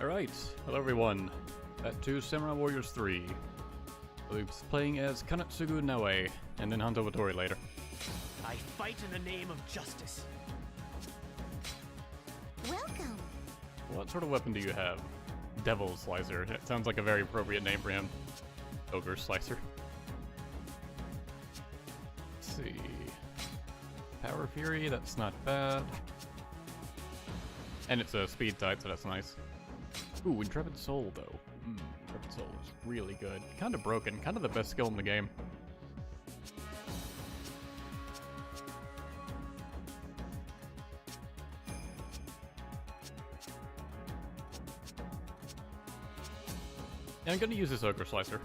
Alright, hello everyone. Back to Samurai Warriors 3. We'll be playing as Kanetsugu Naoe, and then Hanzo Watori later. I fight in the name of justice. Welcome! What sort of weapon do you have? Devil Slicer. It sounds like a very appropriate name for him. Ogre Slicer. Let's see. Power Fury, that's not bad. And it's a speed type, so that's nice. Ooh, Intrepid Soul, though. Intrepid Soul is really good. Kind of broken. Kind of the best skill in the game. And I'm gonna use this Ogre Slicer.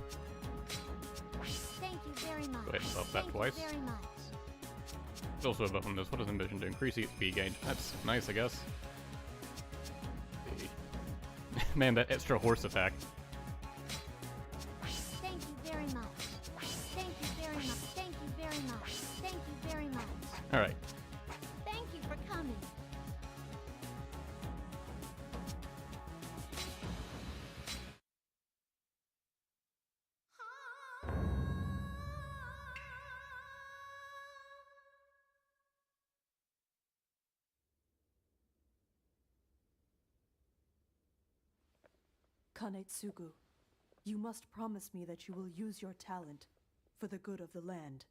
Thank you very much. Go ahead and buff that twice. Thank you very much. There's also a buff on this. What does Envision to increase speed gain? That's nice, I guess. Man, that extra horse attack. Thank you very much. Thank you very much. Thank you very much. Thank you very much. Alright. Thank you for coming. Kanetsugu, you must promise me that you will use your talent for the good of the land.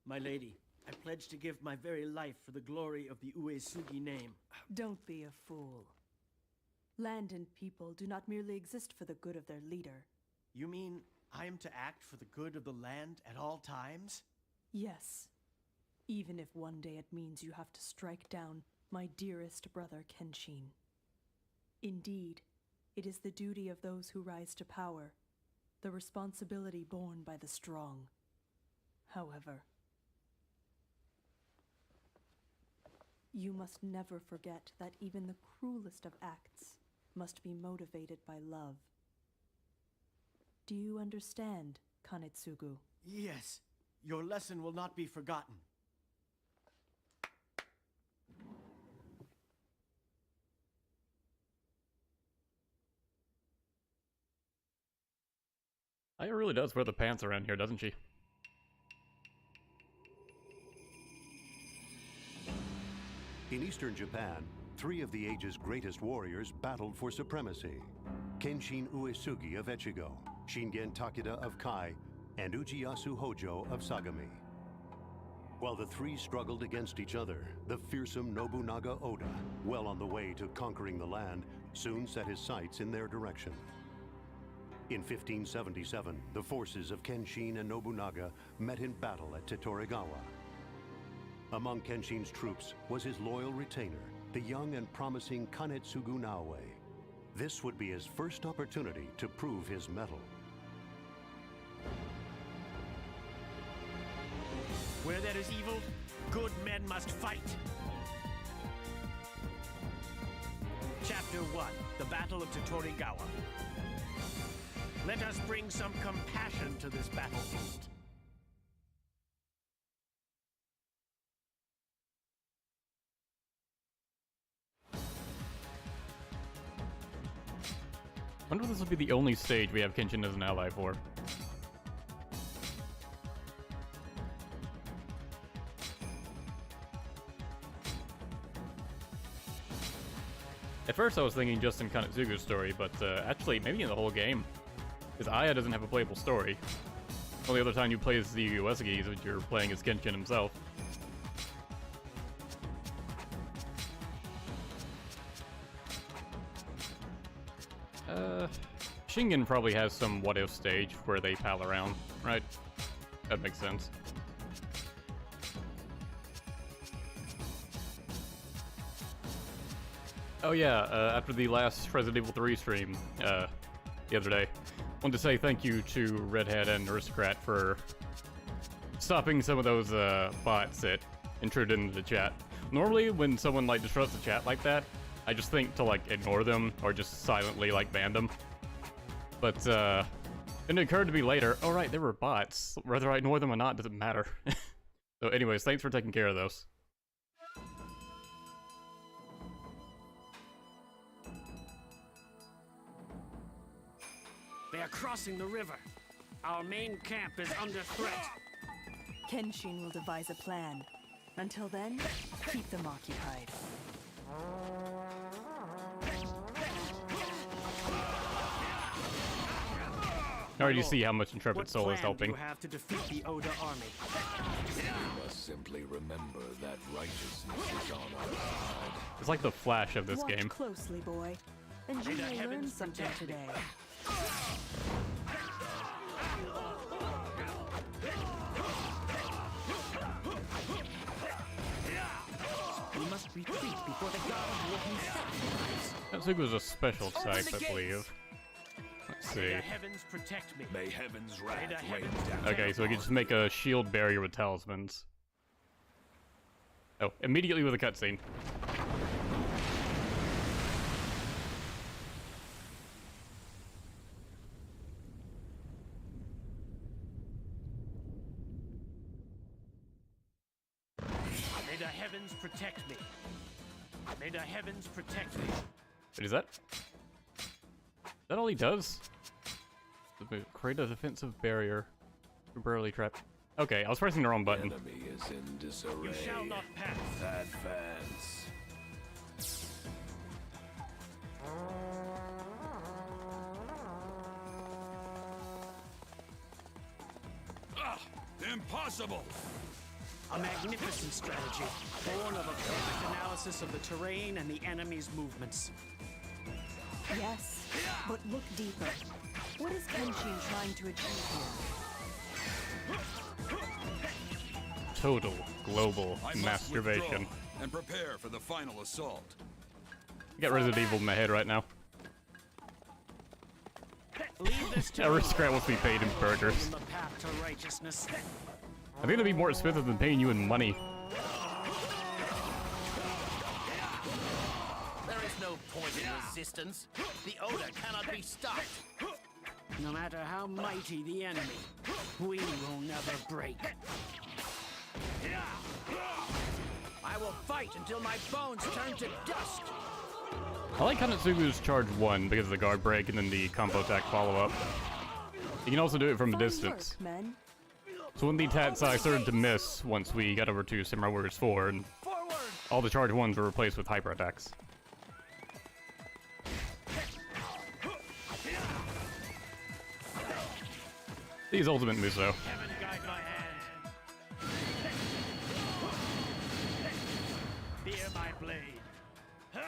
My lady, I pledge to give my very life for the glory of the Uesugi name. Don't be a fool. Land and people do not merely exist for the good of their leader. You mean I am to act for the good of the land at all times? Yes, even if one day it means you have to strike down my dearest brother Kenshin. Indeed, it is the duty of those who rise to power, the responsibility borne by the strong. However, you must never forget that even the cruelest of acts must be motivated by love. Do you understand, Kanetsugu? Yes, your lesson will not be forgotten. Aya really does wear the pants around here, doesn't she? In eastern Japan, three of the age's greatest warriors battled for supremacy. Kenshin Uesugi of Echigo, Shingen Takeda of Kai, and Uchiyasu Hojo of Sagami. While the three struggled against each other, the fearsome Nobunaga Oda, well on the way to conquering the land, soon set his sights in their direction. In 1577, the forces of Kenshin and Nobunaga met in battle at Tetorigawa. Among Kenshin's troops was his loyal retainer, the young and promising Kanetsugu Naoe. This would be his first opportunity to prove his mettle. Where there is evil, good men must fight. Chapter 1, the Battle of Tetorigawa. Let us bring some compassion to this battlefield. I wonder if this will be the only stage we have Kenshin as an ally for. At first I was thinking just in Kanetsugu's story, but actually maybe in the whole game. Because Aya doesn't have a playable story. Only other time you play as the Uesugi is when you're playing as Kenshin himself. Shingen probably has some what-if stage where they pal around, right? That makes sense. Oh yeah, after the last Resident Evil 3 stream, the other day, I wanted to say thank you to Redhead and Aristocrat for stopping some of those bots that intruded into the chat. Normally, when someone like disrupts the chat like that, I just think to like ignore them or just silently like ban them. But it occurred to me later, oh right, they were bots. Whether I ignore them or not doesn't matter. So anyways, thanks for taking care of those. crossing the river. Our main camp is under threat. Kenshin will devise a plan. Until then, keep them occupied. Already see how much Intrepid What Soul is plan helping. do you have to defeat the Oda army? You must simply remember that righteousness is on our side. It's like the Flash of this Watch game. closely, boy. And you May the may learn heavens something protect me. today. We must retreat before the god of war himself arrives. Kanetsugu was a special type, the I believe. gates. Let's May see. the heavens protect me. May heaven's May wrath the rain heavens down. protect Okay, so we can just make a shield barrier with talismans. Oh, immediately with a cutscene. May the heavens protect me. May the heavens protect me. Wait, is that all he does? Create a defensive barrier. Temporarily trapped. Okay, I was pressing the wrong button. Enemy is in disarray. You shall not pass. Advance. Impossible! A magnificent strategy, born of a perfect analysis of the terrain and the enemy's movements. Yes, but look deeper. What is Kenshin trying to achieve here? Total global I must masturbation. withdraw and prepare for the final assault. I got Resident Evil in my head right now. Leave this to Aristocrat wants to be paid in burgers. in the path to righteousness. I think that'd be more expensive than paying you in money. There is no point in resistance. The Oda cannot be stopped. No matter how mighty the enemy, we will never break. I will fight until my bones turn to dust. I like Kanetsugu's charge 1 because of the guard break and then the combo attack follow-up. You can also do it from a Fine distance. work, men. So when the attacks I started to miss once we got over to Samurai Warriors 4, and Forward! all the charge 1s were replaced with hyper attacks. These ultimate Muso. Heaven guide my hand. Fear my blade. I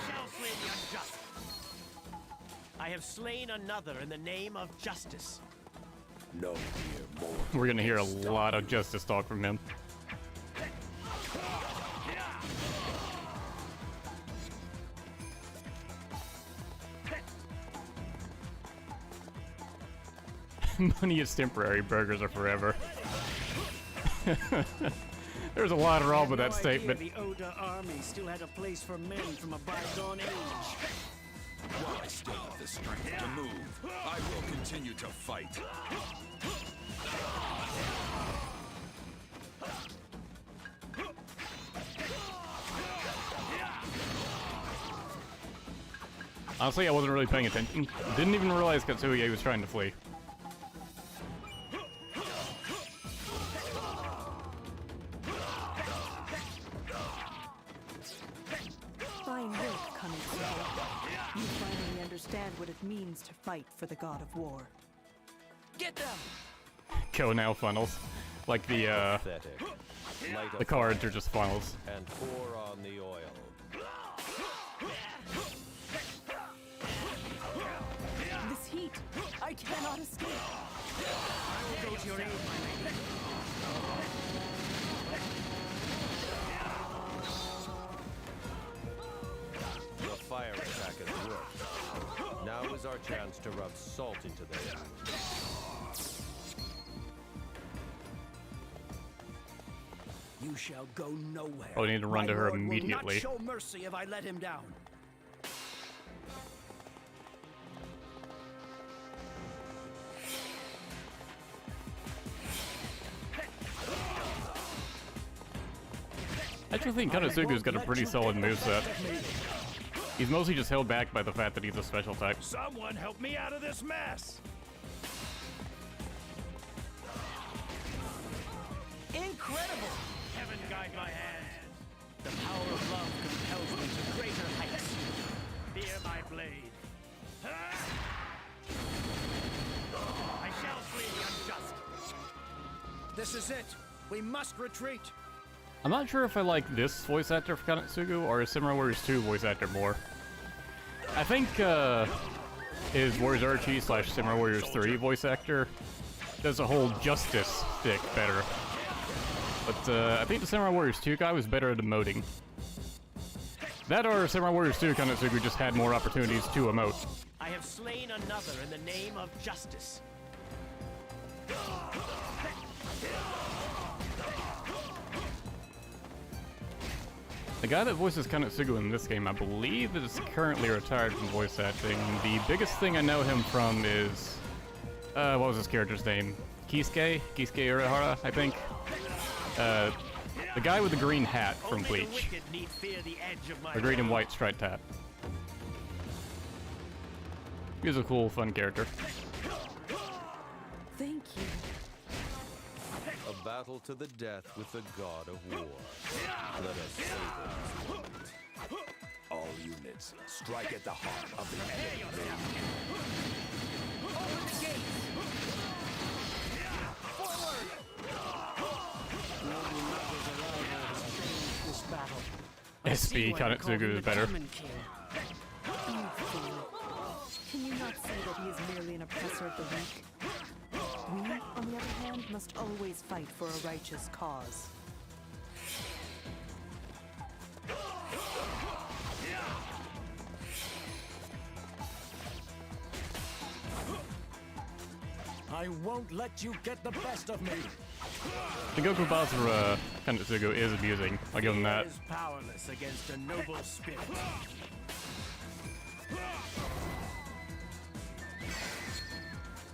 shall slay the unjust. I have slain another in the name of justice. No mere mortal. We're gonna hear a lot of justice talk from him. Money is temporary, burgers are forever. There's a lot wrong with that I had no idea statement. The Oda army still had a place for men from a bygone age. While I still have the strength to move, I will continue to fight. Honestly, I wasn't really paying attention. Didn't even realize Katsuya was trying to flee. Fine work, Kanetsugu. You finally understand what it means to fight for the god of war. Get them! Go now funnels. Like the Pathetic. Light the cards are just funnels. and pour on the oil. This heat, I cannot escape. I will go to your aid, my lady. The fire attack has worked. Now is our chance to rub salt into their wounds. You shall go nowhere. Oh, we need to run My to her lord immediately. Will not show mercy if I let him down. I actually think Kanetsugu's got a pretty solid moveset. He's mostly just held back by the fact that he's a special type. Someone help me out of this mess! Incredible! Heaven guide my hand. The power of love compels me to greater heights. Fear my blade. I shall slay the unjust. This is it. We must retreat. I'm not sure if I like this voice actor for Kanetsugu or Samurai Warriors 2 voice actor more. I think his Warriors Archie / Samurai Warriors 3 voice actor does the whole justice stick better. But I think the Samurai Warriors 2 guy was better at emoting. That or Samurai Warriors 2 Kanetsugu just had more opportunities to emote. I have slain another in the name of justice. The guy that voices Kanetsugu in this game, I believe, is currently retired from voice acting. The biggest thing I know him from is... what was his character's name? Kisuke Urahara, I think. The guy with the green hat from Bleach. The green and white striped hat. He was a cool, fun character. Thank you. A battle to the death with the god of war. Let us savor this moment. All units, strike at the heart of the enemy. This battle. SB Kanetsugu is better. You fool. Can you not see that he is merely an oppressor of the weak? We, on the other hand, must always fight for a righteous cause. I won't let you get the best of me. The Goku Basara Kanetsugu is abusing. I'll give him that. Is powerless against a noble spirit.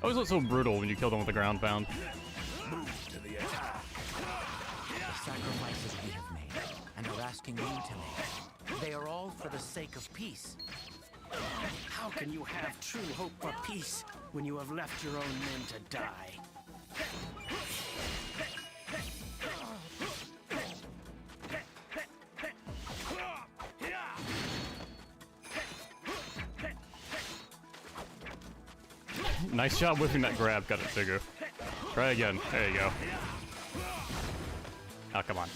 Always look so brutal when you kill them with the ground pound. Move to the attack. The sacrifices we have made, and are asking you to make, they are all for the sake of peace. How can you have true hope for peace when you have left your own men to die? Nice job whipping that grab, Kanetsugu. Try again. There you go. Oh, come on.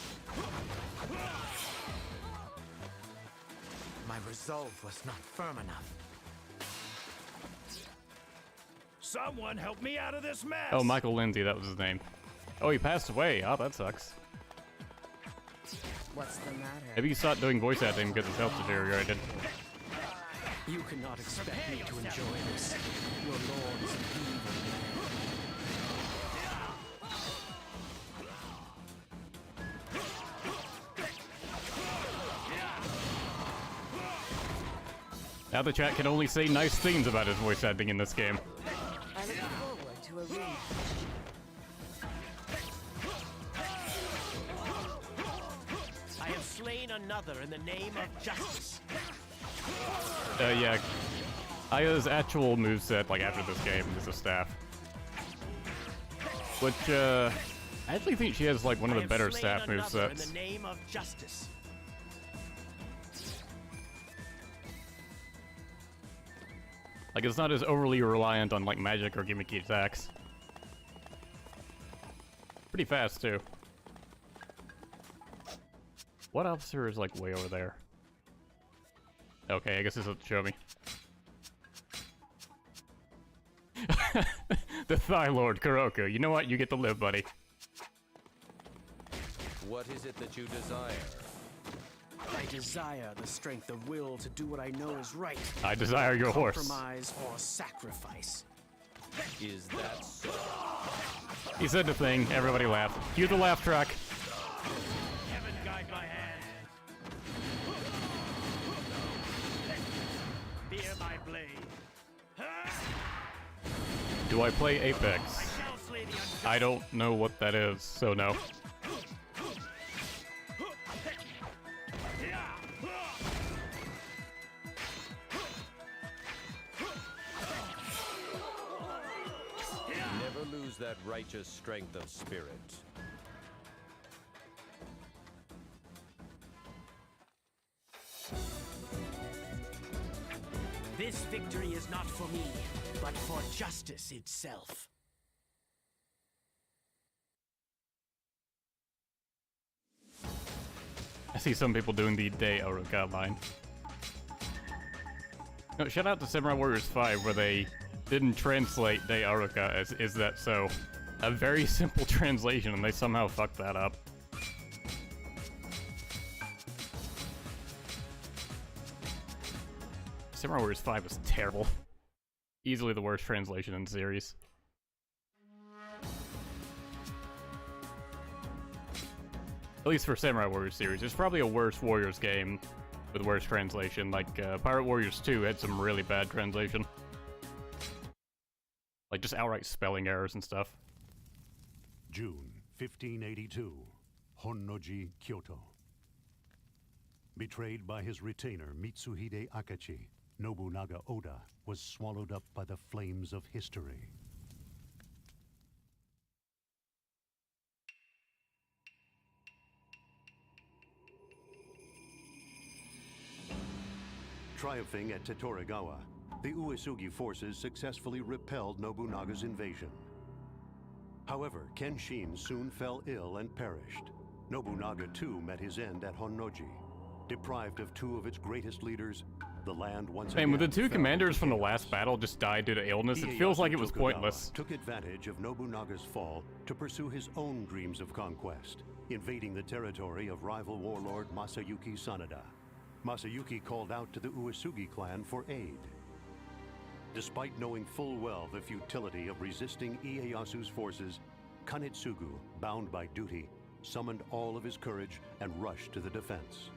My resolve was not firm enough. Someone help me out of this mess! Oh, Michael Lindsay, that was his name. Oh, he passed away. Oh, that sucks. What's the matter? Maybe he stopped doing voice acting because his health deteriorated. You cannot expect me to enjoy this. Your lord is an evil man. Now the chat can only say nice things about his voice acting in this game. I look forward to a rematch. I have slain another in the name of justice. Yeah. Aya's actual moveset, like after this game, is a staff. Which, I actually think she has like one of the better staff movesets. In the name of justice. Like, it's not as overly reliant on like magic or gimmicky attacks. Pretty fast too. What officer is like way over there? Okay, I guess this will show me. The Thigh Lord Kuroko. You know what? You get to live, buddy. What is it that you desire? I desire the strength of will to do what I know is right. I desire your horse. Compromise or sacrifice. Is that so? He said the thing. Everybody laughed. Cue the laugh track. Heaven guide my hand. Fear my blade. Do I play Apex? I don't know what that is, so no. that righteous strength of spirit. This victory is not for me, but for justice itself. I see some people doing the Day Aruka line. No, shout out to Samurai Warriors 5 where they didn't translate Day Aruka as Is That So? A very simple translation and they somehow fucked that up. Samurai Warriors 5 is terrible. Easily the worst translation in the series. At least for Samurai Warriors series. There's probably a worse Warriors game with worse translation. Like, Pirate Warriors 2 had some really bad translation. Like, just outright spelling errors and stuff. June 1582, Honnoji, Kyoto. Betrayed by his retainer Mitsuhide Akachi, Nobunaga Oda was swallowed up by the flames of history. Triumphing at Tetorigawa, the Uesugi forces successfully repelled Nobunaga's invasion. However, Kenshin soon fell ill and perished. Nobunaga too met his end at Honnoji. Deprived of two of its greatest leaders, the land once again... And with the two commanders from the last battle just died due to illness, it feels like it was pointless. Took advantage of Nobunaga's fall to pursue his own dreams of conquest, invading the territory of rival warlord Masayuki Sanada. Masayuki called out to the Uesugi clan for aid. Despite knowing full well the futility of resisting Ieyasu's forces, Kanetsugu, bound by duty, summoned all of his courage and rushed to the defense.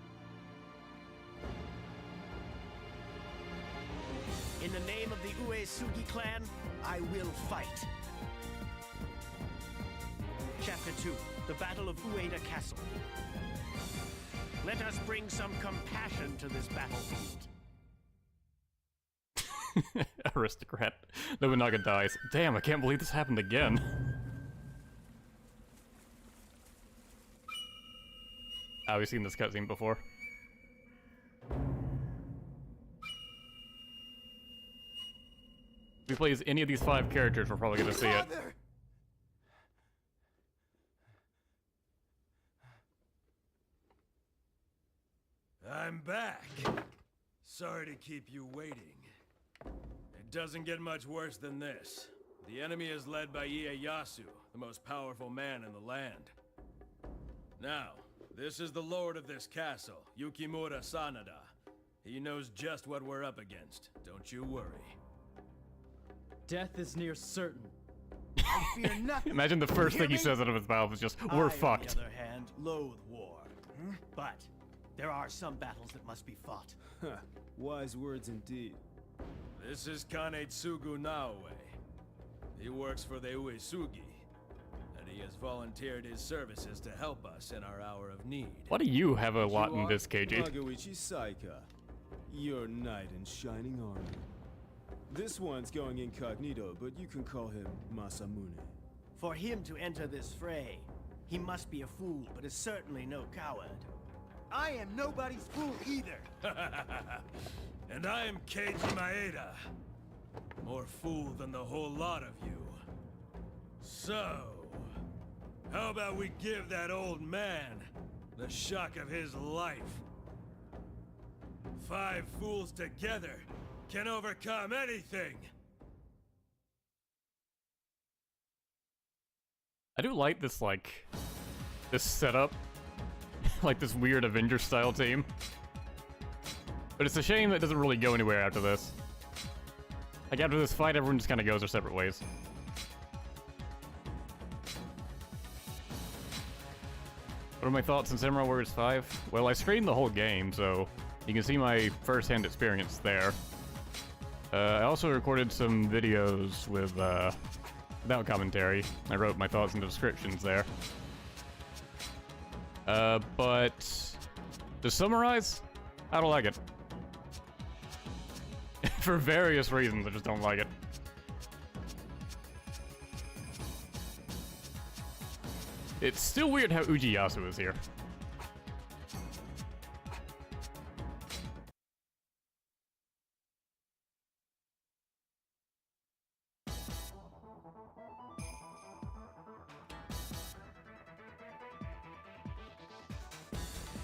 In the name of the Uesugi clan, I will fight. Chapter 2, the Battle of Ueda Castle. Let us bring some compassion to this battlefield. Aristocrat. Nobunaga dies. Damn, I can't believe this happened again. We've seen this cutscene before. If we play as any of these 5 characters, we're probably gonna see it. I'm back. Sorry to keep you waiting. It doesn't get much worse than this. The enemy is led by Ieyasu, the most powerful man in the land. Now, this is the lord of this castle, Yukimura Sanada. He knows just what we're up against. Don't you worry. Death is near certain. I fear nothing. Imagine the first thing he says out of his mouth is just, "We're fucked." On the other hand, loathe war. But there are some battles that must be fought. Wise words indeed. This is Kanetsugu Naoe. He works for the Uesugi, and he has volunteered his services to help us in our hour of need. Why do you have a lot in this, KG? Magawichi Saika, your knight in shining armor. This one's going incognito, but you can call him Masamune. For him to enter this fray, he must be a fool, but is certainly no coward. I am nobody's fool either. And I am Keiji Maeda. More fool than the whole lot of you. So, how about we give that old man the shock of his life? 5 fools together can overcome anything. I do like this, like, this setup. Like this weird Avengers-style team. But it's a shame that it doesn't really go anywhere after this. Like, after this fight, everyone just kind of goes their separate ways. What are my thoughts on Samurai Warriors 5? Well, I streamed the whole game, so you can see my first-hand experience there. I also recorded some videos with, without commentary. I wrote my thoughts in the descriptions there. But to summarize, I don't like it. For various reasons, I just don't like it. It's still weird how Ujiyasu is here.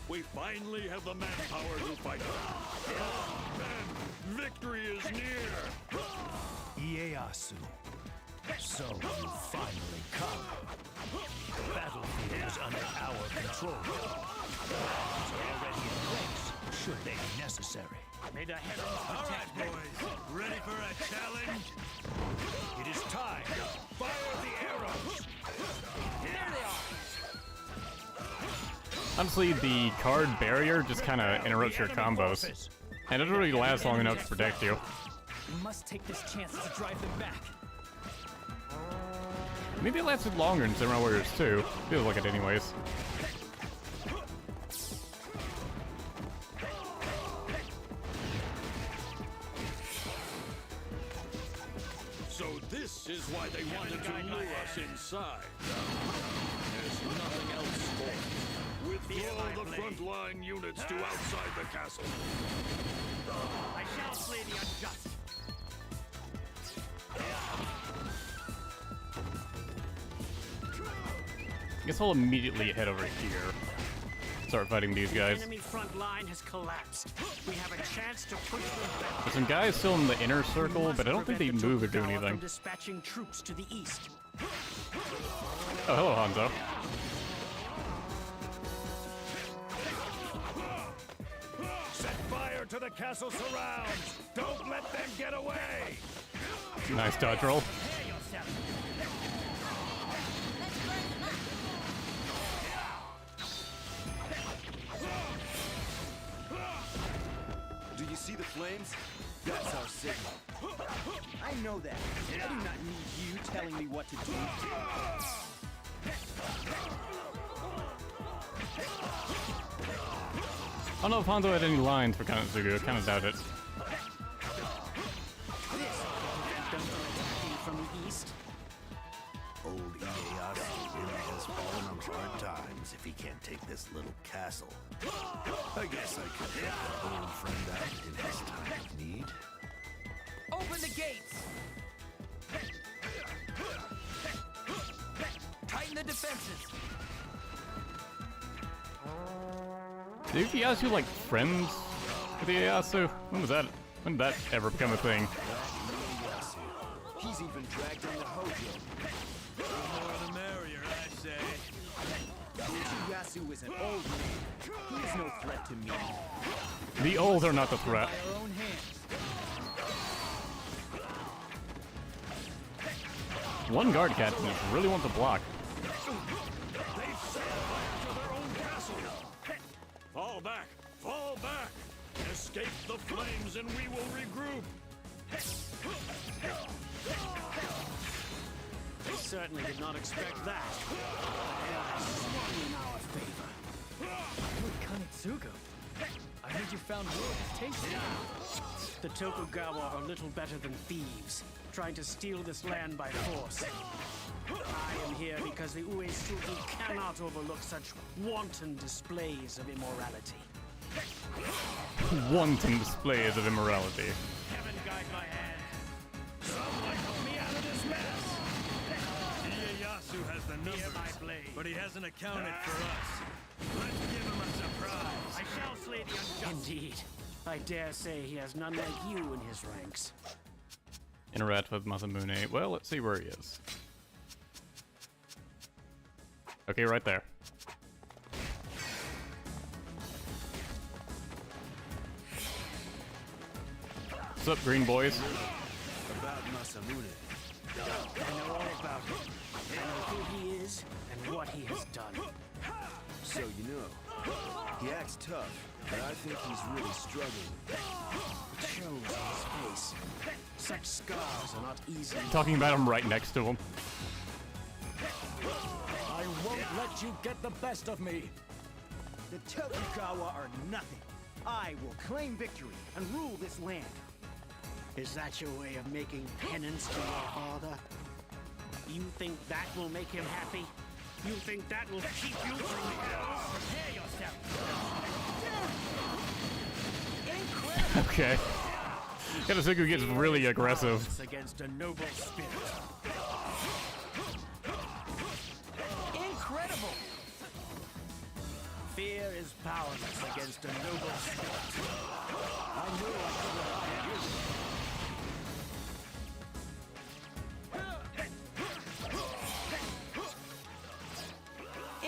We finally have the manpower to fight. Men, victory is near. Ieyasu. So you finally come. The battlefield is under our control. Weapons are already in place, should they be necessary. May the heavens protect. All right, boys. Ready for a challenge? It is time. Fire the arrows. There they are. Honestly, the card barrier just kind of interrupts your combos. And it doesn't really last long enough to protect you. We must take this chance to drive them back. Maybe it lasted longer in Samurai Warriors 2. Feels like it anyways. So this is why they wanted to lure us inside. There's nothing else for it. Withdraw the frontline units to outside the castle. I shall slay the unjust. I guess I'll immediately head over here. Start fighting these guys. The enemy front line has collapsed. We have a chance to push them back. There's some guys still in the inner circle, but I don't think they move or do Tokugawa anything. from dispatching troops to the east. Oh, hello, Hanzo. Set fire to the castle surrounds. Don't let them get away. Nice dodge roll. Do you see the flames? That's our signal. I know that. I do not need you telling me what to do. I don't know if Hanzo had any lines for Kanetsugu. I kind of doubt it. From the east. Old Ieyasu really has fallen on hard times if he can't take this little castle. I guess I could help an old friend out in his time of need. Open the gates! Tighten the defenses! Did Ieyasu like friends with Ieyasu? When was that? When did that ever become a thing? He's even dragged in the Hojo. The more the merrier, I say. Ieyasu is an old man. He is no threat to me. The old are not the threat. By our own hands. One guard captain just really wants to block. They've set fire to their own castle. Fall back! Fall back! Escape the flames and we will regroup. They certainly did not expect that. Hell has swung in our favor. Good Kanetsugu. I heard you found wood tasty. The Tokugawa are little better than thieves, trying to steal this land by force. I am here because the Uesugi cannot overlook such wanton displays of immorality. Wanton displays of immorality. Heaven guide my hand. Someone help me out of this mess! Ieyasu has the numbers, but he hasn't accounted for us. Let's give him a surprise. I shall slay the unjust. Indeed. I dare say he has none like you in his ranks. Interact with Masamune. Well, let's see where he is. Okay, right there. What's up, green boys? About Masamune. I know all about him. I know who he is and what he has done. So you know, he acts tough, but I think he's really struggling. It shows in his face. Such scars are not easy. Talking about him right next to him. I won't let you get the best of me. The Tetorigawa are nothing. I will claim victory and rule this land. Is that your way of making penance to your father? You think that will make him happy? You think that will keep you from me? Prepare yourself. Incredible. Okay. Kanetsugu gets really aggressive. Against a noble spirit. Incredible. Fear is powerless against a noble spirit. I knew I could rely on you.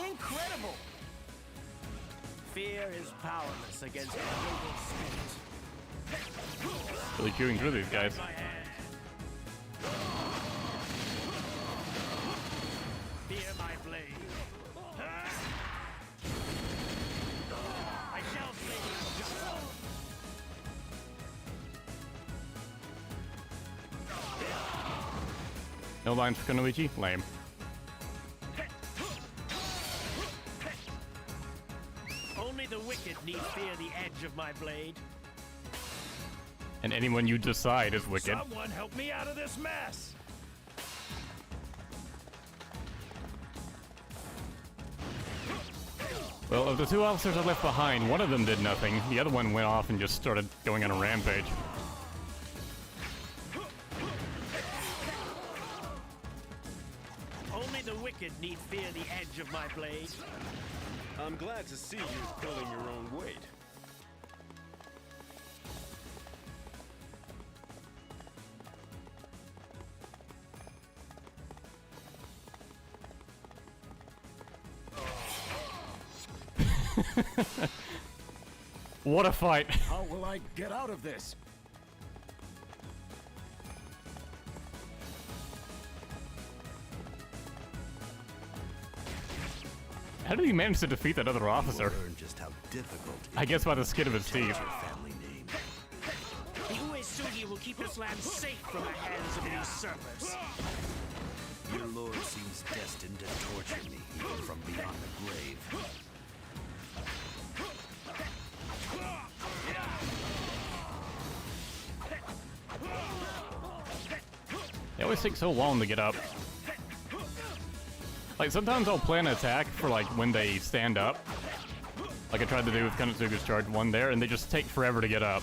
Incredible! Fear is powerless against a noble spirit. Really chewing through these guys. Fear my blade. I shall slay you. No lines for Kunoichi? Lame. Only the wicked need fear the edge of my blade. And anyone you decide is wicked. Someone help me out of this mess! Well, of the two officers I left behind, one of them did nothing. The other one went off and just started going on a rampage. Only the wicked need fear the edge of my blade. I'm glad to see you pulling your own weight. What a fight. How will I get out of this? How did he manage to defeat that other officer? Learn just how difficult I guess by the skin of his teeth. family name. The Uesugi will keep this land safe from the hands of usurpers. Your lord seems destined to torture me even from beyond the grave. They always take so long to get up. Like, sometimes I'll plan an attack for, like, when they stand up. Like I tried to do with Kanetsugu's charge 1 there, and they just take forever to get up.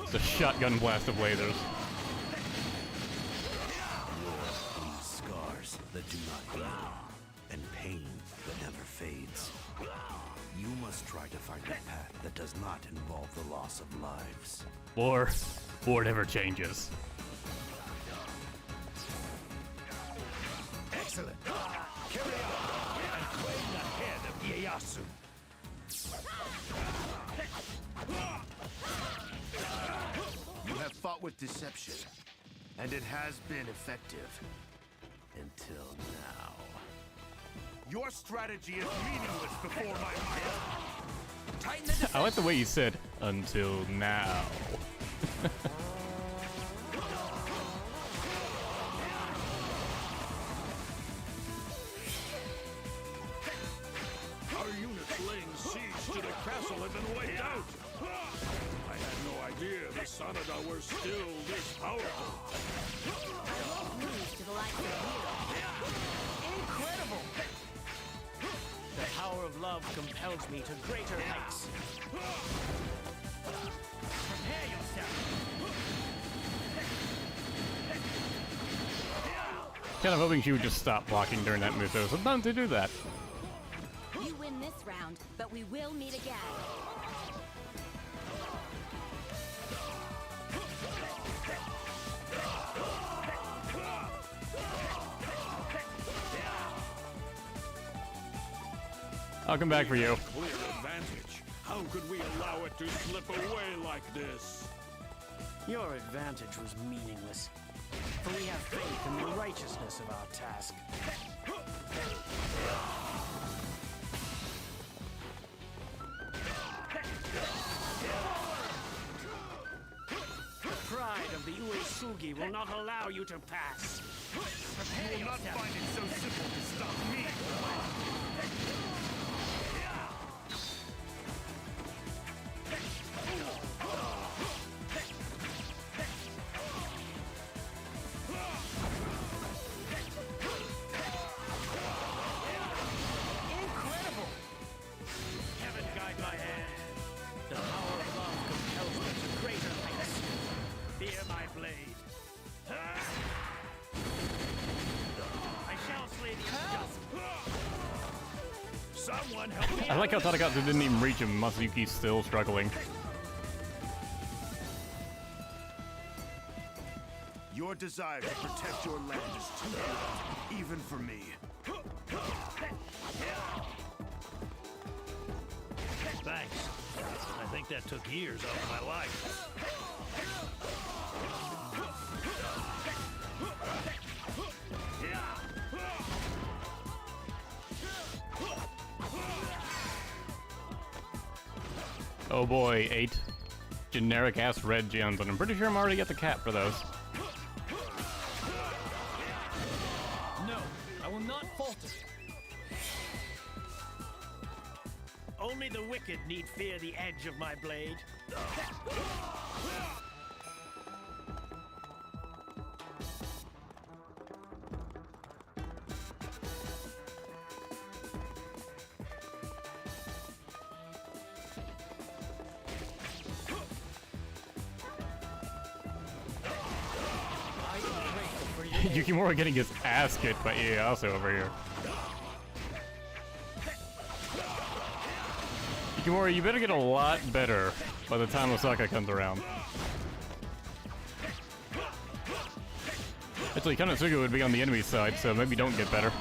It's a shotgun blast of lasers. Leave scars that do not heal, and pain that never fades. You must try to find a path that does not involve the loss of lives. Or it ever changes. Excellent. Carry on and claim the head of Ieyasu. You have fought with deception, and it has been effective. Until now. Your strategy is meaningless before my might. Tighten the I like the way you said, until now. Our units laying siege to the castle have been wiped out. I had no idea the Sanada were still this powerful. News to the likes of Incredible! The power of love compels me to greater heights. Prepare yourself. Kind of hoping she would just stop blocking during that move, though. Sometimes they do that. you. You win this round, but we will meet again. I'll come back for you. Clear advantage. How could we allow it to slip away like this? Your advantage was meaningless, for we have faith in the righteousness of our task. The pride of of the Uesugi will not allow you to pass. Prepare You will not yourself. find it so simple to stop me. Incredible! Heaven guide my hand. The power of love compels me to greater heights. Fear my blade. I shall slay the unjust. Someone help me! I like how Tetorigawa didn't even reach him. Masayuki's still struggling. Your desire to protect your land is too great, even for me. Thanks. I think that took years off my life. Oh boy, 8 generic ass red gems, and I'm pretty sure I'm already at the cap for those. No, I will not falter. Only the wicked need fear the edge of my blade. Yukimura getting his ass kicked by Ieyasu over here. Yukimura, you better get a lot better by the time Osaka comes around. Actually, Kanetsugu would be on the enemy's side, so maybe don't get better.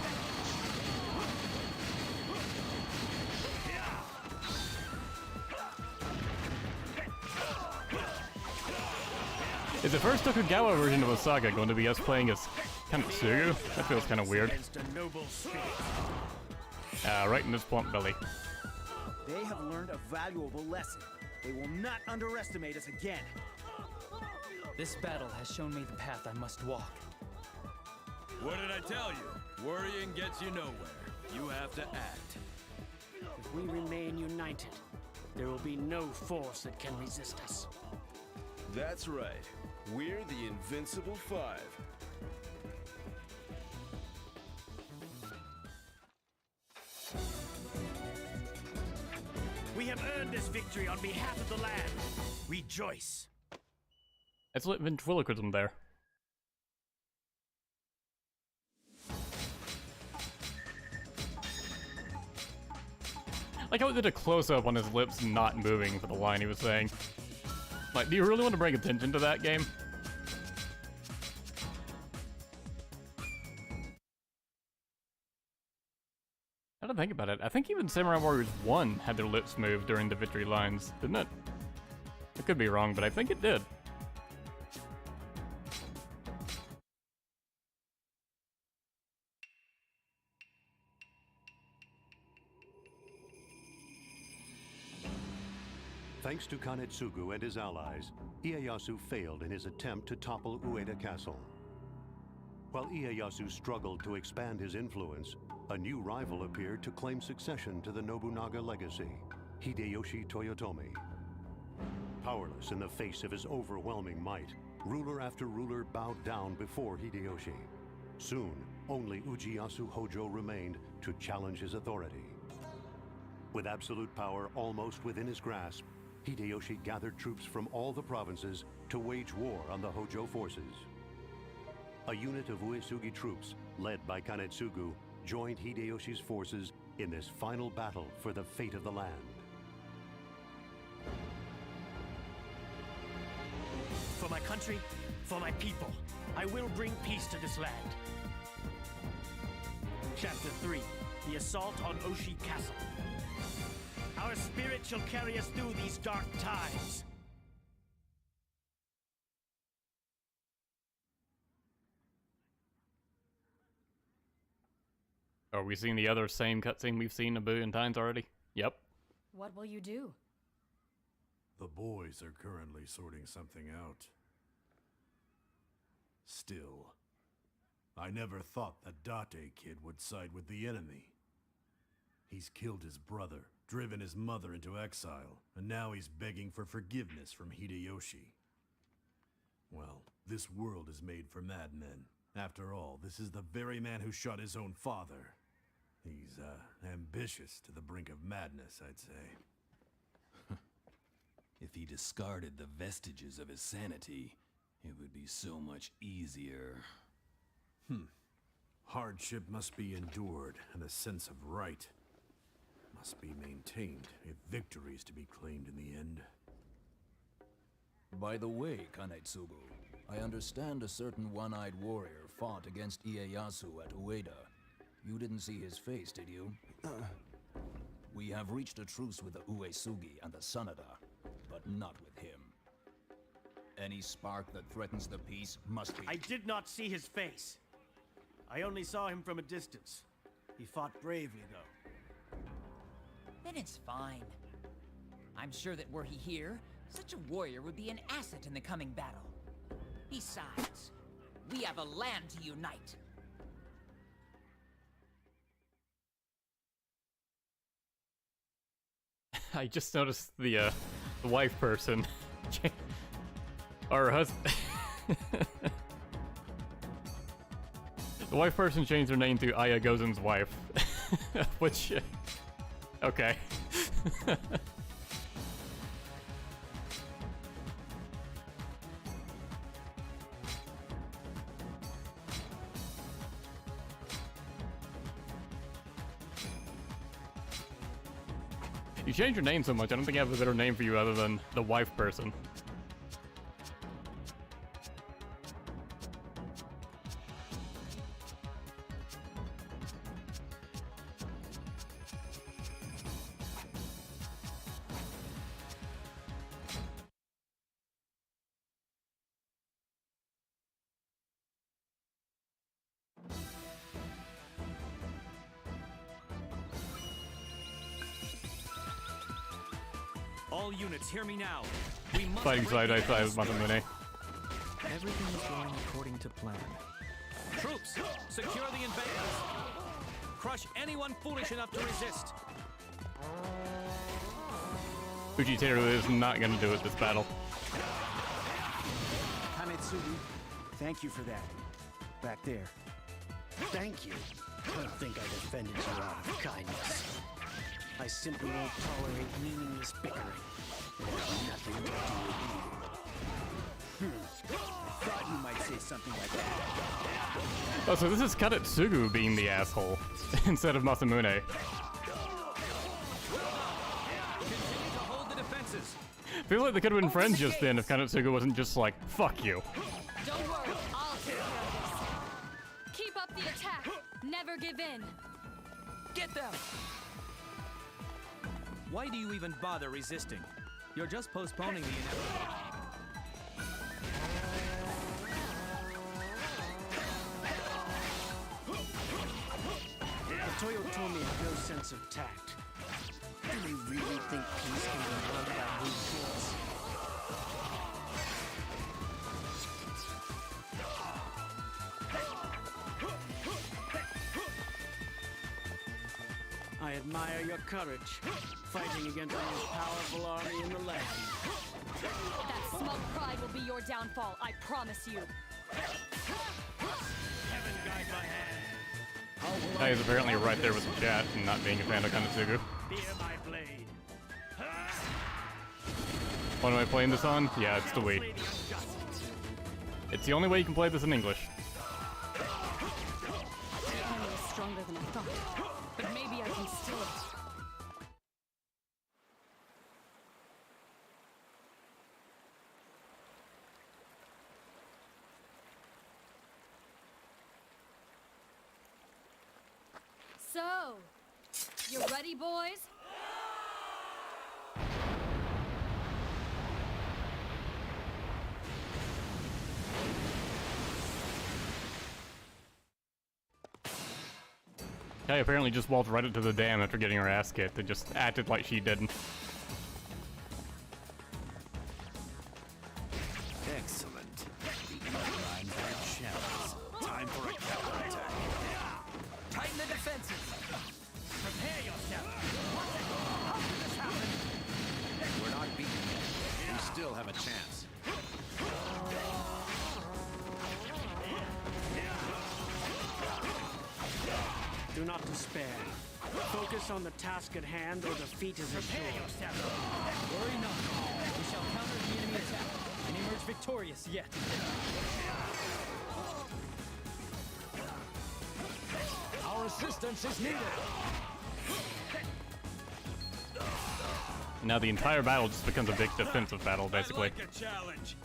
Is the first Tokugawa version of Osaka going to be us playing as Kanetsugu? That feels kind of weird. Right in his plump belly. They have learned a valuable lesson. They will not underestimate us again. This battle has shown me the path I must walk. What did I tell you? Worrying gets you nowhere. You have to act. If we remain united, there will be no force that can resist us. That's right. We're the Invincible Five. We have earned this victory on behalf of the land. Rejoice. That's lit ventriloquism there. Like how it did a close-up on his lips not moving for the line he was saying. Like, do you really want to bring attention to that game? I don't think about it. I think even Samurai Warriors 1 had their lips moved during the victory lines, didn't it? I could be wrong, but I think it did. Thanks to Kanetsugu and his allies, Ieyasu failed in his attempt to topple Ueda Castle. While Ieyasu struggled to expand his influence, a new rival appeared to claim succession to the Nobunaga legacy, Hideyoshi Toyotomi. Powerless in the face of his overwhelming might, ruler after ruler bowed down before Hideyoshi. Soon, only Ujiyasu Hojo remained to challenge his authority. With absolute power almost within his grasp, Hideyoshi gathered troops from all the provinces to wage war on the Hojo forces. A unit of Uesugi troops, led by Kanetsugu, joined Hideyoshi's forces in this final battle for the fate of the land. For my country, for my people, I will bring peace to this land. Chapter 3, the assault on Oshi Castle. Our spirit shall carry us through these dark times. Are we seeing the other same cutscene we've seen a billion times already? Yep. What will you do? The boys are currently sorting something out. Still, I never thought that Date kid would side with the enemy. He's killed his brother, driven his mother into exile, and now he's begging for forgiveness from Hideyoshi. Well, this world is made for madmen. After all, this is the very man who shot his own father. He's, ambitious to the brink of madness, I'd say. If he discarded the vestiges of his sanity, it would be so much easier. Hardship must be endured, and a sense of right must be maintained if victory is to be claimed in the end. By the way, Kanetsugu, I understand a certain one-eyed warrior fought against Ieyasu at Ueda. You didn't see his face, did you? We have reached a truce with the Uesugi and the Sanada, but not with him. Any spark that threatens the peace must be... I did not see his face. I only saw him from a distance. He fought bravely, though. Then it's fine. I'm sure that were he here, such a warrior would be an asset in the coming battle. Besides, we have a land to unite. I just noticed the wife person. Or husband. The wife person changed her name to Aya Gozen's wife. Which... okay. You changed your name so much, I don't think I have a better name for you other than the wife person. All units, hear me now. We must Fighting side by side with Masamune. Everything is going according to plan. Troops, secure the invaders. Crush anyone foolish enough to resist. Fujiteru is not going to do it this battle. Kanetsugu, thank you for that. Back there. Thank you. Don't think I defended you out of kindness. I simply won't tolerate meaningless bickering. It has nothing to do with you. I thought you might say something like that. Oh, so this is Kanetsugu being the asshole instead of Masamune. Feels like they could have been friends just then if Kanetsugu wasn't just like, fuck you. Don't worry, I'll take care of this. Keep up the attack. Never give in. Get them! Why do you even bother resisting? You're just postponing the inevitable. The Toyotomi have no sense of tact. Do they really think peace can be won by new kids? I admire your courage, fighting against the most powerful army in the land. That smug pride will be your downfall, I promise you. Heaven guide my hand. Guy is apparently right there with the chat and not being a fan of Kanetsugu. Fear my blade. What am I playing this on? Yeah, it's the Wii. It's the only way you can play this in English. The enemy is stronger than I thought, but maybe I can still... So, you ready, boys? Guy apparently just waltzed right into the dam after getting her ass kicked and just acted like she didn't. Excellent. The bloodlines are Do not despair. Focus on the task at hand, or defeat is assured. Worry not. We shall counter the enemy attack and emerge victorious yet. Our assistance is needed. Now the entire battle just becomes a big defensive battle, basically. I'd like a challenge.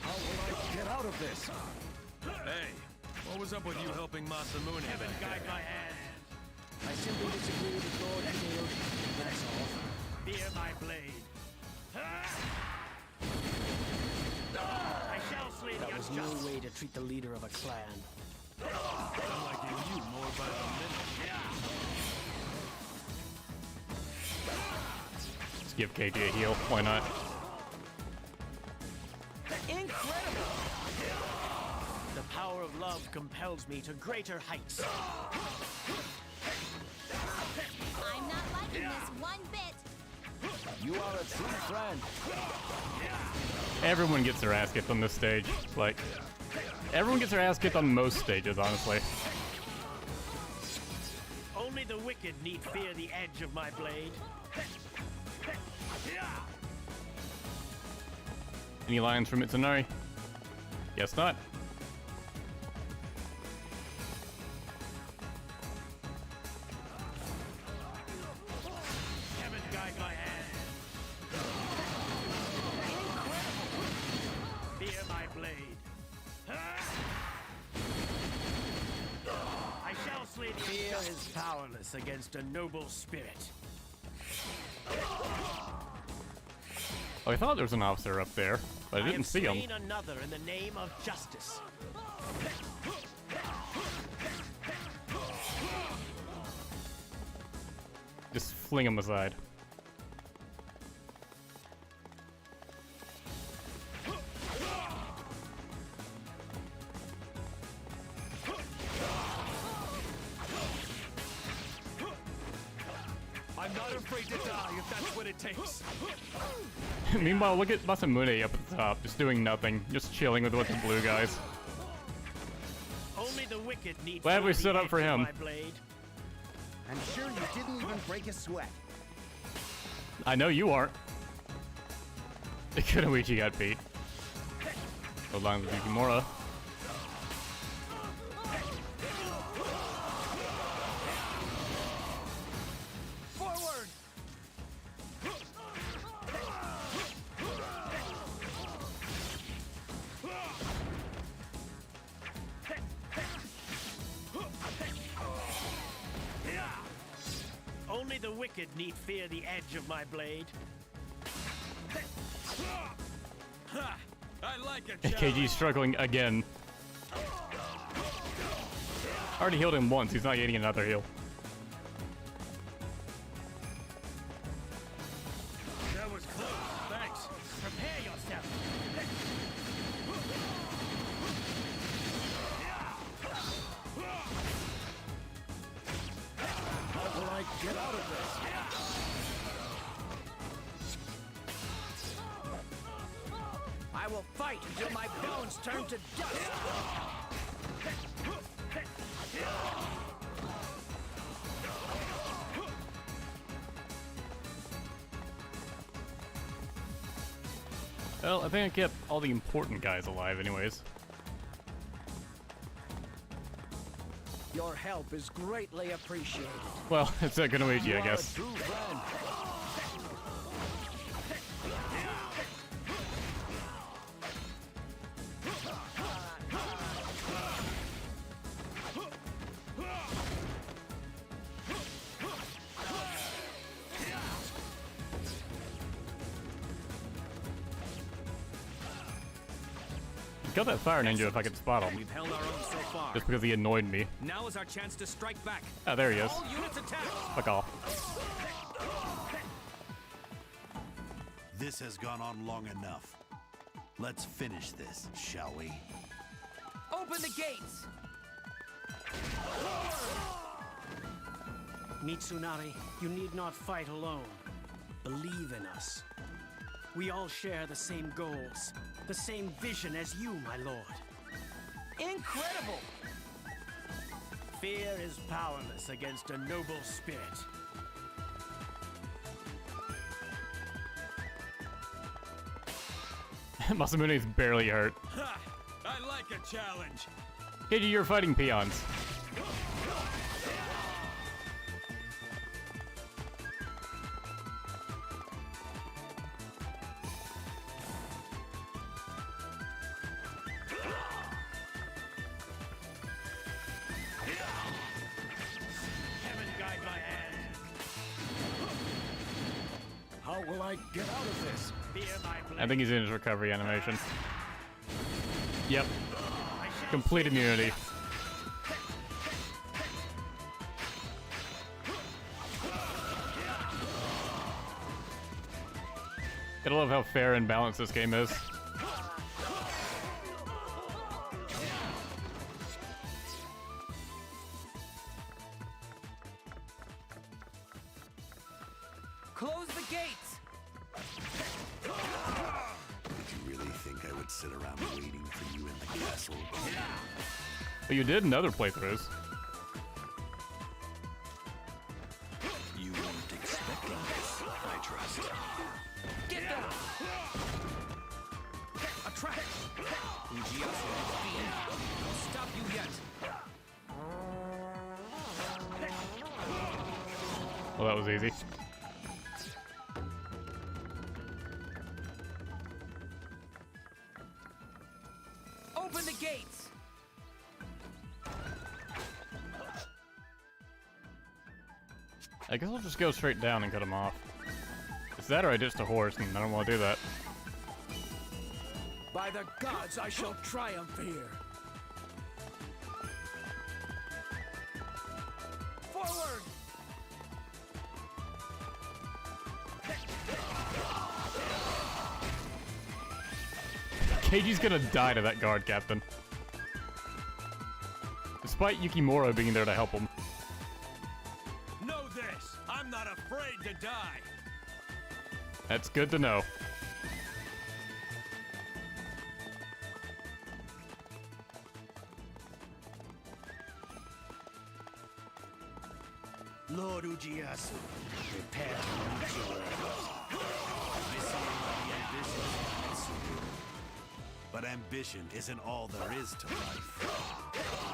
How will I get out of this? Hey, what was up with you helping Masamune? Heaven guide my hand. I simply disagree with Lord Hideyoshi. That's all. Fear my blade. I shall slay the unjust. That was no way to treat the leader of a clan. I'm liking you more by the minute. Let's give KG a heal. Why not? Incredible! The power of love compels me to greater heights. I'm not liking this one bit. You are a true friend. Everyone gets their ass kicked on this stage. Like, everyone gets their ass kicked on most stages, honestly. Only the wicked need fear the edge of my blade. Any lines from Mitsunari? Guess not. Heaven guide my hand. Fear my blade. I shall slay the Fear is powerless against a noble spirit. Oh, I thought there was an officer up there, but I didn't see him. I have slain another in the name of justice. Just fling him aside. I'm not afraid to die if that's what it takes. Meanwhile, look at Masamune up at the top, just doing nothing, just chilling with a bunch of blue guys. Only the wicked need Glad we fear stood the up for edge of him. my blade. I'm sure you didn't even break a sweat. I know you aren't. Kunoichi got beat. No line with Yukimura. Forward! Only the wicked need fear the edge of my blade. I like a KG's struggling again. Already healed him once, he's not getting another heal. That was close. Thanks. Prepare yourself. How will I get out of this? I will fight until my bones turn to dust. Well, I think I kept all the important guys alive anyways. Your help is greatly appreciated. Well, it's a Kunoichi, I guess. True friend. Kill that fire ninja if I could spot him. We've held our own so far. Just because he annoyed me. Now is our chance to strike back. Oh, there he is. All units attack. Fuck off. This has gone on long enough. Let's finish this, shall we? Open the gates! Mitsunari, you need not fight alone. Believe in us. We all share the same goals, the same vision as you, my lord. Incredible! Fear is powerless against a noble spirit. Masamune's barely hurt. Ha! I like a challenge. Keiji, you're fighting peons. Heaven guide my hand. How will I get out of this? Fear my blade. I think he's in his recovery animation. Yep. Complete immunity. Gotta love how fair and balanced this game is. Close the gates! Did you really think I would sit around waiting for you in the castle? But you did in other playthroughs. You weren't expecting this, I trust. Get them! A trap! Ujiyasu fiend! Don't stop you yet! Well, that was easy. Open the gates! I guess I'll just go straight down and cut him off. It's that or I ditched a horse, and I don't want to do that. By the gods, I shall triumph here. Forward! Keiji's gonna die to that guard captain. Despite Yukimura being there to help him. Know this! I'm not afraid to die! That's good to know. Lord Ujiyasu, prepare to meet your end. I see the ambition of Kanetsugu. But ambition isn't all there is to life.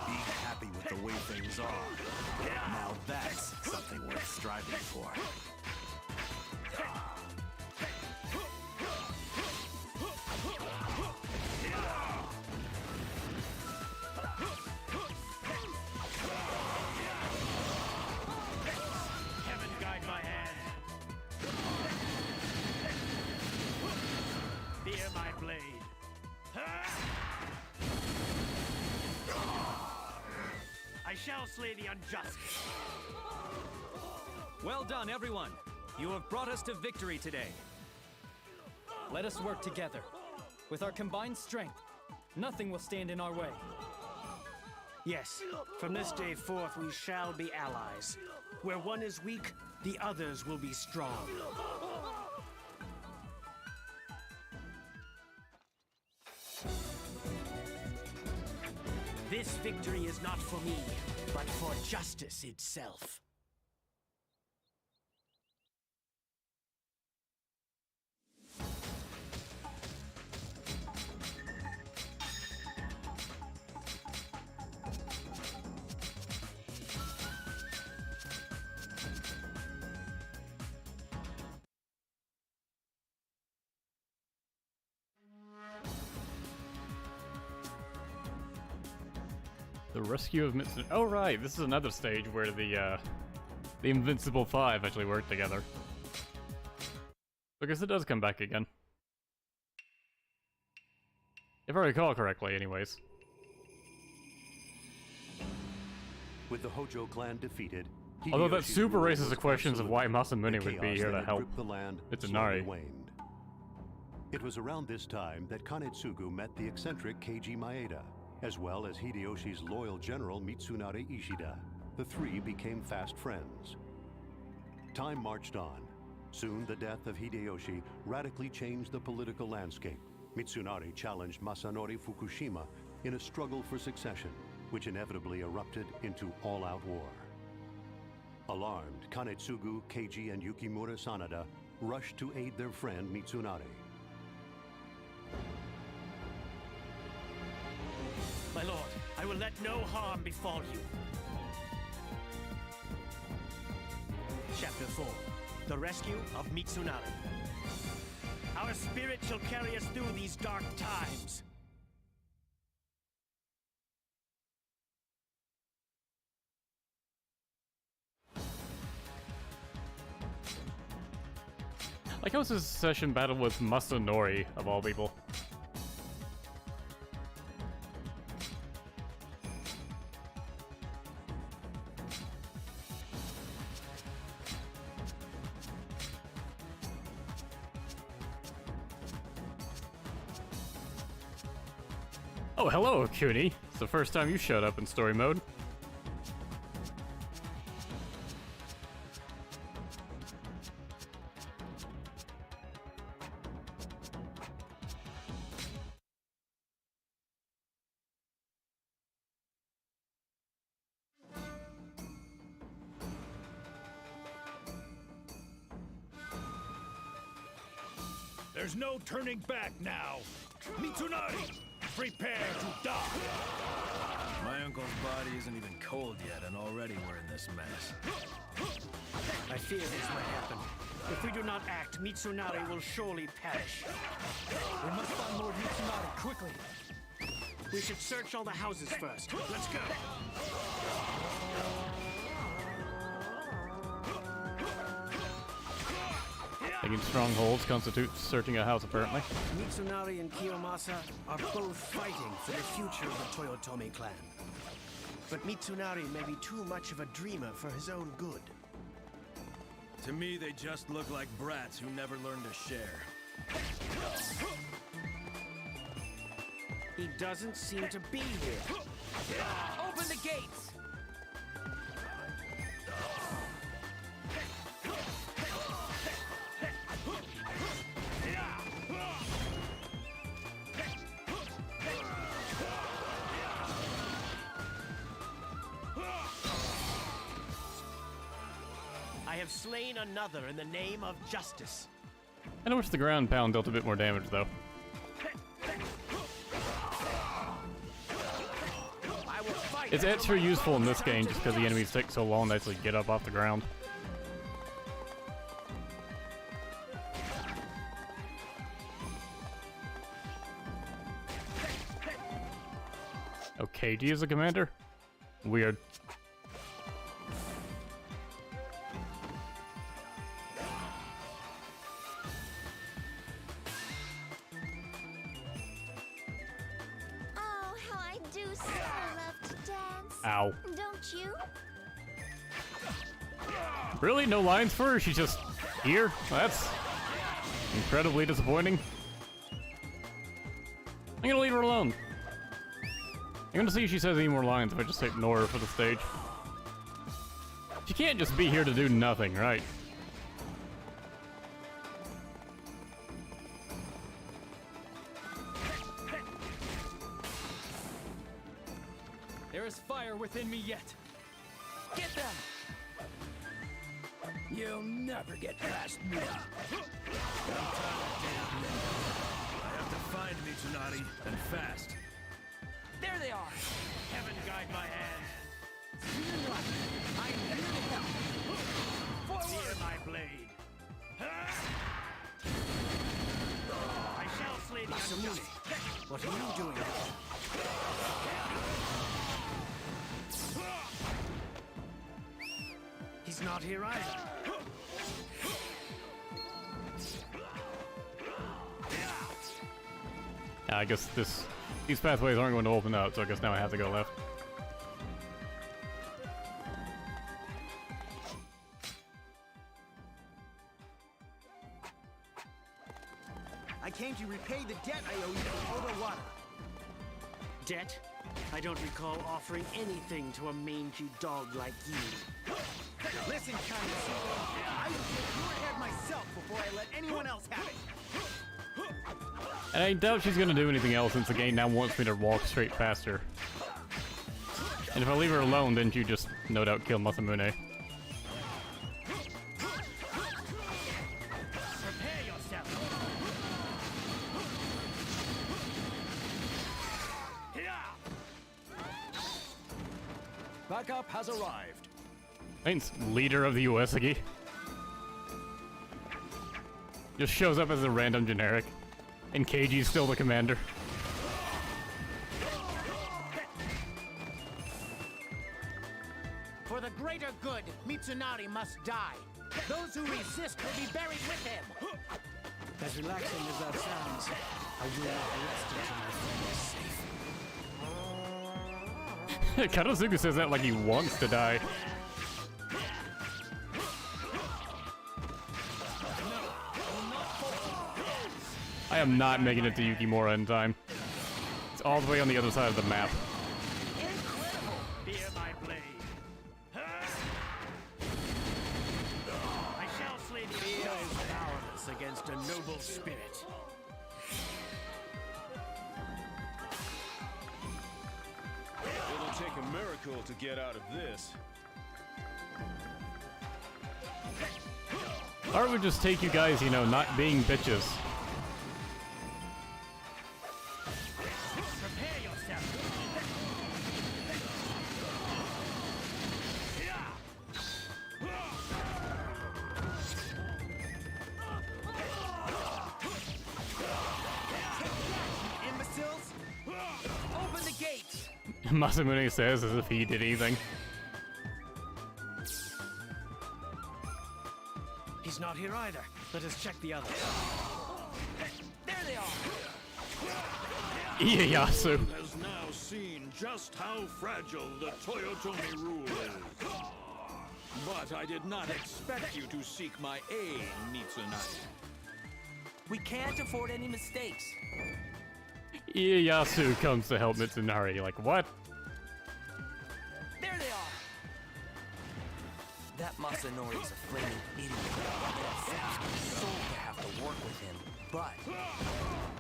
Being happy with the way things are. Now that's something worth striving for. Heaven guide my hand. Fear my blade. I shall slay the unjust. Well done, everyone. You have brought us to victory today. Let us work together. With our combined strength, nothing will stand in our way. Yes, from this day forth we shall be allies. Where one is weak, the others will be strong. This victory is not for me, but for justice itself. The rescue of Mitsunari. Oh right, this is another stage where the Invincible Five actually work together. I guess it does come back again. If I recall correctly, anyways. With the Hojo clan defeated, Although that Hideyoshi's super rule raises was the questions of why absolute. Masamune The would be chaos here that to had help gripped the land Mitsunari. slowly waned. It was around this time that Kanetsugu met the eccentric Keiji Maeda, as well as Hideyoshi's loyal general Mitsunari Ishida. The three became fast friends. Time marched on. Soon the death of Hideyoshi radically changed the political landscape. Mitsunari challenged Masanori Fukushima in a struggle for succession, which inevitably erupted into all-out war. Alarmed, Kanetsugu, Keiji, and Yukimura Sanada rushed to aid their friend Mitsunari. My lord, I will let no harm befall you. Chapter 4. The Rescue of Mitsunari. Our spirit shall carry us through these dark times. Like how it's a session battle with Mitsunari, of all people. Oh, hello, Kuni. It's the first time you showed up in story mode. There's no turning back now. Mitsunari, prepare to die. My uncle's body isn't even cold yet, and already we're in this mess. I fear this might happen. If we do not act, Mitsunari will surely perish. We must find Lord Mitsunari quickly. We should search all the houses first. Let's go. Taking strongholds constitutes searching a house, apparently. Mitsunari and Kiyomasa are both fighting for the future of the Toyotomi clan. But Mitsunari may be too much of a dreamer for his own good. To me, they just look like brats who never learn to share. He doesn't seem to be here. Open the gates! I have slain another in the name of justice. I wish the ground pound dealt a bit more damage, though. It's extra useful in this game just because the enemies take so long to actually get up off the ground. Oh, Keiji is the commander? Weird. Oh, how I do so love to dance. Ow. Don't you? Really? No lines for her? She's just here? That's incredibly disappointing. I'm gonna leave her alone. I'm gonna see if she says any more lines if I just ignore her for the stage. She can't just be here to do nothing, right? There is fire within me yet. Get them! You'll never get past me. I have to find Mitsunari, and fast. There they are! Heaven guide my hand. I am here to help. Fear my blade. I shall slay the unjust. What are you doing? He's not here either. I guess these pathways aren't going to open up, so I guess now I have to go left. I came to repay the debt I owe you from Odawara. Debt? I don't recall offering anything to a mangy dog like you. Listen, Kanetsugu, I will take your head myself before I let anyone else have it. And I doubt she's gonna do anything else since the game now wants me to walk straight past her. And if I leave her alone, then you just no doubt kill Masamune. Backup has arrived. Thanks, leader of the Uesagi. Just shows up as a random generic. And Keiji's still the commander. For the greater good, Mitsunari must die. Those who resist will be buried with him. As relaxing as that sounds, I will not rest until my friend is safe. Kanetsugu says that like he wants to die. I am not making it to Yukimura in time. It's all the way on the other side of the map. Fear my blade. I shall slay the fear is powerless against a noble spirit. It'll take a miracle to get out of this. Or it would just take you guys, you know, not being bitches. Prepare yourself. Imbeciles! Open the gates! Masamune says as if he did anything. He's not here either. Let us check the others. There they are! Ieyasu. Has now seen just how fragile the Toyotomi rule is. But I did not expect you to seek my aid, Mitsunari. We can't afford any mistakes. Ieyasu comes to help Mitsunari. Like, what? There they are! That Masanori is a flaming idiot. It saps my soul to have to work with him. But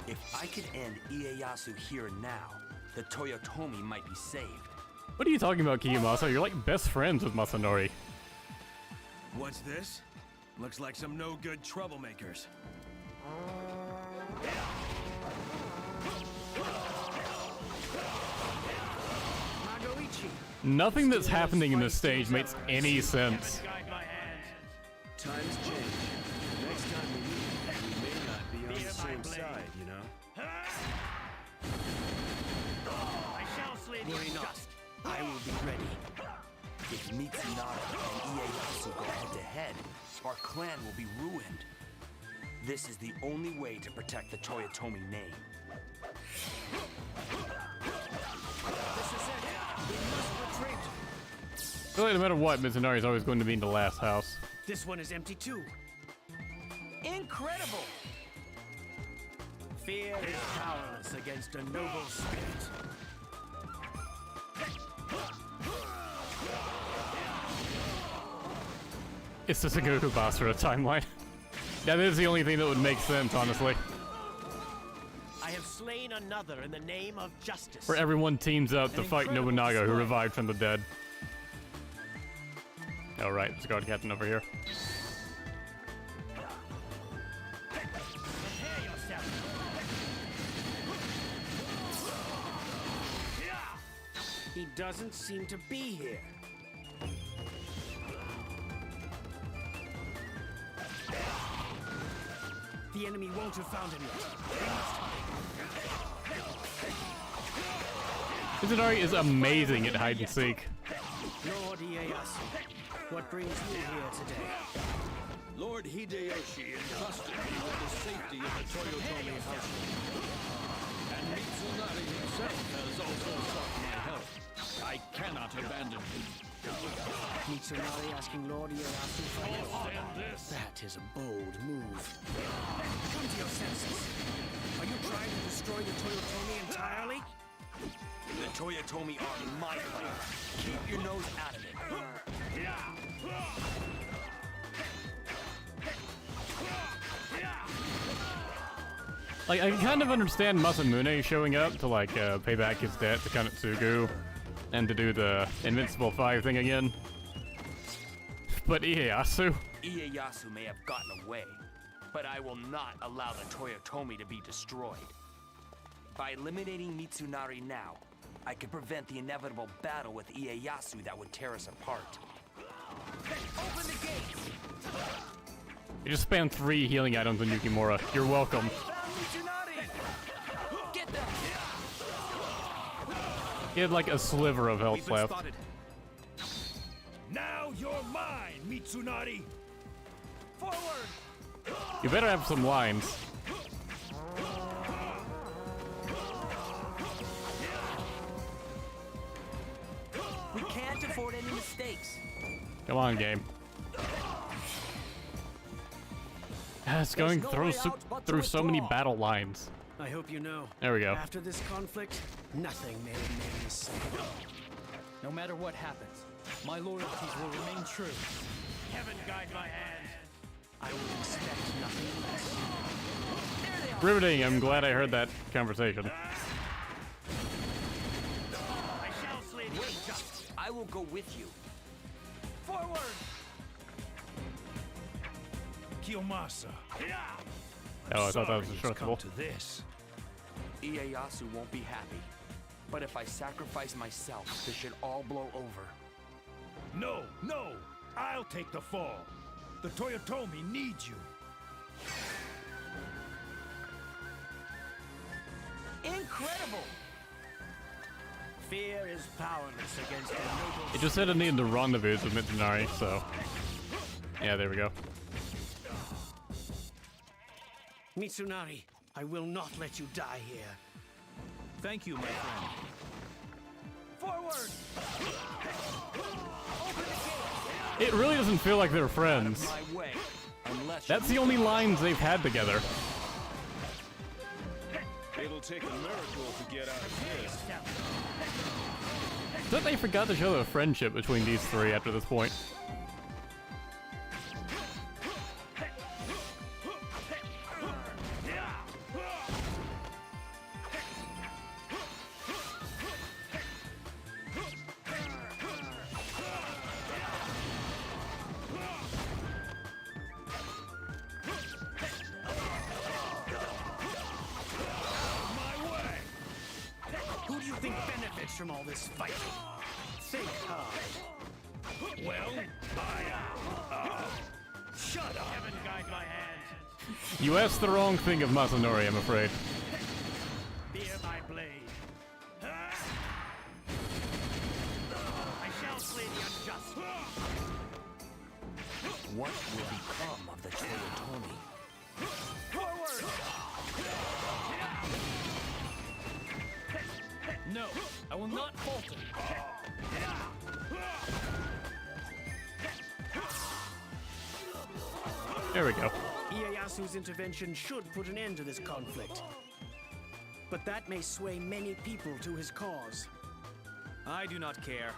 if I could end Ieyasu here and now, the Toyotomi might be saved. What are you talking about, Kiyomasa? You're like best friends with Masanori. What's this? Looks like some no-good troublemakers. Nothing that's happening in this stage makes any sense. Times change. Next time we meet, we may not be on the same side, you know? I shall slay the Worry not. I will be ready. If Mitsunari and Ieyasu go head-to-head, our clan will be ruined. This is the only way to protect the Toyotomi name. This is it. We must retreat. Really, no matter what, Mitsunari is always going to be in the last house. This one is empty too. Incredible! Fear is powerless against a noble spirit. It's the Sengoku Basara timeline. That is the only thing that would make sense, honestly. I have slain another in the name of justice. Where everyone teams up to fight Nobunaga, who revived from the dead. Alright, there's a guard captain over here. He doesn't seem to be here. The enemy won't have found him yet. Mitsunari is amazing at hide and seek. Lord Ieyasu, what brings you here today? Lord Hideyoshi entrusted me with the safety of the Toyotomi household. And Mitsunari himself has also sought my help. I cannot abandon him. Mitsunari asking Lord Ieyasu for help. That is a bold move. Come to your senses. Are you trying to destroy the Toyotomi entirely? The Toyotomi are my plan. Keep your nose out of it. Like, I can kind of understand Masamune showing up to, like, pay back his debt to Kanetsugu and to do the Invincible 5 thing again. But Ieyasu? Ieyasu may have gotten away, but I will not allow the Toyotomi to be destroyed. By eliminating Mitsunari now, I could prevent the inevitable battle with Ieyasu that would tear us apart. Open the gates! You just spammed 3 healing items on Yukimura. You're welcome. Get them! He had like a sliver of health left. Now you're mine, Mitsunari! Forward! You better have some lines. We can't afford any mistakes. Come on, game. It's going through so many battle lines. I hope you know. There we go. After this conflict, nothing may remain the same. No matter what happens, my loyalties will remain true. Heaven guide my hand. I would expect nothing less. Riveting, I'm glad I heard that conversation. I shall slay the unjust. I will go with you. Forward! Kiyomasa. Oh, I thought that was Sorry it's destructible. come to this. Ieyasu won't be happy. But if I sacrifice myself, this should all blow over. No, no! I'll take the fall. The Toyotomi needs you. Incredible! Fear is powerless against a noble. It just said it needed to rendezvous with Mitsunari, so... Yeah, there we go. Mitsunari, I will not let you die here. Thank you, my friend. Forward! It really doesn't feel like they're friends. My way, unless That's the only lines they've had together. It'll take a miracle to get out of this. But they forgot to show the friendship between these 3 after this point. Who do you think benefits from all this fighting? Think hard. Well, shut up. Heaven guide my hand. You asked the wrong thing of Masanori, I'm afraid. Bear my blade. I shall slay the unjust. what will become of the Toyotomi? Forward! No, I will not falter. There we go. Ieyasu's intervention should put an end to this conflict. But that may sway many people to his cause. I do not care.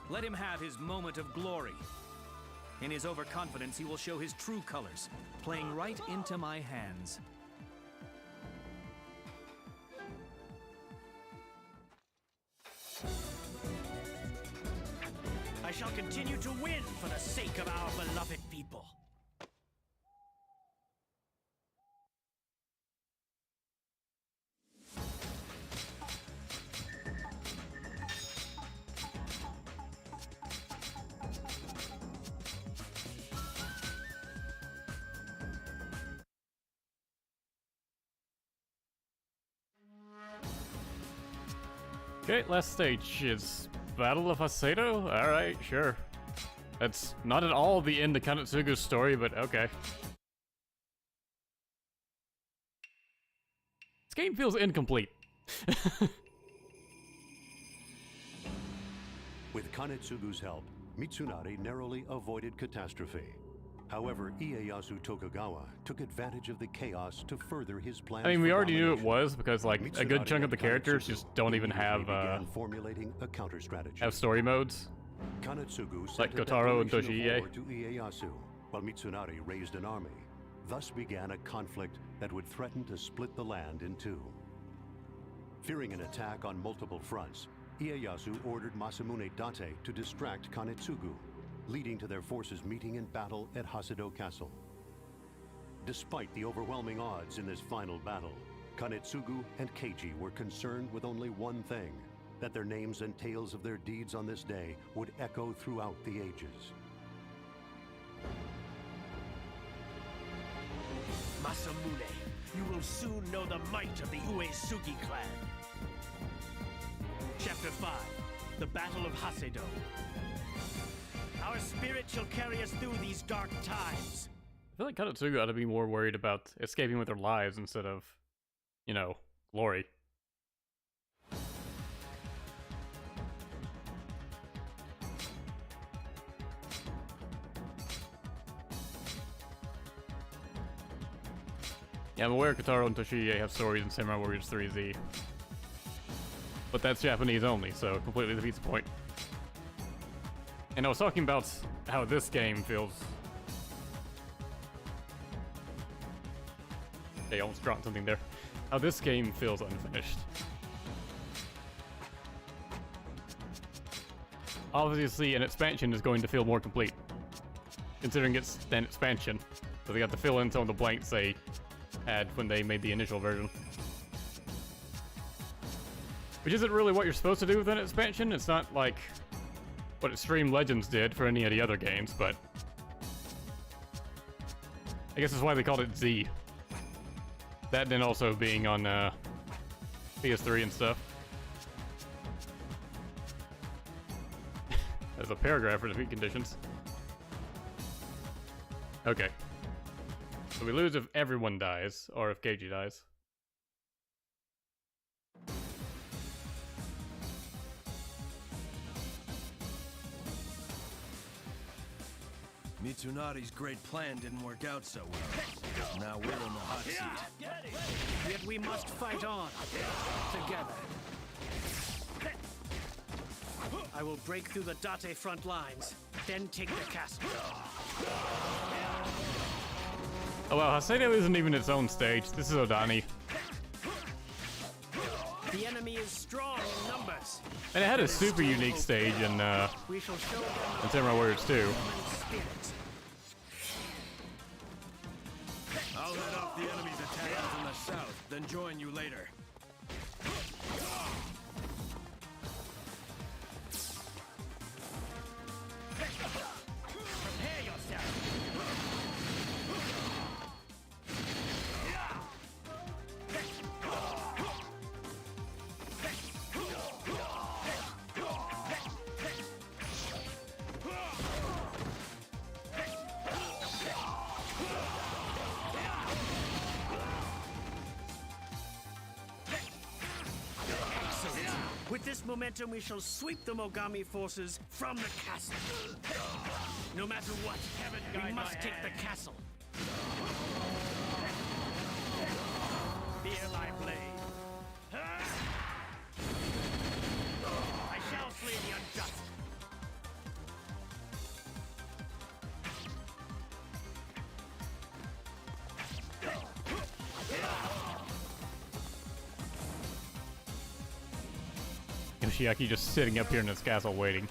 Let him have his moment of glory. In his overconfidence, he will show his true colors, playing right into my hands. I shall continue to win for the sake of our beloved people. Okay, last stage is Battle of Haseo? Alright, sure. That's not at all the end of Kanetsugu's story, but okay. This game feels incomplete. With Kanetsugu's help, Mitsunari narrowly avoided catastrophe. However, Ieyasu Tokugawa took advantage of the chaos to further his plans. I mean, we for already knew it domination. was, because like a good Mitsunari chunk of the and characters Kanetsugu just don't even have began formulating a counter strategy. have story modes. Kanetsugu Like sent a Kotaro and declaration of Toshiie. war to Ieyasu, while Mitsunari raised an army. Thus began a conflict that would threaten to split the land in two. Fearing an attack on multiple fronts, Ieyasu ordered Masamune Date to distract Kanetsugu, leading to their forces meeting in battle at Haseo Castle. Despite the overwhelming odds in this final battle, Kanetsugu and Keiji were concerned with only one thing, that their names and tales of their deeds on this day would echo throughout the ages. Masamune, you will soon know the might of the Uesugi clan. Chapter 5, The Battle of Haseo. Our spirit shall carry us through these dark times. I feel like Kanetsugu ought to be more worried about escaping with their lives instead of, you know, glory. Yeah, I'm aware Kotaro and Toshiie have stories in Samurai Warriors 3Z. But that's Japanese only, so completely defeats the point. And I was talking about how this game feels... They almost dropped something there. How this game feels unfinished. Obviously, an expansion is going to feel more complete, considering it's an expansion. So they got to fill in some of the blanks they had when they made the initial version. Which isn't really what you're supposed to do with an expansion. It's not like what Extreme Legends did for any of the other games, but I guess that's why they called it Z. That then also being on PS3 and stuff. There's a paragraph for defeat conditions. Okay. So we lose if everyone dies, or if Keiji dies. Mitsunari's great plan didn't work out so well. Now we're in the hot seat. Yet we must fight on, together. I will break through the Date front lines, then take the castle. Oh wow, Haseo isn't even its own stage. This is Odani. The enemy is strong in numbers. And it had a super unique stage in Samurai Warriors 2. I'll head off the enemy's attack from the south, then join you later. Prepare yourself. With this momentum, we shall sweep the Mogami forces from the castle. No matter what, we must take the castle. Fear my blade. I shall slay the unjust. Yoshiaki just sitting up here in his castle waiting.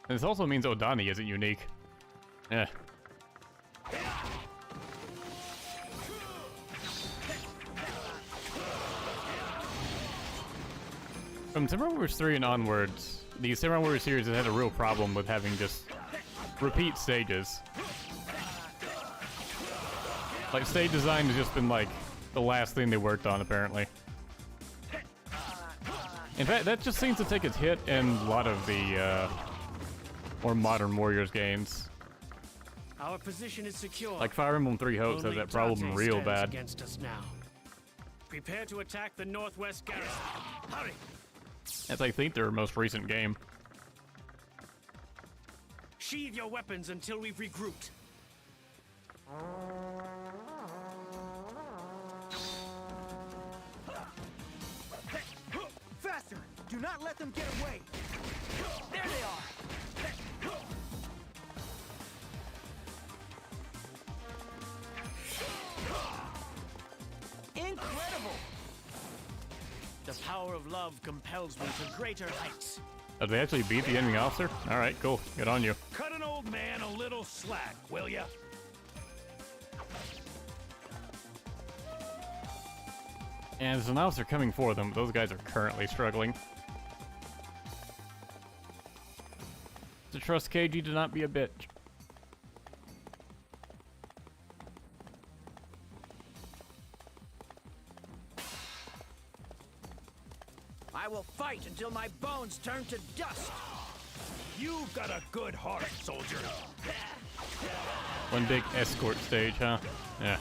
And this also means Odani isn't unique. Eh. From Samurai Warriors 3 and onwards, the Samurai Warriors series has had a real problem with having just repeat stages. Like, stage design has just been, like, the last thing they worked on, apparently. In fact, that just seems to take its hit in a lot of the, more modern Warriors games. Our position is secure. Like, Fire Emblem Three Hopes has that problem real stands bad. Against us now. Prepare to attack the northwest garrison. Hurry! That's, I think, their most recent game. Sheathe your weapons until we've regrouped. Faster! Do Do not let them get away. There they are. Incredible! The power of love compels me to greater heights. Did they actually beat the enemy officer? Alright, cool. Good on you. Cut an old man a little slack, will ya? And there's an officer coming for them, but those guys are currently struggling. To trust KG to not be a bitch. I will fight until my bones turn to dust. You've got a good heart, soldier. One big escort stage, huh? Yeah.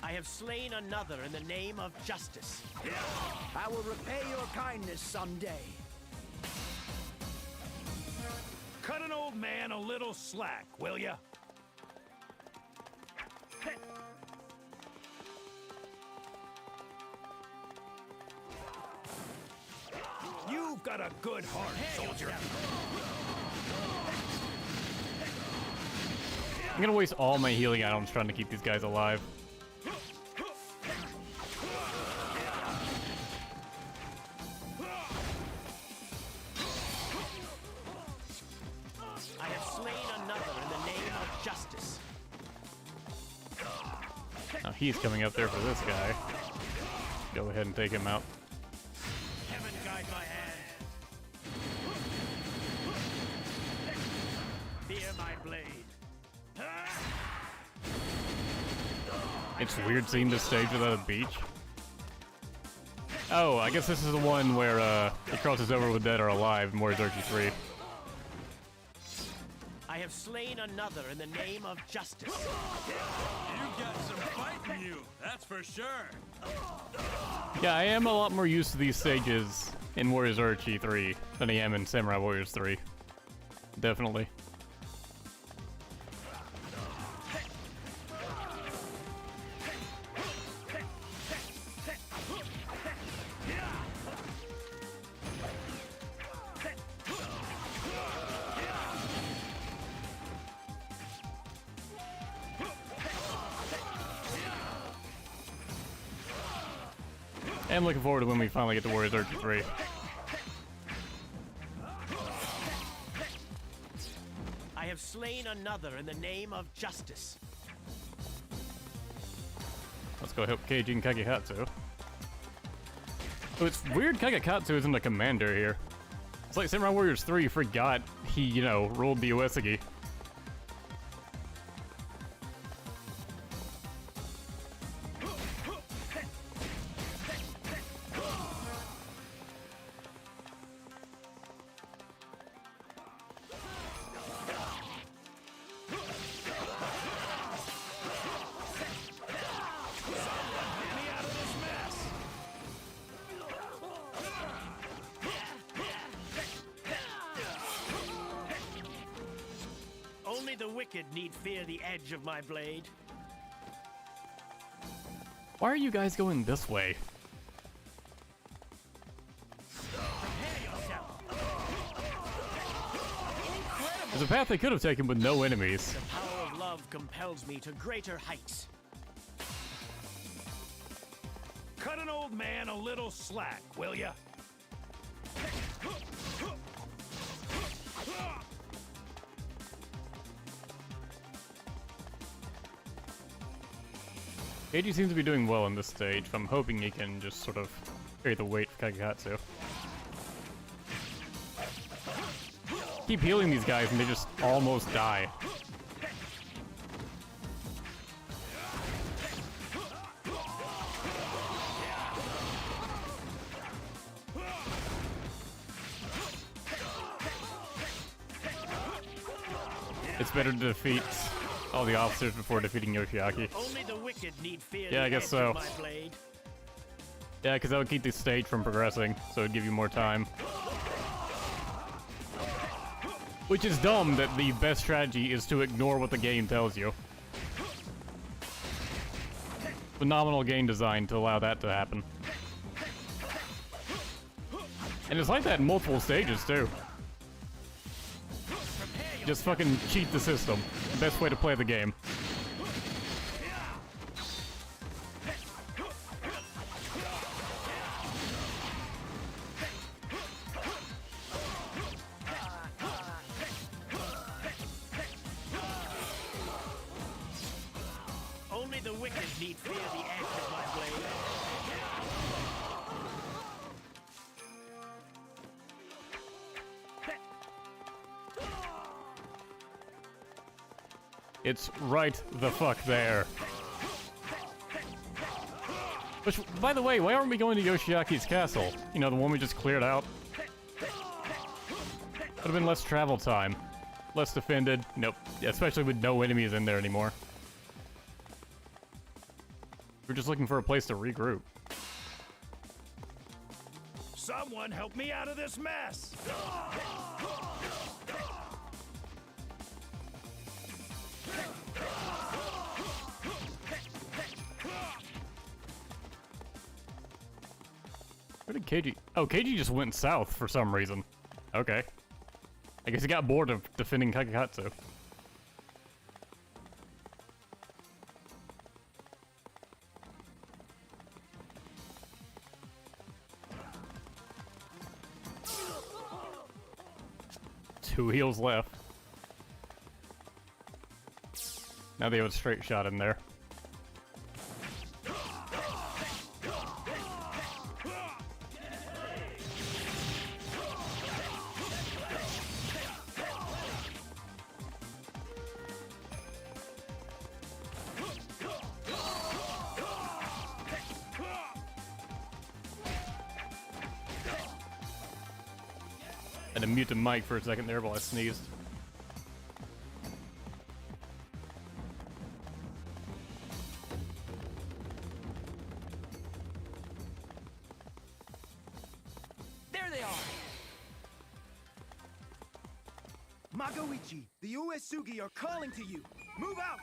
I have slain another in the name of justice. I will repay your kindness someday. Cut an old man a little slack, will ya? You've got a good heart, soldier. I'm gonna waste all my healing items trying to keep these guys alive. I have slain another in the name of justice. Now he's coming up there for this guy. Go ahead and take him out. Heaven guide my hand. Fear my blade. It's weird seeing this stage without a beach. Oh, I guess this is the one where it crosses over with Dead or Alive in Warriors Archie 3. I have slain another in the name of justice. You got some fight in you, that's for sure. Yeah, I am a lot more used to these stages in Warriors Archie 3 than I am in Samurai Warriors 3. Definitely. I'm looking forward to when we finally get to Warriors Archie 3. I have slain another in the name of justice. Let's go help Keiji and Kagehatsu. So it's weird Kagehatsu isn't a commander here. It's like Samurai Warriors 3 forgot he, you know, ruled the Uesagi. Only the wicked need fear the edge of my blade. Why are you guys going this way? There's a path they could have taken with no enemies. The power of love compels me to greater heights. Cut an old man a little slack, will ya? Keiji seems to be doing well in this stage, but I'm hoping he can just sort of carry the weight for Kagehatsu. Keep healing these guys and they just almost die. It's better to defeat all the officers before defeating Yoshiaki. Only the wicked need fear Yeah, I the guess edge so. of my blade. Yeah, because that would keep the stage from progressing, so it'd give you more time. Which is dumb that the best strategy is to ignore what the game tells you. Phenomenal game design to allow that to happen. And it's like that in multiple stages, too. Just fucking cheat the system. Best way to play the game. Only the wicked need fear the edge of my blade. It's right the fuck there. Which, by the way, why aren't we going to Yoshiaki's castle? You know, the one we just cleared out? Would have been less travel time. Less defended. Nope. Especially with no enemies in there anymore. We're just looking for a place to regroup. Someone help me out of this mess! Where did KG? Oh, KG just went south for some reason. Okay. I guess he got bored of defending Kakakatsu. Two heals left. Now they have a straight shot in there. And to mute the mic for a second there while I sneezed. There they are! Magoichi, the Uesugi are calling to you! Move out!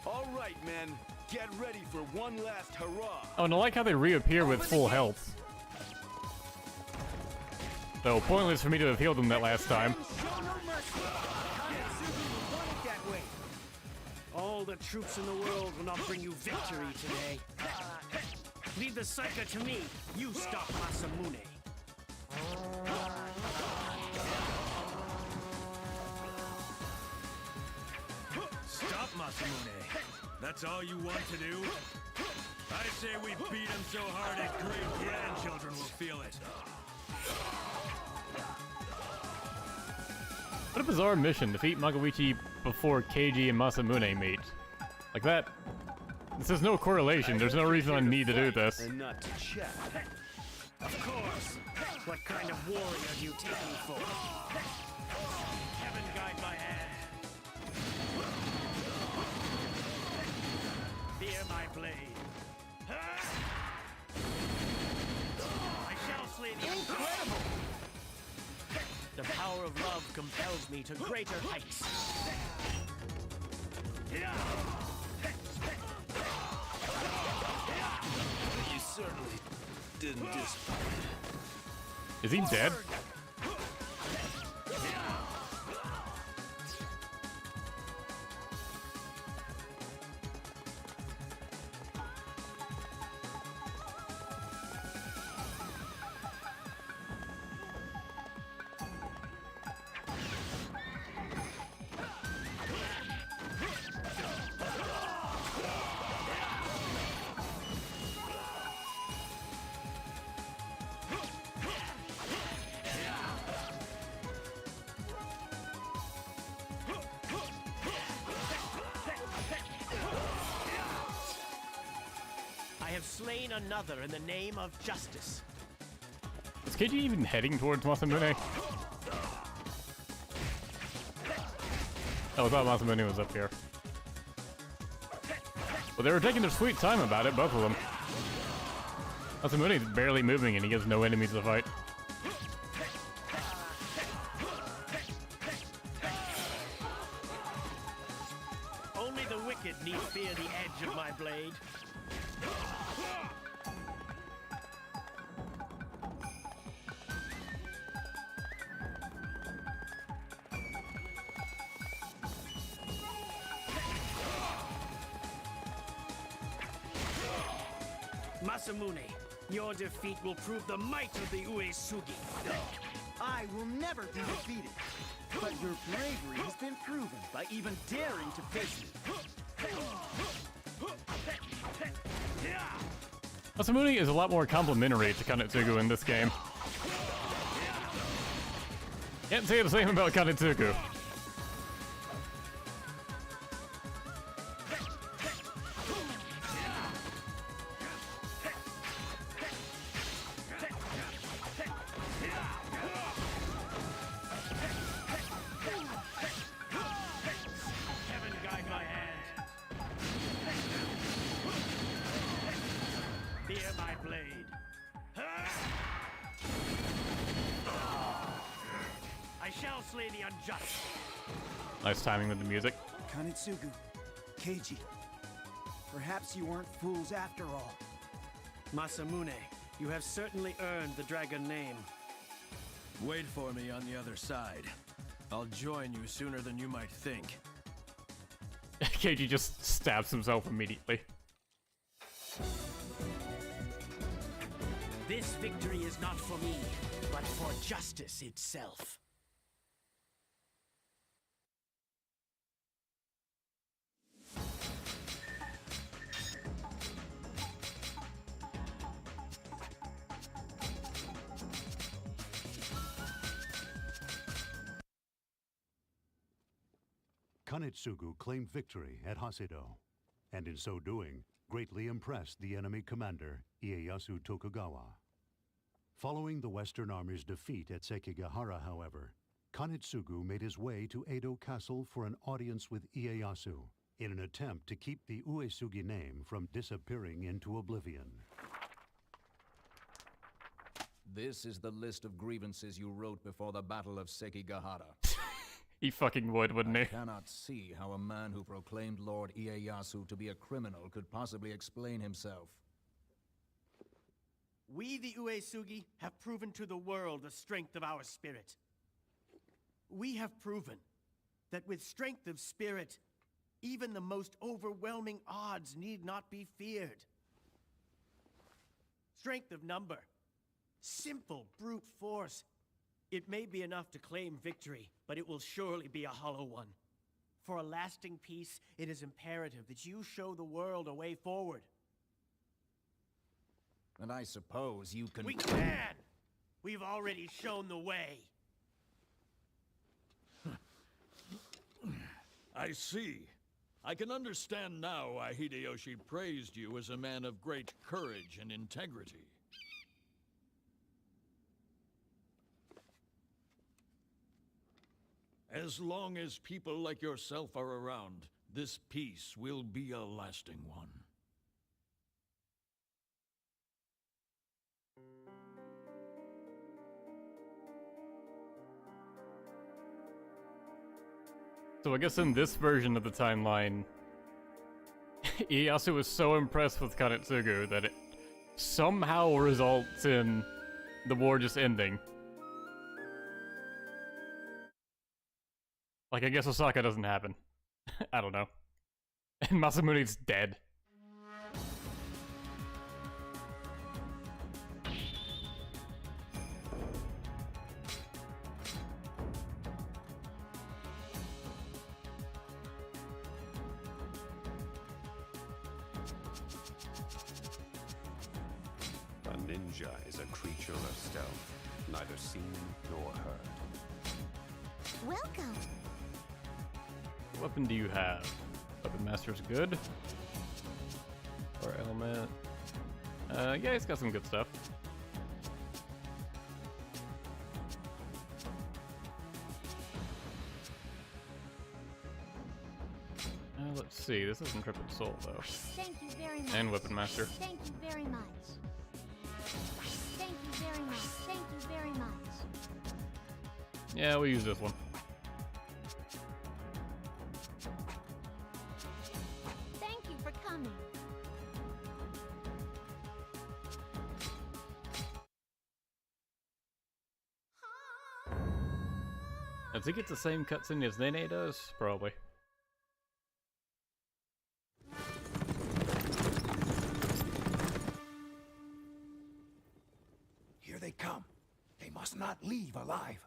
All right, men. Get ready for one last hurrah! Oh, and I like how they reappear with full health. Though pointless for me to have healed them that last time. All the troops in the world will not bring you victory today. Leave the Psyker to me. You stop Masamune. Stop, Masamune. That's all you want to do? I say we beat him so hard his great-grandchildren will feel it. What a bizarre mission. Defeat Magoichi before Keiji and Masamune meet. Like that. This has no correlation. There's no reason I need to do this. And not to chat. Of course. What kind of warrior do you take me for? Heaven guide my hand. Fear my blade. I shall slay the incredible. The power of love compels me to greater heights. You certainly didn't disappoint. Is he dead? I have slain another in the name of justice. Is Keiji even heading towards Masamune? Oh, I thought Masamune was up here. Well, they were taking their sweet time about it, both of them. Masamune's barely moving and he has no enemies to fight. Only the wicked need fear the edge of my blade. Masamune, your defeat will prove the might of the Uesugi. I will never be defeated. But your bravery has been proven by even daring to face me. Masamune is a lot more complimentary to Kanetsugu in this game. Can't say the same about Kanetsugu. Nice timing with the music. Kanetsugu, Keiji, perhaps you weren't fools after all. Masamune, you have certainly earned the dragon name. Wait for me on the other side. I'll join you sooner than you might think. Keiji just stabs himself immediately. This victory is not for me, but for justice itself. Kanetsugu claimed victory at Haseo, and in so doing, greatly impressed the enemy commander, Ieyasu Tokugawa. Following the Western Army's defeat at Sekigahara, however, Kanetsugu made his way to Edo Castle for an audience with Ieyasu, in an attempt to keep the Uesugi name from disappearing into oblivion. This is the list of grievances you wrote before the Battle of Sekigahara. He fucking would, wouldn't he? I cannot see how a man who proclaimed Lord Ieyasu to be a criminal could possibly explain himself. We, the Uesugi, have proven to the world the strength of our spirit. We have proven that with strength of spirit, even the most overwhelming odds need not be feared. Strength of number, simple brute force. It may be enough to claim victory, but it will surely be a hollow one. For a lasting peace, it is imperative that you show the world a way forward. And I suppose you can... We can! We've already shown the way. I see. I can understand now why Hideyoshi praised you as a man of great courage and integrity. As long as people like yourself are around, this peace will be a lasting one. So I guess in this version of the timeline, Ieyasu was so impressed with Kanetsugu that it somehow results in the war just ending. Like, I guess Osaka doesn't happen. I don't know. And Masamune's dead. A ninja is a creature of stealth, neither seen nor heard. Welcome. What weapon do you have? Weapon Master's good. Or element. Yeah, he's got some good stuff. Let's see, this is Intrepid Soul though. Thank you very much. And Weapon Master. Thank you very much. Thank you very much. Thank you very much. Yeah, we'll use this one. Thank you for coming. I think it's the same cutscene as Nene does, probably. must not leave alive.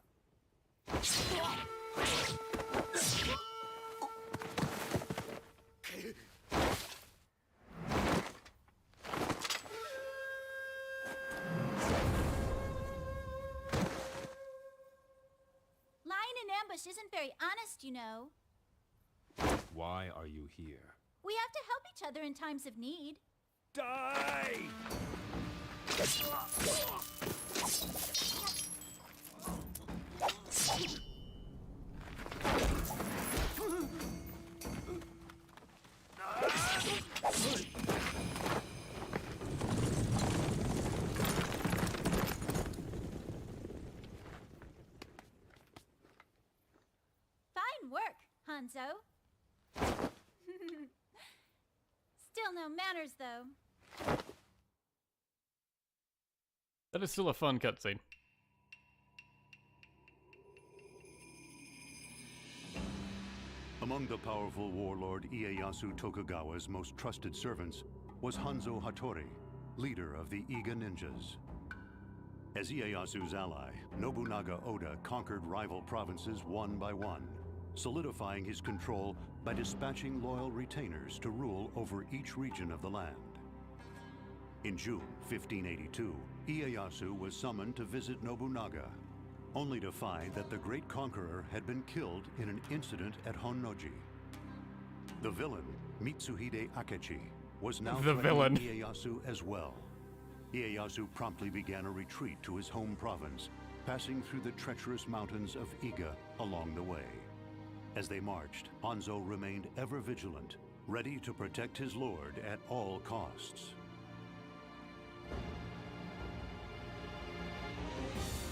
Lying in ambush isn't very honest, you know. Why are you here? We have to help each other in times of need. Die! Fine work, Hanzo. Still no manners, though. That is still a fun cutscene. Among the powerful warlord Ieyasu Tokugawa's most trusted servants was Hanzo Hattori, leader of the Iga ninjas. As Ieyasu's ally, Nobunaga Oda conquered rival provinces one by one, solidifying his control by dispatching loyal retainers to rule over each region of the land. In June 1582, Ieyasu was summoned to visit Nobunaga, only to find that the great conqueror had been killed in an incident at Honnoji. The villain, Mitsuhide Akechi, was now threatening Ieyasu as well. Ieyasu promptly began a retreat to his home province, passing through the treacherous mountains of Iga along the way. As they marched, Hanzo remained ever vigilant, ready to protect his lord at all costs.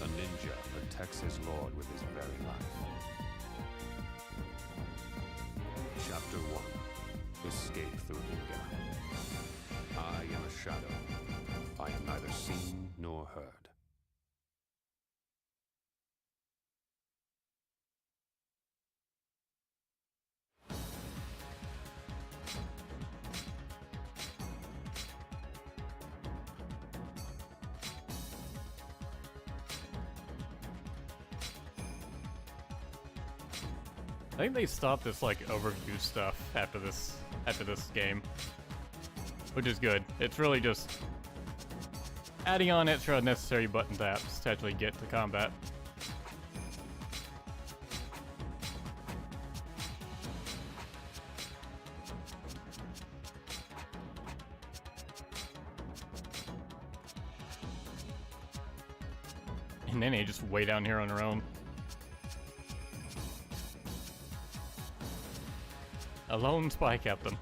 A ninja protects his lord with his very life. Chapter 1. Escape through Iga. I am a shadow. I am neither seen nor heard. I think they stopped this like overview stuff after this game, which is good. It's really just adding on extra unnecessary button taps to actually get to combat. And then they just way down here on their own. A lone spy captain.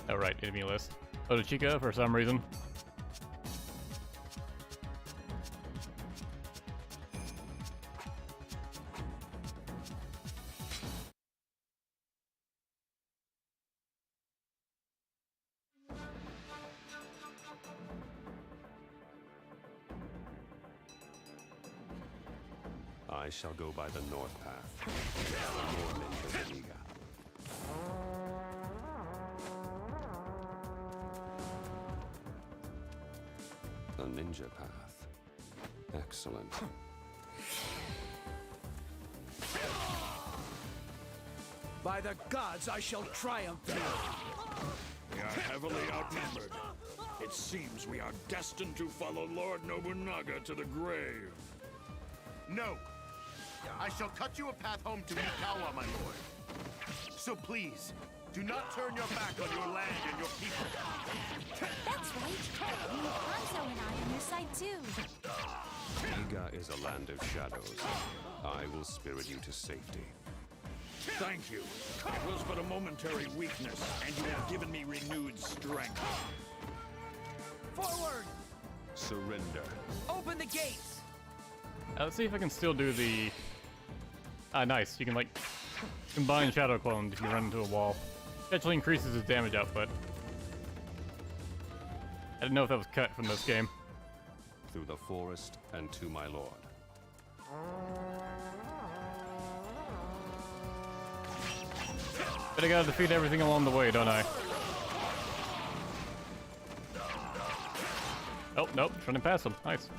Oh right, enemy list. Otochika for some reason. I shall go by the north path. There are more ninjas in Iga. The ninja path. Excellent. By the gods, I shall triumph here. We are heavily outnumbered. It seems we are destined to follow Lord Nobunaga to the grave. No! I shall cut you a path home to Mikawa, my lord. So please, do not turn your back on your land and your people. That's right. We need Hanzo and I on your side, too. Iga is a land of shadows. I will spirit you to safety. Thank you. It was but a momentary weakness, and you have given me renewed strength. Forward! Surrender. Open the gates! Let's see if I can still do the... Ah, nice. You can, like, combine shadow clones if you run into a wall. Actually increases his damage output. I didn't know if that was cut from this game. Through the forest and to my lord. But I gotta defeat everything along the way, don't I? Oh, nope. Running past him. Nice.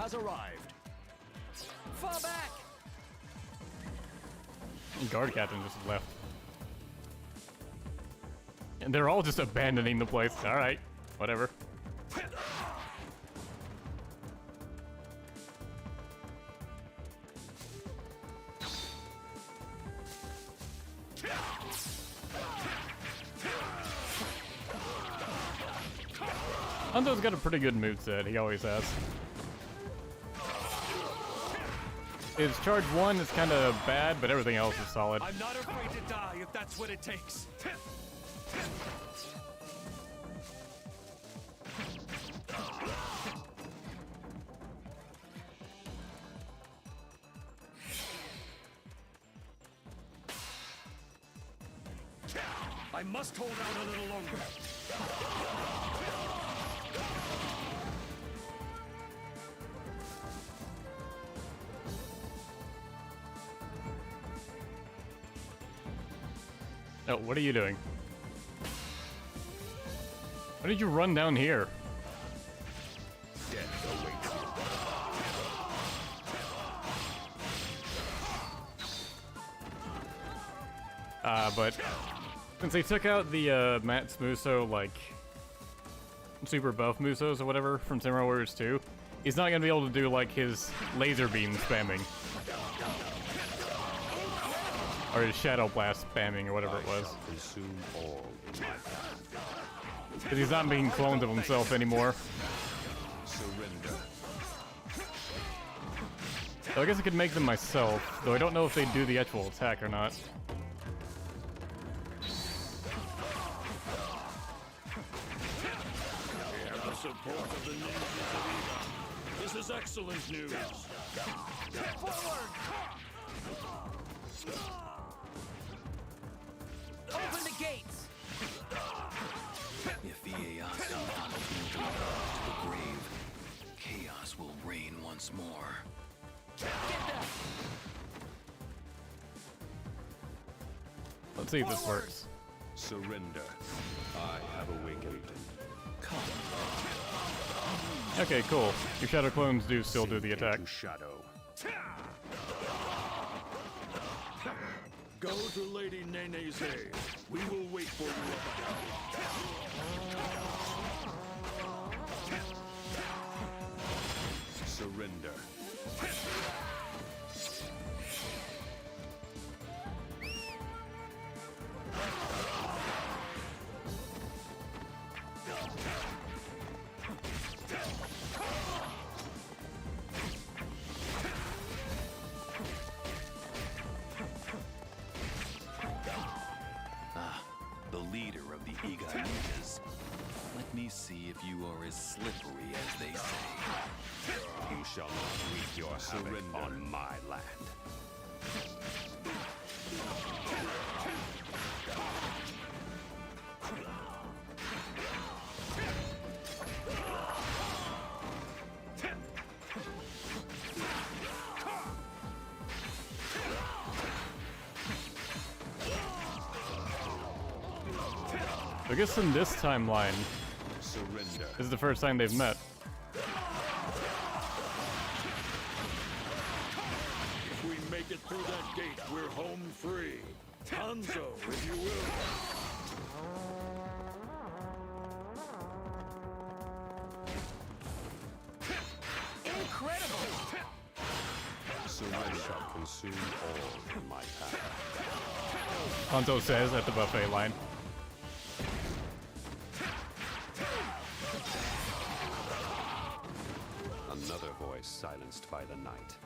has arrived. Fall back! Guard captain just left. And they're all just abandoning the place. Alright, whatever. Hanzo's got a pretty good moveset, he always has. His charge 1 is kind of bad, but everything else is solid. I'm not afraid to die if that's what it takes. I must hold out a little longer. Oh, what are you doing? Why did you run down here? But since they took out the Matsumoso, like, super buff Musos or whatever from Samurai Warriors 2, he's not gonna be able to do, like, his laser beam spamming. Or his Shadow Blast spamming or whatever it was. Because he's not being clones of himself anymore. Surrender. So I guess I could make them myself, though I don't know if they do the actual attack or not. We have the support of the ninjas of Ueda. This is excellent news. Forward! Open the gates! If Ieyasu follows Mitsunari to the grave, chaos will reign once more. Let's see if this works. Surrender. I have awakened. Come. Okay, cool. Your Shadow clones do still do the attack. Shadow. Go to Lady Nene's aid. We will wait for you above. Surrender. Let me see if you are as slippery as they say. You shall not wreak your surrender on my land. I guess in this timeline, surrender. This is the first time they've met. If we make it through that gate, we're home free. Hanzo, if you will. Incredible! Surrender shall consume all in my path. Hanzo says at the buffet line. Another voice silenced by the night.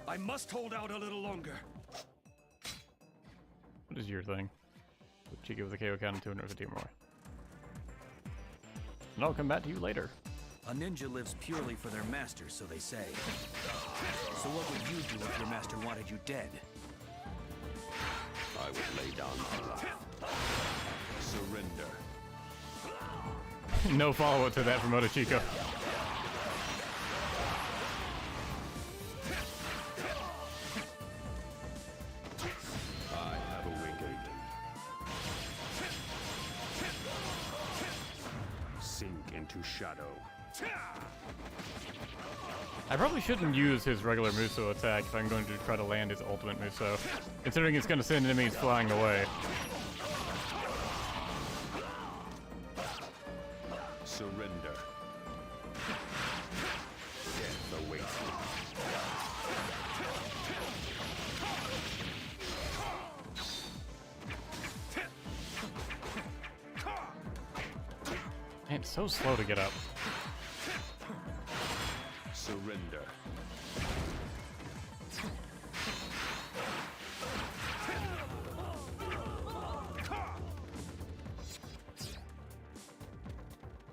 I must hold out a little longer. What is your thing? Chica with a KO count and 250 or more. And I'll come back to you later. A ninja lives purely for their master, so they say. So what would you do if your master wanted you dead? I would lay down my life. Surrender. No follow-up to that from Otochiko. I have awakened. shadow. I probably shouldn't use his regular Muso attack if I'm going to try to land his ultimate Muso, considering it's going to send enemies flying away. Surrender. Death awaits you. Man, it's so slow to get up. Surrender.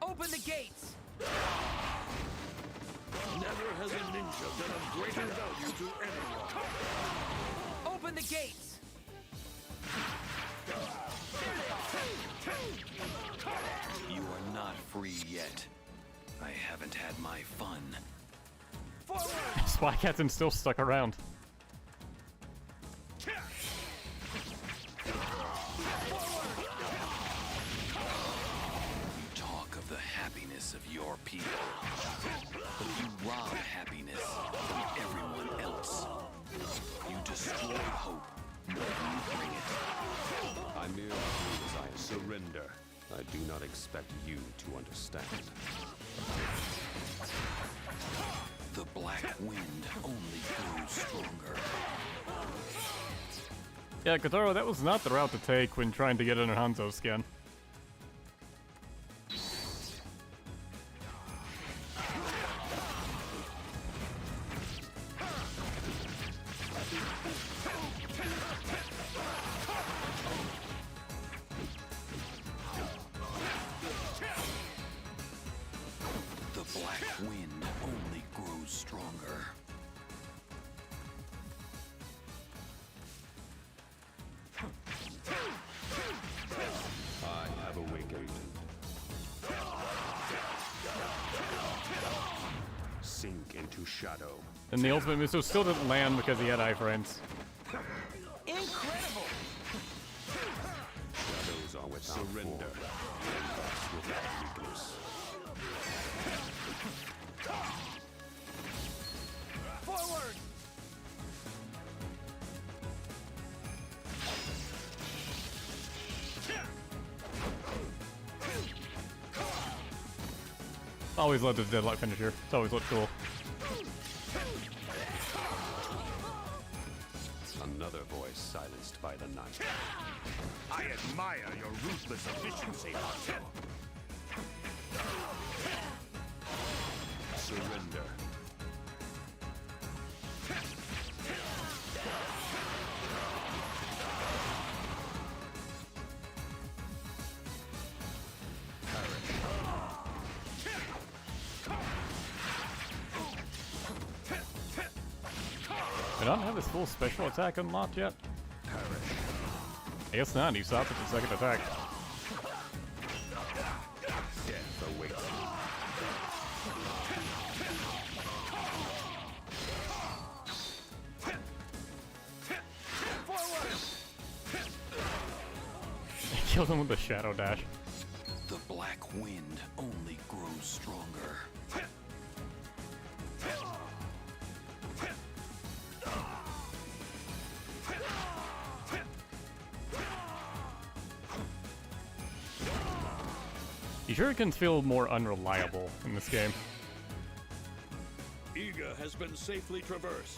Open the gates! Never has a ninja been of greater value to anyone. Open the gates! You are not free yet. I haven't had my fun. Spy Captain's still stuck around. You talk of the happiness of your people, but you rob happiness from everyone else. You destroy hope more than you bring it. I merely do as I surrender. I do not expect you to understand. The black wind only grows stronger. Yeah, Kotaro, that was not the route to take when trying to get under Hanzo's skin. The black wind only grows stronger. I have awakened. Sink into shadow. And the ultimate Muso still didn't land because he had iframes. Incredible! Shadows are without surrender. And that's without weakness. Forward! Always loved his deadlock finisher. It's always looked cool. Another voice silenced by the night. I admire your ruthless efficiency, Hanzo. Surrender. Did not have his full special attack unlocked yet? I guess not, he stopped at the second attack. Death awaits. Killed him with the shadow dash. The black wind only grows stronger. The Shurikens feel more unreliable in this game. Iga has been safely traversed.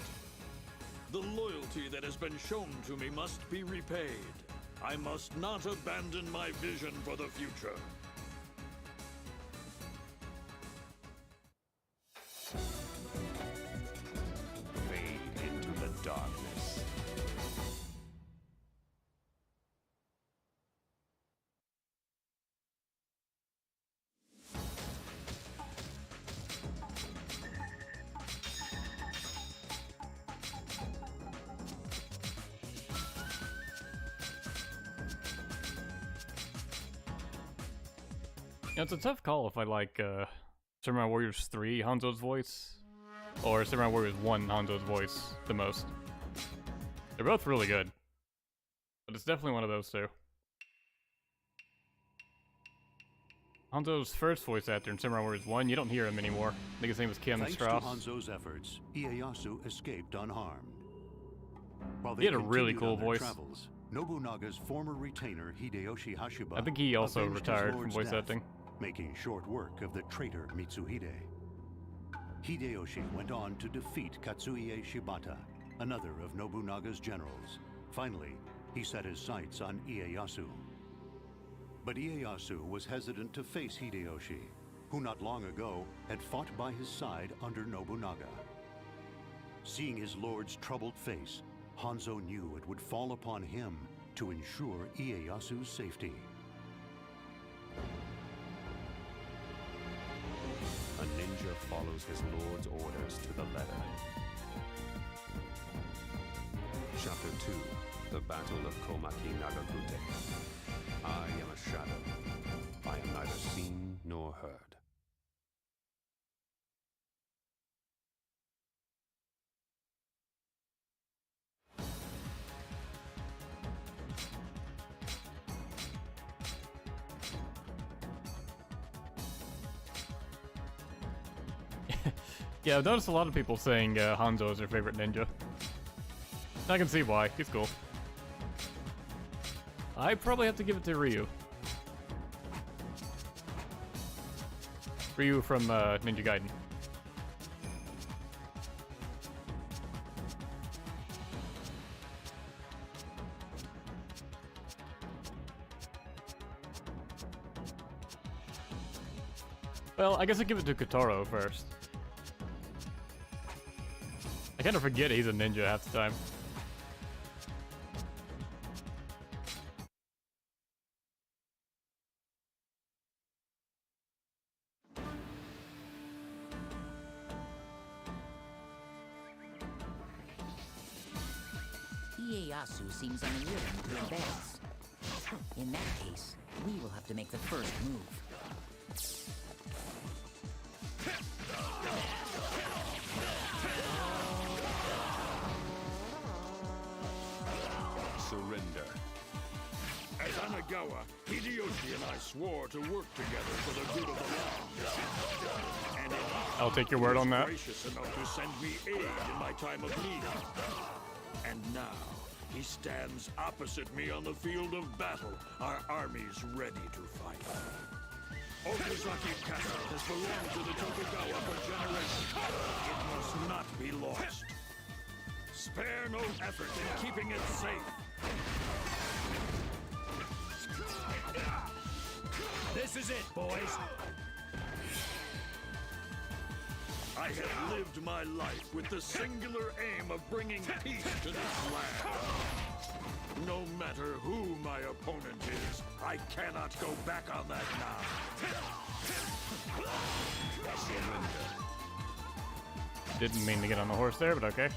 The loyalty that has been shown to me must be repaid. I must not abandon my vision for the future. Fade into the darkness. Yeah, it's a tough call if I like Samurai Warriors 3 Hanzo's voice or Samurai Warriors 1 Hanzo's voice the most. They're both really good, but it's definitely one of those two. Hanzo's first voice actor in Samurai Warriors 1, you don't hear him anymore. I think his name was Kim Thanks Strauss. to Hanzo's efforts, Ieyasu escaped unharmed. While He they had a really continued cool on their voice. Travels, Nobunaga's former retainer Hideyoshi Hashiba I think he also avenged his retired from lord's voice death, acting. making short work of the traitor Mitsuhide. Hideyoshi went on to defeat Katsuie Shibata, another of Nobunaga's generals. Finally, he set his sights on Ieyasu. But Ieyasu was hesitant to face Hideyoshi, who not long ago had fought by his side under Nobunaga. Seeing his lord's troubled face, Hanzo knew it would fall upon him to ensure Ieyasu's safety. A ninja follows his lord's orders to the letter. Chapter 2, The Battle of Komaki-Nagakute. I am a shadow. I am neither seen nor heard. Yeah, I've noticed a lot of people saying Hanzo is their favorite ninja. I can see why. He's cool. I probably have to give it to Ryu. Ryu from Ninja Gaiden. Well, I guess I'll give it to Kotaro first. I kind of forget he's a ninja half the time. Ieyasu seems unwilling to advance. In that case, we will have to make the first move. Surrender. At Anagawa, Hideyoshi and I swore to work together for the good of the land. And I'll take your word on that. He was gracious enough to send me aid in my time of need. And now, he stands opposite me on the field of battle, our armies ready to fight. Okazaki Castle has belonged to the Tetorigawa for generations. It must not be lost. Spare no effort in keeping it safe. This is it, boys. I have lived my life with the singular aim of bringing peace to this land. No matter who my opponent is, I cannot go back on that now. Didn't mean to get on the horse there, but okay.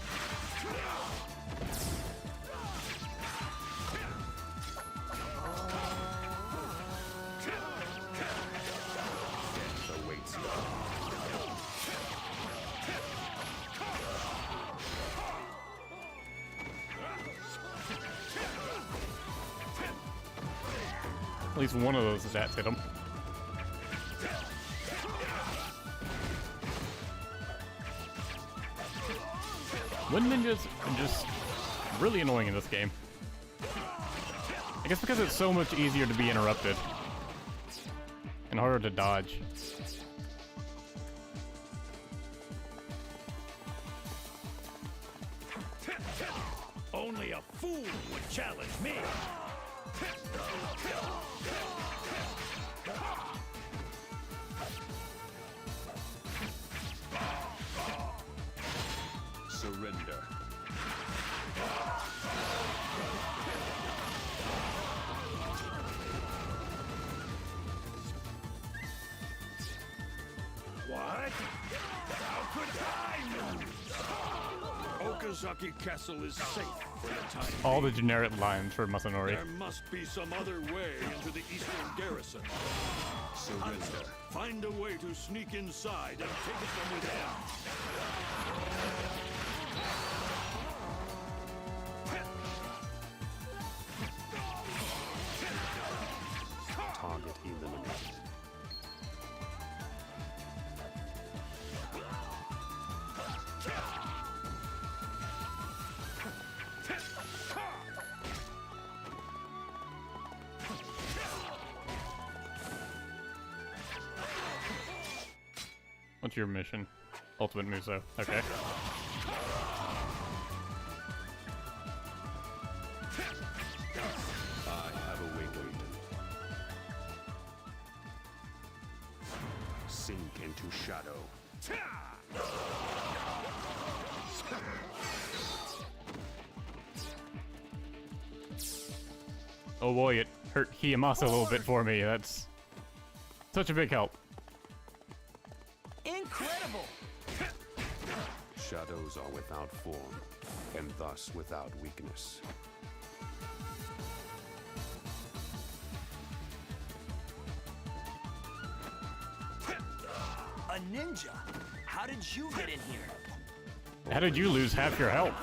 At least one of those attacks hit him. Wind ninjas are just really annoying in this game. I guess because it's so much easier to be interrupted and harder to dodge. Only a fool would challenge me. Surrender. What? How could I lose? Okazaki Castle is safe for the time All the generic lines for Mitsunari. There must be some other way into the eastern garrison. Surrender. Find a way to sneak inside and take it from within. Target eliminated. your mission? Ultimate Muso. Okay. I have awakened. Sink into shadow. Oh boy, it hurt Kiyomasa a little bit for me. That's such a big help. Incredible! Shadows are without form, and thus without weakness. A ninja? How did you get in here? How did you lose half your health?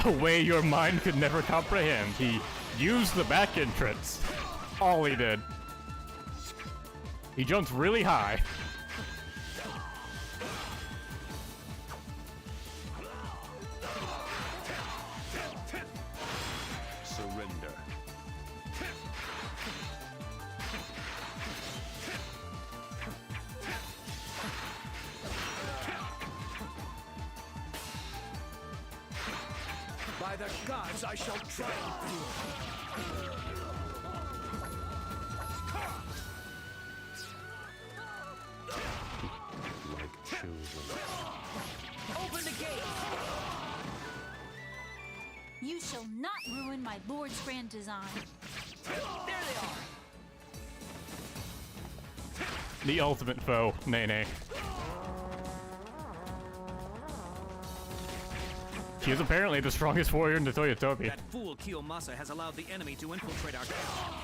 A way your mind could never comprehend. He used the back entrance. All he did. He jumps really high. Surrender. By the gods, I shall triumph you. Like children. Open the gate! You shall not ruin my lord's grand design. There they are! The ultimate foe, Nene. She is apparently the strongest warrior in the Toyotomi. That fool Kiyomasa has allowed the enemy to infiltrate our camp.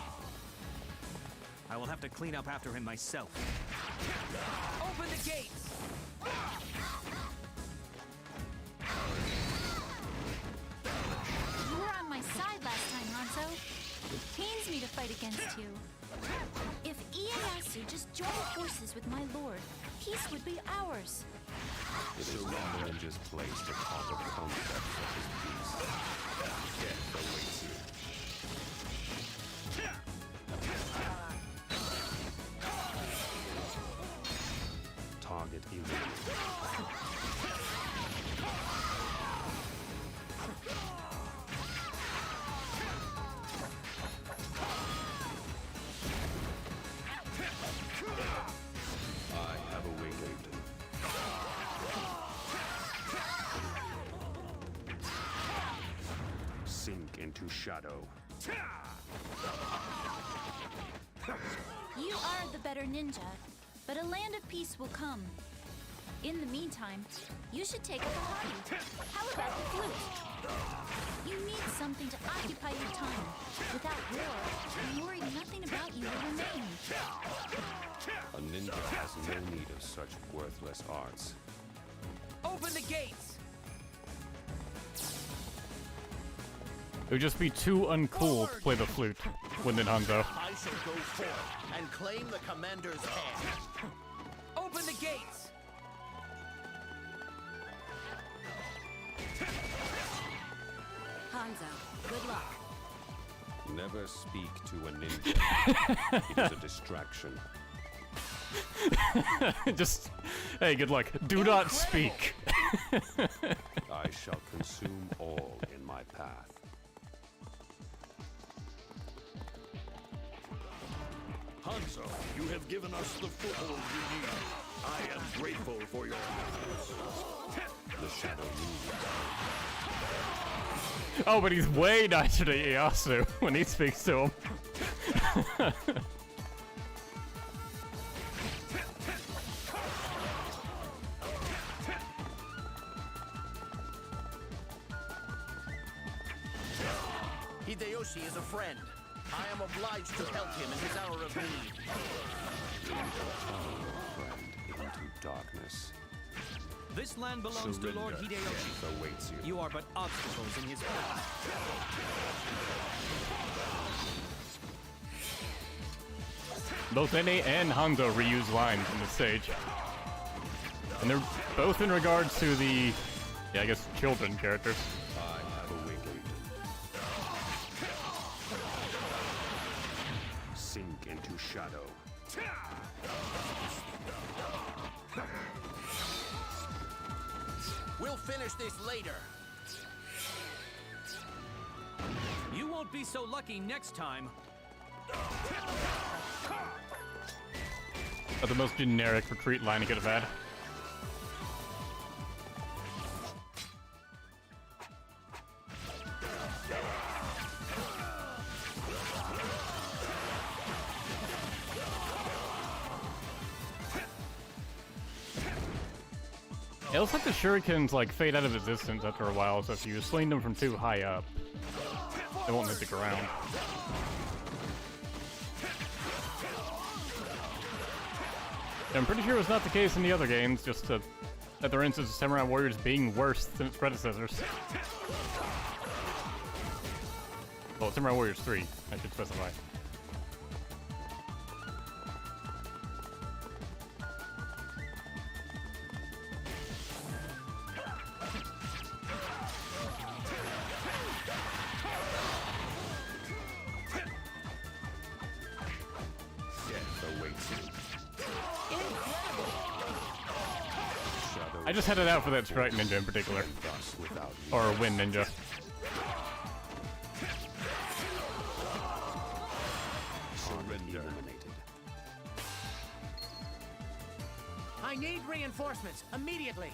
I will have to clean up after him myself. Open the gates! You were on my side last time, Hanzo. It pains me to fight against you. If Ieyasu just joined forces with my lord, peace would be ours. It is the ninja's place to conquer the concept of his peace. Death awaits you. Target eliminated. I have awakened. Sink into shadow. You are the better ninja, but a land of peace will come. In the meantime, you should take up a hobby. How about the flute? You need something to occupy your time. Without war, I'm worried nothing about you will remain. A ninja has no need of such worthless arts. Open the gates! It would just be too uncool to play the flute, wouldn't it, Hanzo? I shall go forth and claim the commander's hand. Open the gates! Hanzo, good luck. Never speak to a ninja. It is a distraction. Just, hey, good luck. Do not speak. I shall consume all in my path. Hanzo, you have given us the foothold we need. I am grateful for your efforts. The shadow moves. Oh, but he's way nicer to Ieyasu when he speaks to him. Hideyoshi is a friend. I am obliged to help him in his hour of need. Friend into darkness. This land belongs to Lord Hideyoshi. Death awaits you. You are but obstacles in his path. Both Nene and Hanzo reuse lines in the stage. And they're both in regards to the, yeah, I guess, children characters. I have awakened. Sink into shadow. We'll finish this later. You won't be so lucky next time. But the most generic retreat line he could have had. It looks like the shurikens like fade out of existence after a while, so if you sling them from too high up, they won't hit the ground. I'm pretty sure it was not the case in the other games, just that their instance of Samurai Warriors being worse than its predecessors. Well, Samurai Warriors 3, I should specify. I just had it out for that Strike Ninja in particular. Or Wind Ninja. Surrender. I need reinforcements immediately.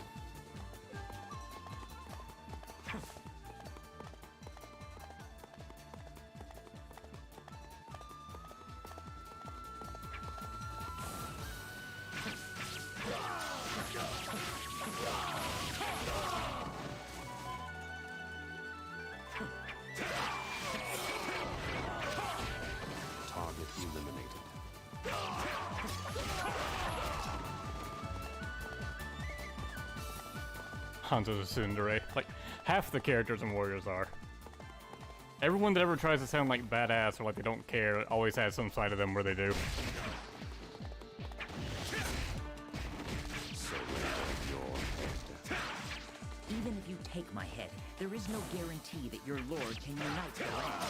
Hanzo's a tsundere. Like, half the characters in Warriors are. Everyone that ever tries to sound like badass or like they don't care always has some side of them where they do. Even if you take my head, there is no guarantee that your lord can unite the land.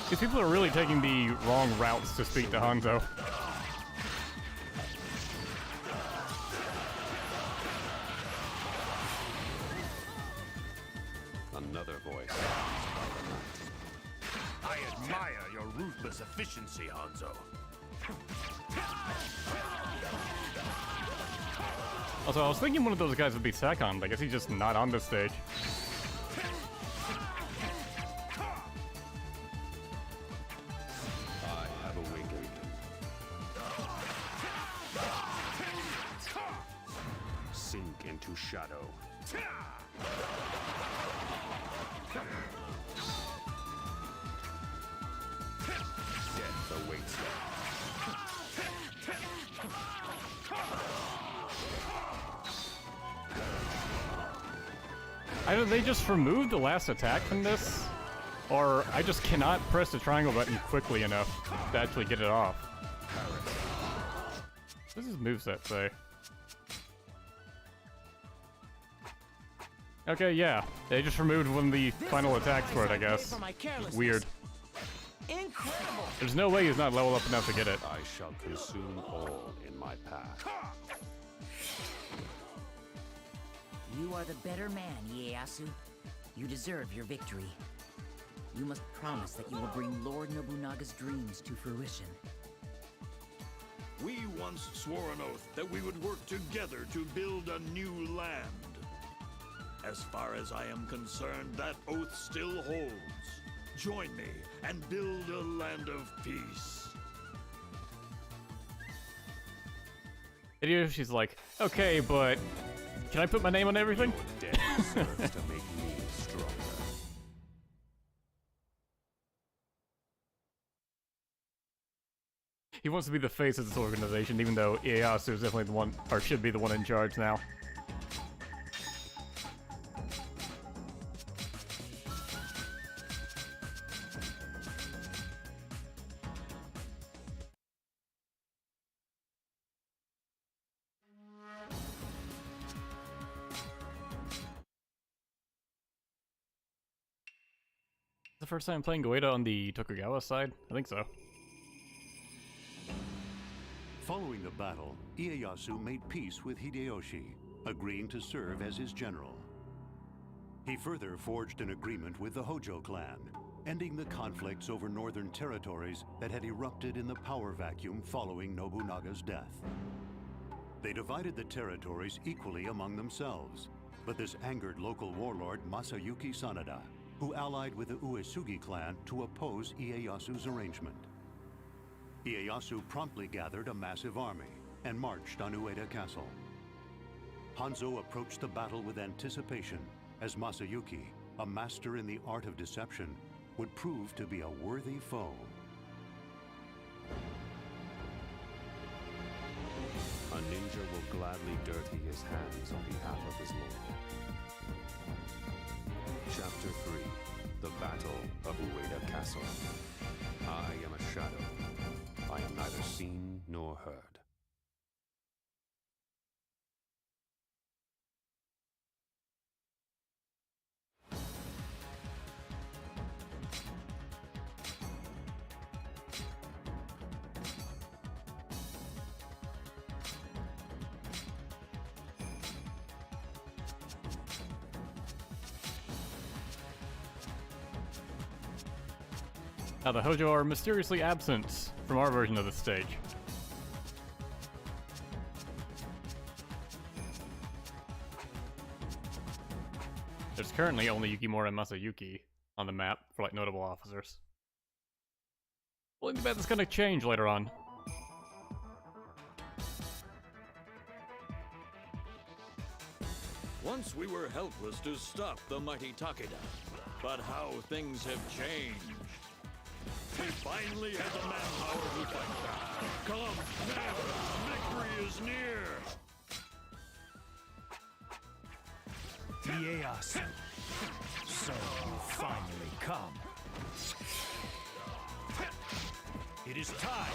These people are really taking the wrong routes to speak to Hanzo. Another voice. I admire your ruthless efficiency, Hanzo. Also, I was thinking one of those guys would be Sakon, but I guess he's just not on this stage. Shadow. Death awaits Either they just removed the last attack from this, or I just cannot press the triangle button quickly enough to actually get it off. What does his moveset say? Okay, yeah. They just removed one of the final attacks for it, I guess. Weird. Incredible. There's no way he's not level up enough to get it. I shall consume all in my path. You are the better man, Ieyasu. You deserve your victory. You must promise that you will bring Lord Nobunaga's dreams to fruition. We once swore an oath that we would work together to build a new land. As far as I am concerned, that oath still holds. Join me and build a land of peace. She's like, okay, but can I put my name on everything? Death serves to make me stronger. He wants to be the face of this organization, even though Ieyasu is definitely the one, or should be the one in charge now. the first time playing Ueda on the Tokugawa side? I think so. Following the battle, Ieyasu made peace with Hideyoshi, agreeing to serve as his general. He further forged an agreement with the Hojo clan, ending the conflicts over northern territories that had erupted in the power vacuum following Nobunaga's death. They divided the territories equally among themselves, but this angered local warlord Masayuki Sanada, who allied with the Uesugi clan to oppose Ieyasu's arrangement. Ieyasu promptly gathered a massive army and marched on Ueda Castle. Hanzo approached the battle with anticipation, as Masayuki, a master in the art of deception, would prove to be a worthy foe. A ninja will gladly dirty his hands on behalf of his lord. Chapter 3. The Battle of Ueda Castle. I am a shadow. I am neither seen nor heard. Now the Hojo are mysteriously absent from our version of the stage. There's currently only Yukimura and Masayuki on the map for like notable officers. Well, I bet that's gonna change later on. Once we were helpless to stop the mighty Takeda, but how things have changed. We finally have the manpower to fight back. Come now, victory is near. Ieyasu, so you finally come. It is time.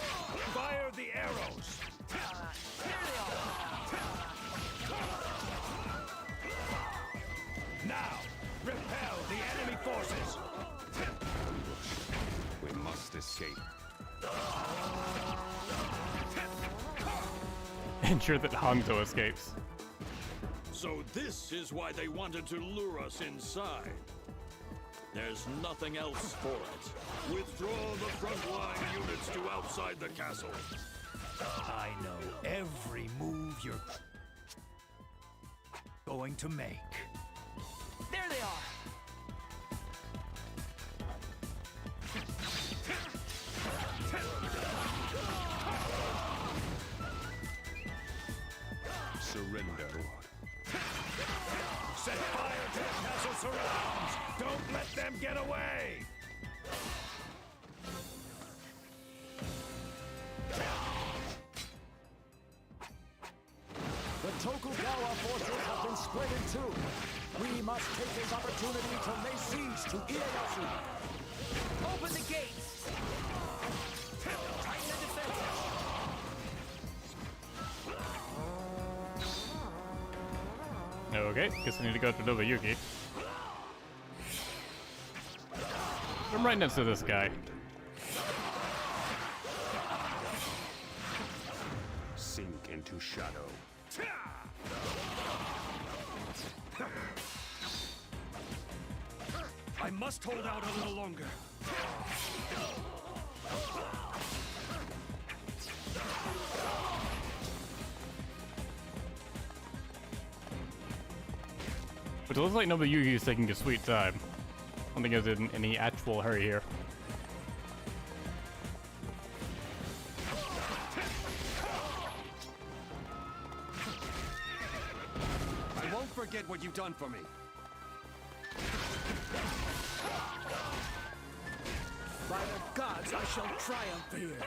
Fire the arrows. Now, repel the enemy forces. We must escape. Ensure that Hanzo escapes. So this is why they wanted to lure us inside. There's nothing else for it. Withdraw the frontline units to outside the castle. I know every move you're going to make. There they are! Surrender. Set fire to the castle surrounds! Don't let them get away! The Tokugawa forces have been split in two. We must take this opportunity to lay siege to Ieyasu. Open the gates! Tighten the defenses! Okay, guess I need to go to Nobuyuki. I'm right next to this guy. Sink into shadow. I must hold out a little longer. But it looks like Nobuyuki is taking a sweet time. I don't think he's in any actual hurry here. I won't forget what you've done for me. By the gods, I shall triumph here.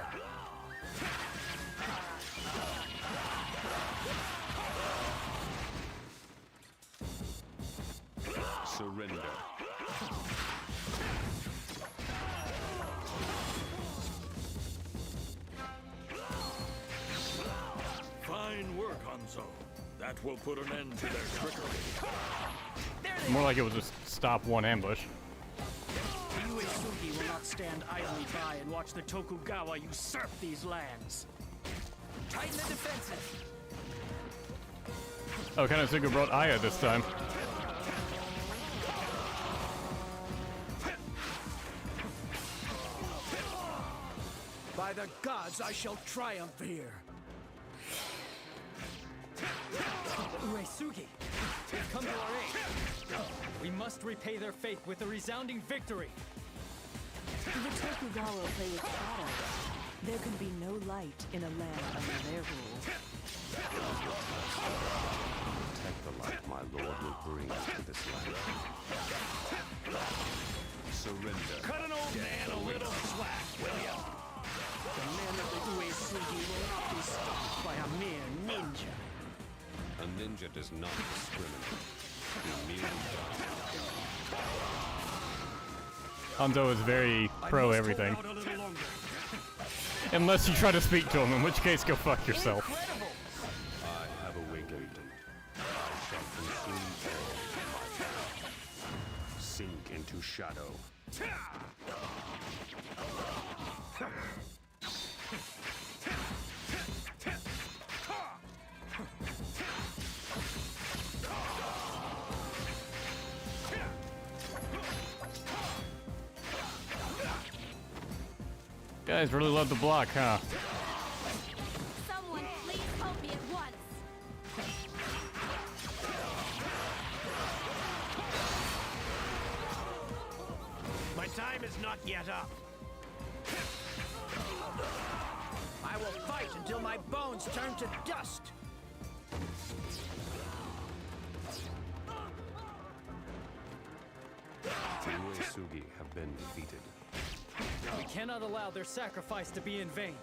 Surrender. Fine work, Hanzo. That will put an end to their trickery. More like it was just stop one ambush. You Uesugi will not stand idly by and watch the Tokugawa usurp these lands. Tighten the defenses. Oh, Kanetsugu brought Aya this time. By the gods, I shall triumph here. Uesugi, they've come to our aid. We must repay their faith with a resounding victory. The Tokugawa play with shadow. There can be no light in a land under their rule. Protect the light my lord will bring to this land. Surrender. Cut an old man a little slack, will ya? The men of the Uesugi will not be stopped by a mere ninja. A ninja does not discriminate. He merely does. Hanzo is very pro everything. Unless you try to speak to him, in which case go fuck yourself. I have awakened. I shall consume all my path. Sink into shadow. Guys really love the block, huh? Someone please help me at once. My time is not yet up. I will fight until my bones turn to dust. The Uesugi have been defeated. We cannot allow their sacrifice to be in vain.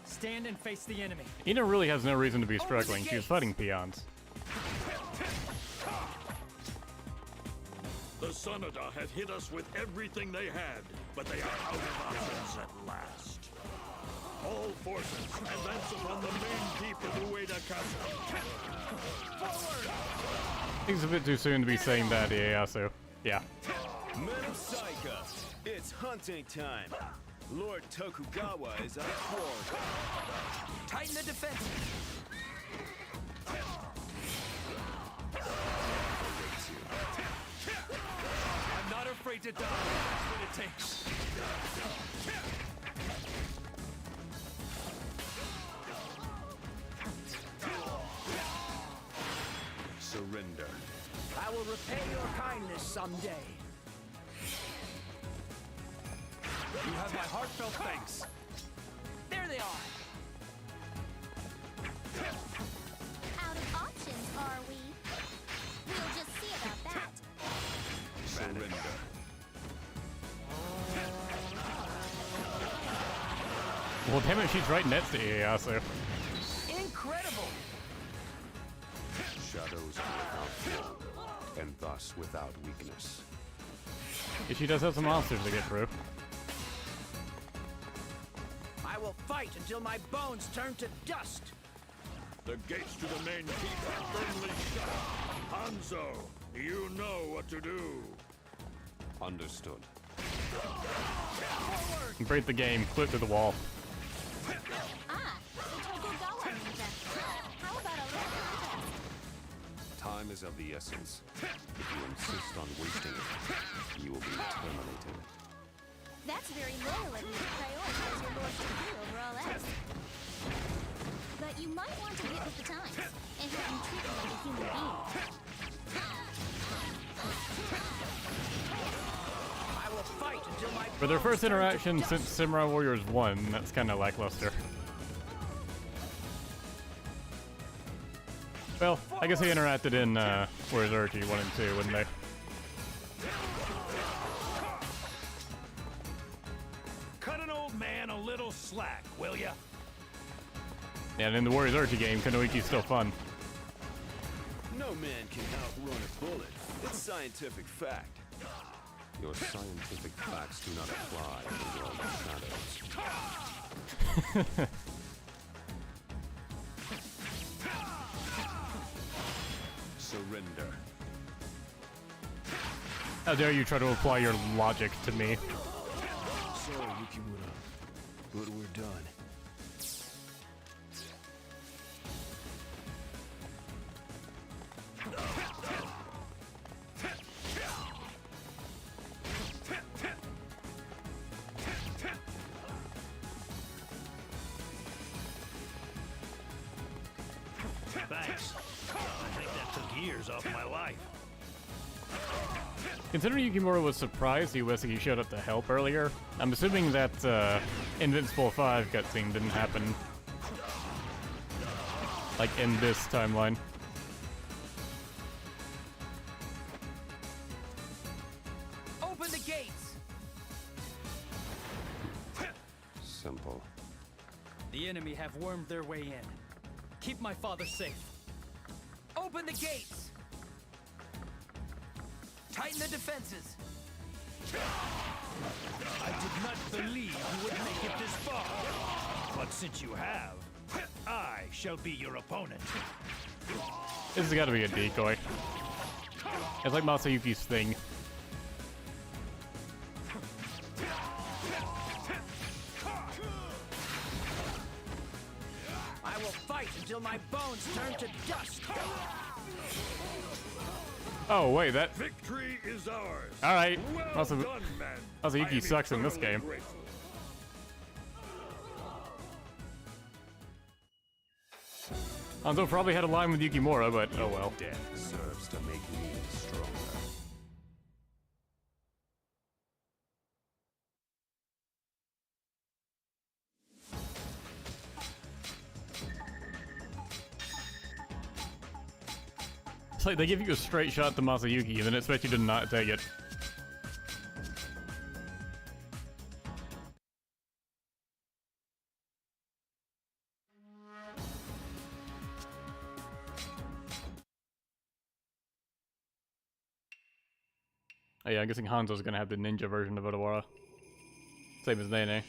Stand and face the enemy. Ina really has no reason to be struggling. She was fighting peons. The Sanada have hit us with everything they had, but they are out of options at last. All forces, advance upon the main keep of Ueda Castle. Forward! I think it's a bit too soon to be saying that, Ieyasu. Yeah. Men of Saika, it's hunting time. Lord Tokugawa is our quarry. Tighten the defense. I'm not afraid to die. That's what it takes. Surrender. I will repay your kindness someday. You have my heartfelt thanks. There they are. Out of options, are we? We'll just see about that. Surrender. Well, damn it, she's right next to Ieyasu. Incredible! Shadows are without form, and thus without weakness. Yeah, she does have some monsters to get through. I will fight until my bones turn to dust. The gates to the main keep are firmly shut. Hanzo, you know what to do. Understood. Break the game, clip to the wall. Ah, the Tokugawa ninja. How about a little contest? Time is of the essence. If you insist on wasting it, you will be terminated. That's very loyal of you to prioritize your lordship here over all else. But you might want to get with the times and have him treat you like a human being. I will fight until my For their first interaction since Samurai Warriors 1, that's kind of lackluster. Well, I guess they interacted in Warriors Urchi 1 and 2, wouldn't they? Cut an old man a little slack, will ya? Yeah, and in the Warriors Urchi game, Kunoichi's still fun. No man can outrun a bullet. It's scientific fact. Your scientific facts do not apply in the world of shadows. Surrender. How dare you try to apply your logic to me? but we're done. Thanks. I think that took years off my life. Considering Yukimura was surprised Uesigi showed up to help earlier, I'm assuming that Invincible 5 cutscene didn't happen, like, in this timeline. Open the gates! Simple. The enemy have wormed their way in. Keep my father safe. Open the gates! Tighten the defenses! I did not believe you would make it this far. But since you have, I shall be your opponent. This has got to be a decoy. It's like Masayuki's thing. I will fight until my bones turn to dust! Oh, wait, that... Victory is ours. Alright. Well done, man. Masayuki sucks in this game. Grateful. Hanzo probably had a line with Yukimura, but oh well. Death serves to make me stronger. It's like they give you a straight shot to Masayuki and then expect you to not take it. Oh yeah, I'm guessing Hanzo's gonna have the ninja version of Odawara. Same as Nene.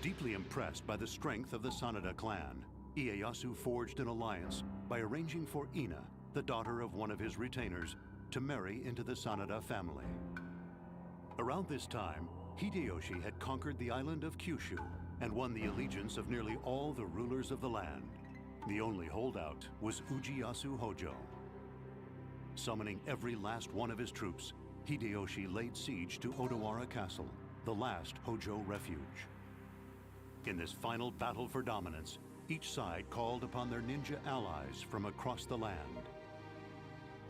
Deeply impressed by the strength of the Sanada clan, Ieyasu forged an alliance by arranging for Ina, the daughter of one of his retainers, to marry into the Sanada family. Around this time, Hideyoshi had conquered the island of Kyushu and won the allegiance of nearly all the rulers of the land. The only holdout was Ujiyasu Hojo. Summoning every last one of his troops, Hideyoshi laid siege to Odawara Castle, the last Hojo refuge. In this final battle for dominance, each side called upon their ninja allies from across the land.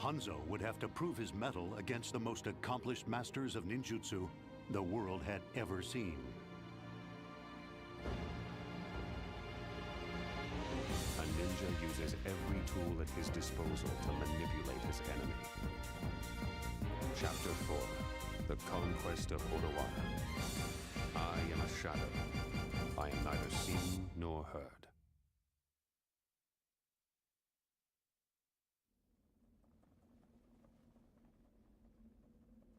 Hanzo would have to prove his mettle against the most accomplished masters of ninjutsu the world had ever seen. A ninja uses every tool at his disposal to manipulate his enemy. Chapter 4. The Conquest of Odawara. I am a shadow. I am neither seen nor heard.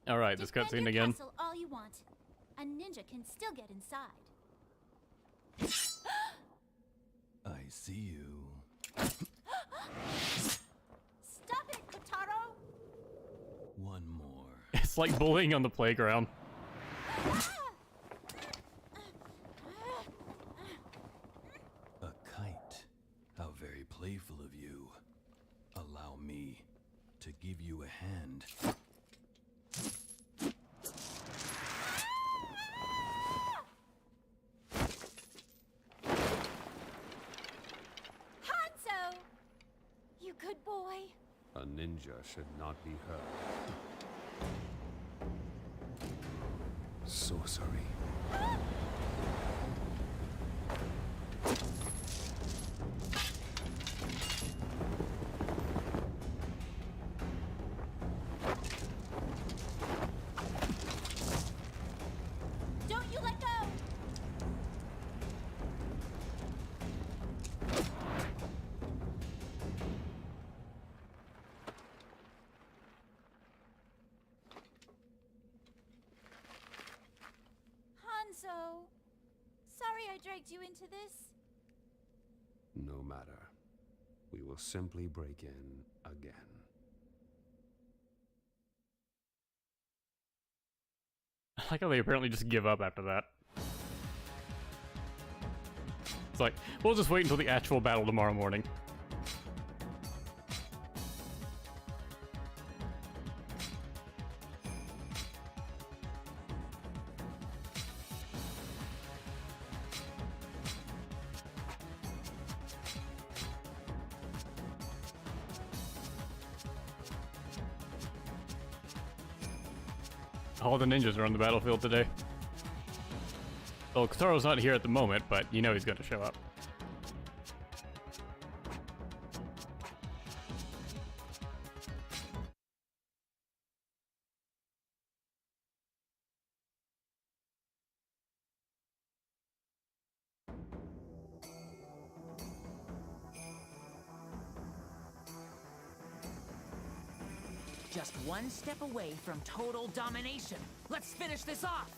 Alright, this Defend cutscene your again. castle all you want. A ninja can still get inside. I see you. Stop it, Kotaro! One more. It's like bullying on the playground. A kite. How very playful of you. Allow me to give you a hand. Hanzo! You good boy. A ninja should not be hurt. Sorcery. Don't you let go! Hanzo, sorry I dragged you into this. No matter. We will simply break in again. I like how they apparently just give up after that. It's like, we'll just wait until the actual battle tomorrow morning. All the ninjas are on the battlefield today. Well, Kataro's not here at the moment, but you know he's going to show up. Just one step away from total domination. Let's finish this off!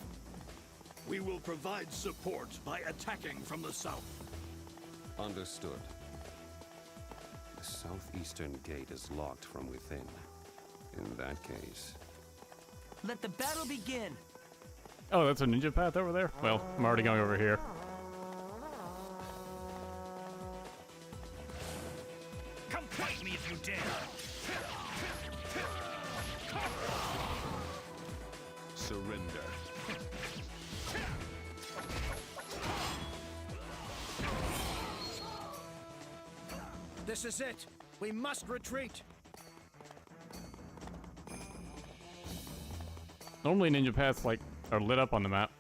We will provide support by attacking from the south. Understood. The southeastern gate is locked from within. In that case... Let the battle begin! Oh, that's a ninja path over there? Well, I'm already going over here. Come fight me if you dare! Surrender. This is it. We must retreat. Normally ninja paths, like, are lit up on the map.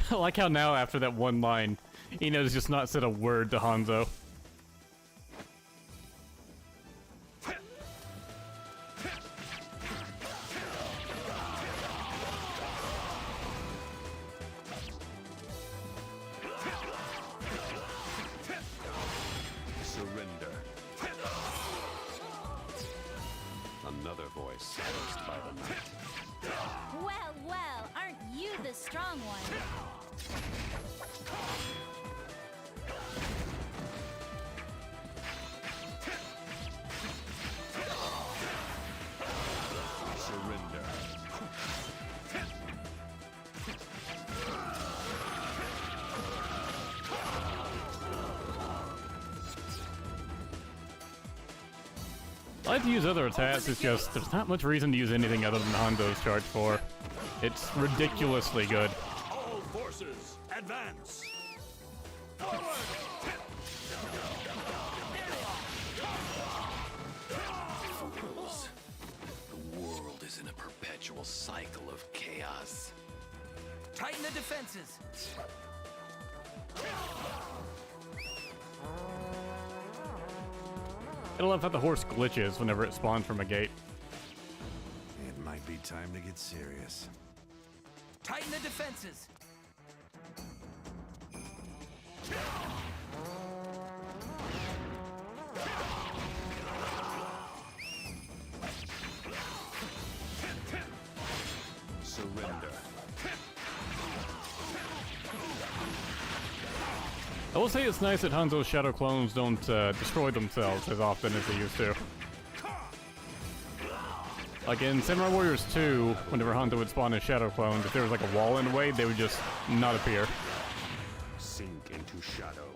I like how now, after that one line, Ino's just not said a word to Hanzo. Surrender. Another voice silenced by the night. Well, well, aren't you the strong one? Surrender. I like to use other attacks, it's just, there's not much reason to use anything other than Hanzo's Charge 4. It's ridiculously good. All forces, advance! Fools. The world is in a perpetual cycle of chaos. Tighten the defenses! I love how the horse glitches whenever it spawns from a gate. It might be time to get serious. Tighten the defenses! Surrender. I will say it's nice that Hanzo's shadow clones don't destroy themselves as often as they used to. Like in Samurai Warriors 2, whenever Hanzo would spawn his shadow clones, if there was like a wall in the way, they would just not appear. Sink into shadow.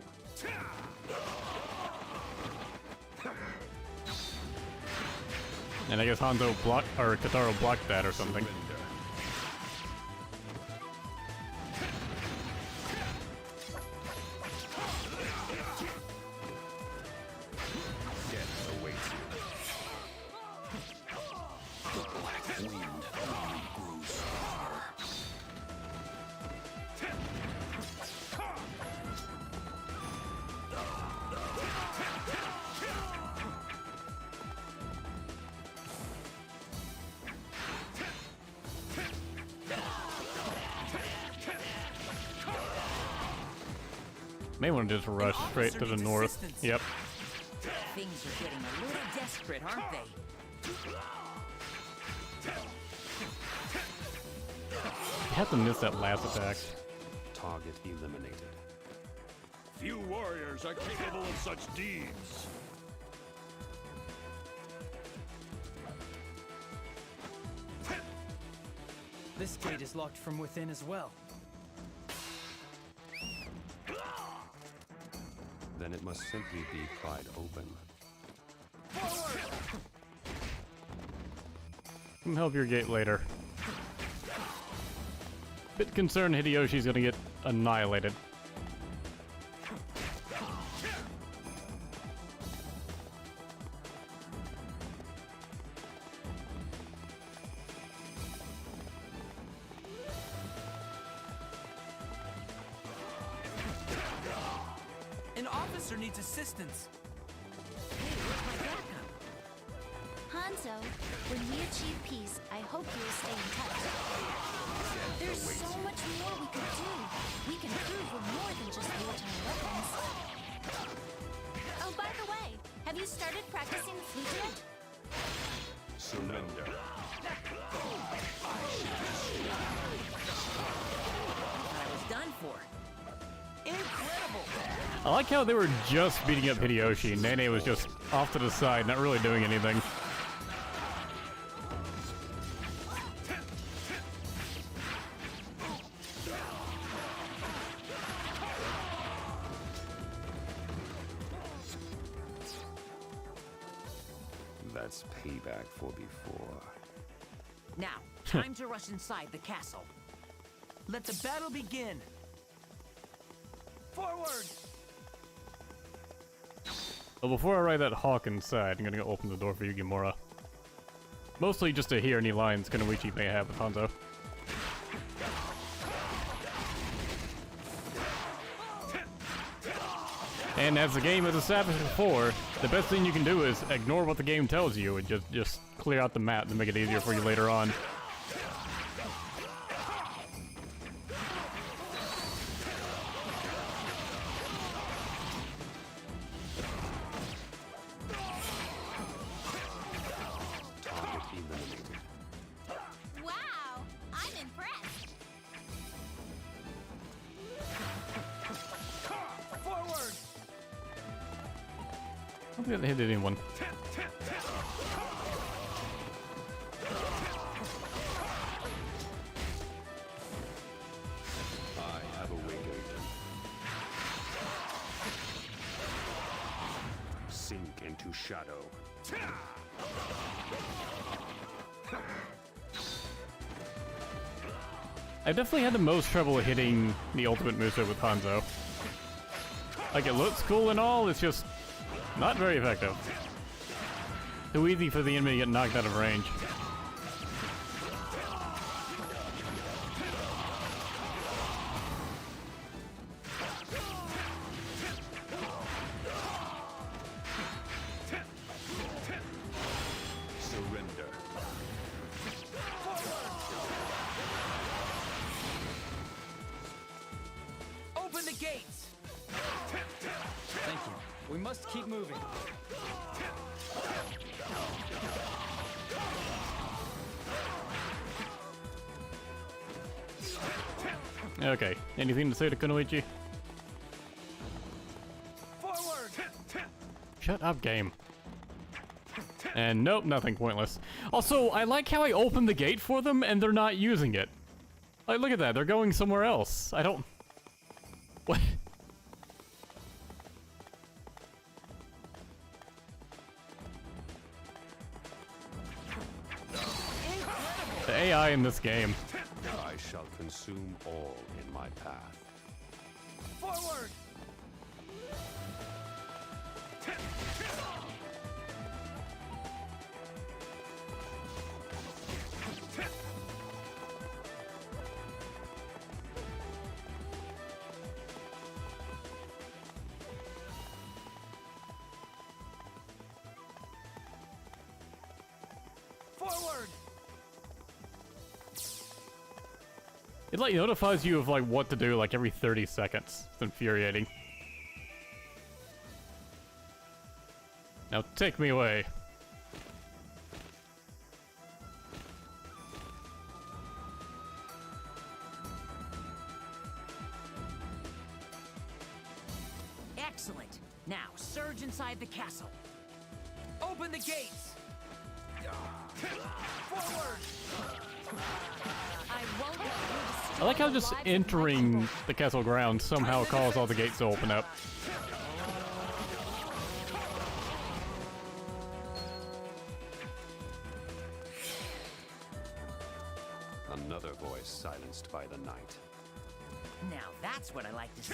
And I guess Hanzo blocked, or Kataro blocked that or something. Surrender. Death awaits you. The black wind only grows stronger. May want to just rush straight to the north. Yep. Things are getting a little desperate, aren't they? You have to miss that last attack. Target eliminated. Few warriors are capable of such deeds. This gate is locked from within as well. Then it must simply be pried open. Can help your gate later. Bit concerned Hideyoshi's gonna get annihilated. An officer needs assistance. Hey, where's my backup? Hanzo, when we achieve peace, I hope you will stay in touch. There's so much more we could do. We can prove we're more than just wartime weapons. Oh, by the way, have you started practicing the flute yet? Surrender. I was done for. Incredible! I like how they were just beating up Hideyoshi. Nene was just off to the side, not really doing anything. That's payback for before. Now, time to rush inside the castle. Let the battle begin. Forward! Well, before I ride that hawk inside, I'm gonna go open the door for Yukimura. Mostly just to hear any lines Kunoichi may have with Hanzo. And as the game has established before, the best thing you can do is ignore what the game tells you and just clear out the map to make it easier for you later on. Wow, I'm impressed. Forward! I don't think I hit anyone. I have awakened. Sink into shadow. I definitely had the most trouble hitting the ultimate moveset with Hanzo. Like, it looks cool and all, it's just not very effective. Too easy for the enemy to get knocked out of range. Surrender. Open the gates! Thank you. We must keep moving. Okay, anything to say to Kunoichi? Forward! Shut up, game. And nope, nothing, pointless. Also, I like how I opened the gate for them and they're not using it. Like, look at that, they're going somewhere else. I don't... What? The AI in this game. I shall consume all in my path. Forward! Forward! It like notifies you of like what to do like every 30 seconds. It's infuriating. Now take me away. Excellent. Now, surge inside the castle. Open the gates! I like how just entering the castle grounds somehow caused all the gates to open up. Another voice silenced by the night. Now that's what I like to see.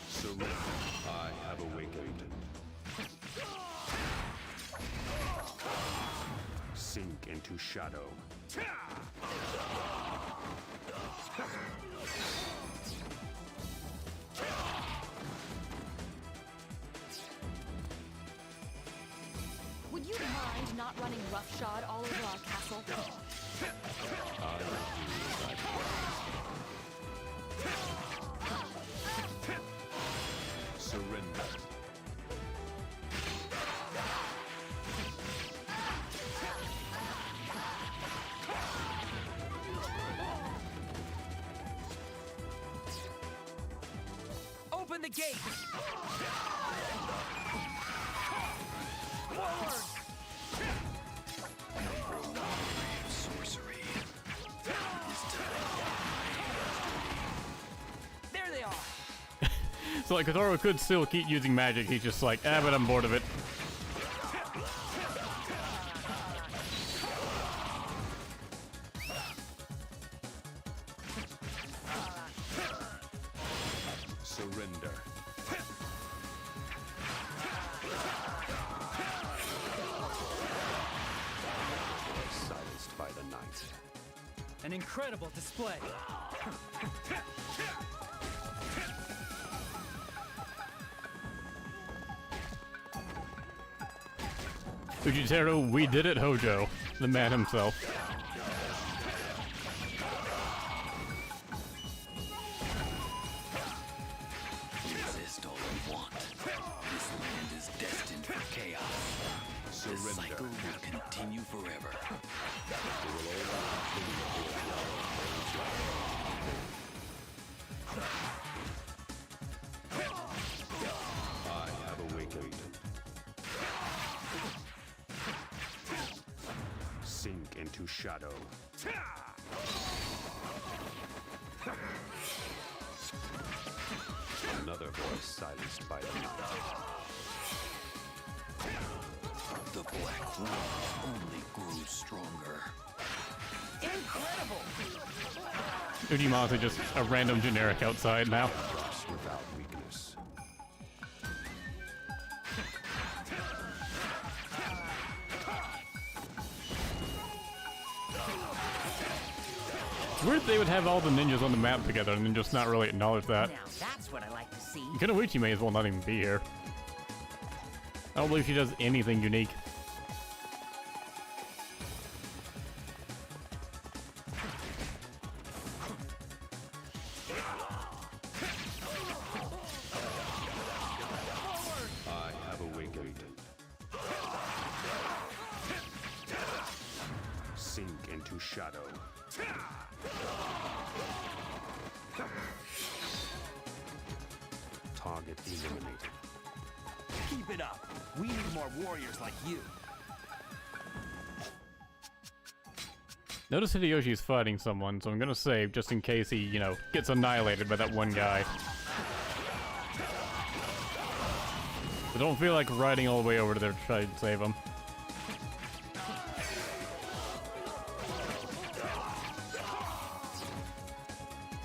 Surrender. I have awakened. Sink into shadow. Would you mind not running roughshod all over our castle? Surrender. Open the gate! Forward! Sorcery. There they are! So like, Kotaro could still keep using magic, he's just like, ah, but I'm bored of it. Surrender. Silenced by the night. An incredible display. Ujiteru, we did it, Hojo, the man himself. Resist all you want. This land is destined for chaos. Surrender. The cycle will continue forever. I have awakened. Sink into shadow. Another voice silenced by the night. The Black One only grows stronger. Incredible! Ujima's just a random generic outside now. Without weakness. It's weird they would have all the ninjas on the map together and then just not really acknowledge that. Now that's what I like to see. Kunoichi may as well not even be here. I don't believe she does anything unique. I have awakened. Sink into shadow. Target eliminated. Keep it up. We need more warriors like you. Notice Hideyoshi's fighting someone, so I'm gonna save just in case he, you know, gets annihilated by that one guy. I don't feel like riding all the way over there to try and save him.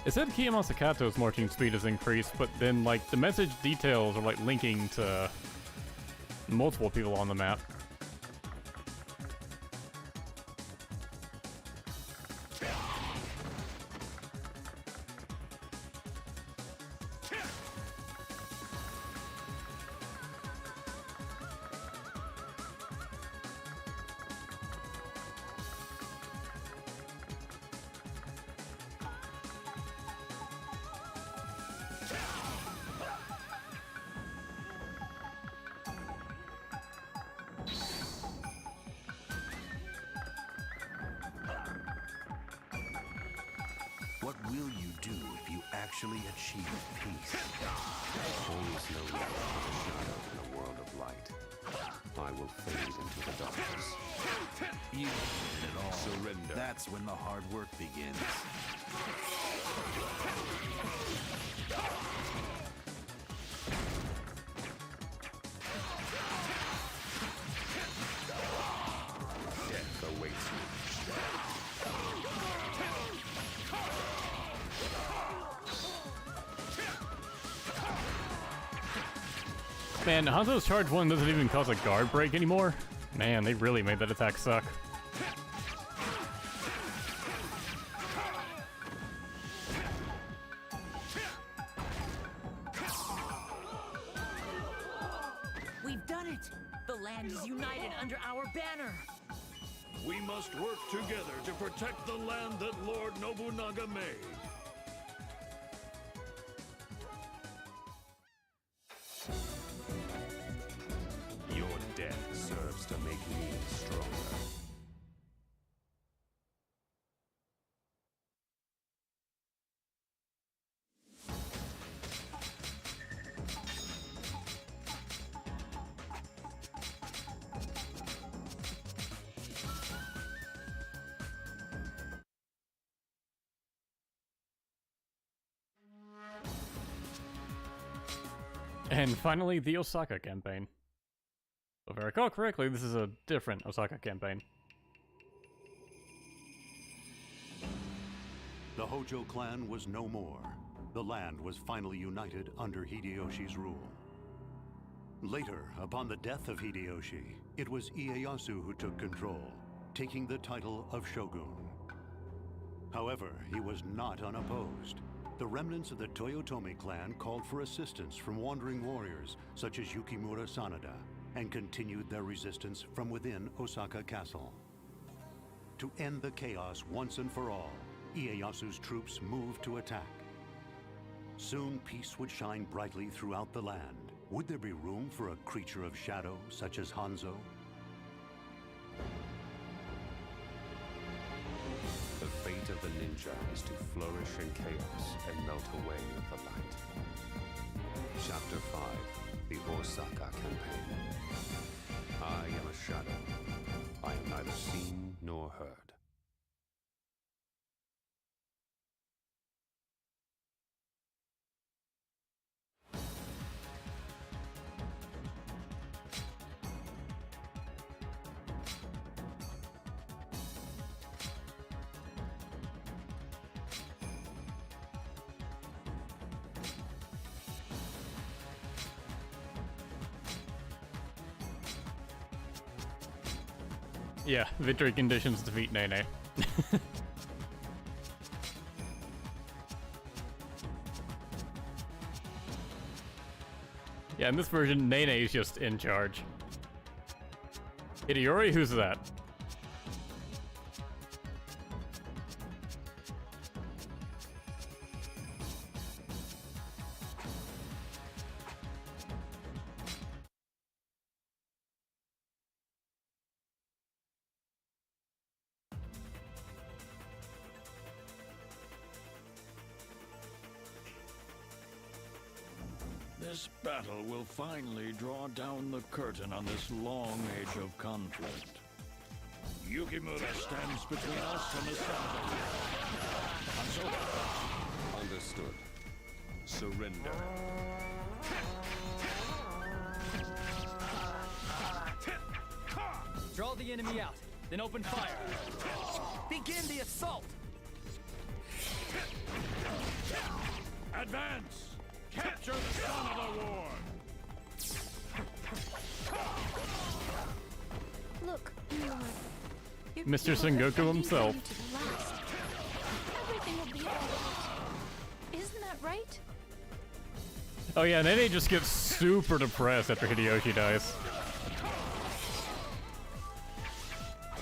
It said Kiyama Sakato's marching speed has increased, but then, like, the message details are, like, linking to multiple people on the map. will you do if you actually achieve peace? There is no light but a shadow in a world of light. I will fade into the darkness. You did it all. Surrender. That's when the hard work begins. Death awaits you. Man, Hanzo's charge 1 doesn't even cause a guard break anymore. Man, they really made that attack suck. We've done it! The land is united under our banner! We must work together to protect the land that Lord Nobunaga made. Your death serves to make me stronger. And finally, the Osaka campaign. If I recall correctly, this is a different Osaka campaign. The Hojo clan was no more. The land was finally united under Hideyoshi's rule. Later, upon the death of Hideyoshi, it was Ieyasu who took control, taking the title of shogun. However, he was not unopposed. The remnants of the Toyotomi clan called for assistance from wandering warriors such as Yukimura Sanada, and continued their resistance from within Osaka Castle. To end the chaos once and for all, Ieyasu's troops moved to attack. Soon peace would shine brightly throughout the land. Would there be room for a creature of shadow such as Hanzo? The fate of the ninja is to flourish in chaos and melt away with the light. Chapter 5, the Osaka campaign. I am a shadow. I am neither seen nor heard. Yeah, victory conditions defeat Nene. Yeah, in this version, Nene is just in charge. Hideyori, who's that? This battle will finally draw down the curtain on this long age of conflict. Yukimura stands between us and the Sanada. Hanzo. Understood. Surrender. Draw the enemy out, then open fire. Begin the assault! Advance! Capture the son of the war! Look, Lord. Your Mr. people have Sengoku himself. you to the last. Everything will be all right. Isn't that right? Oh yeah, Nene just gets super depressed after Hideyoshi dies.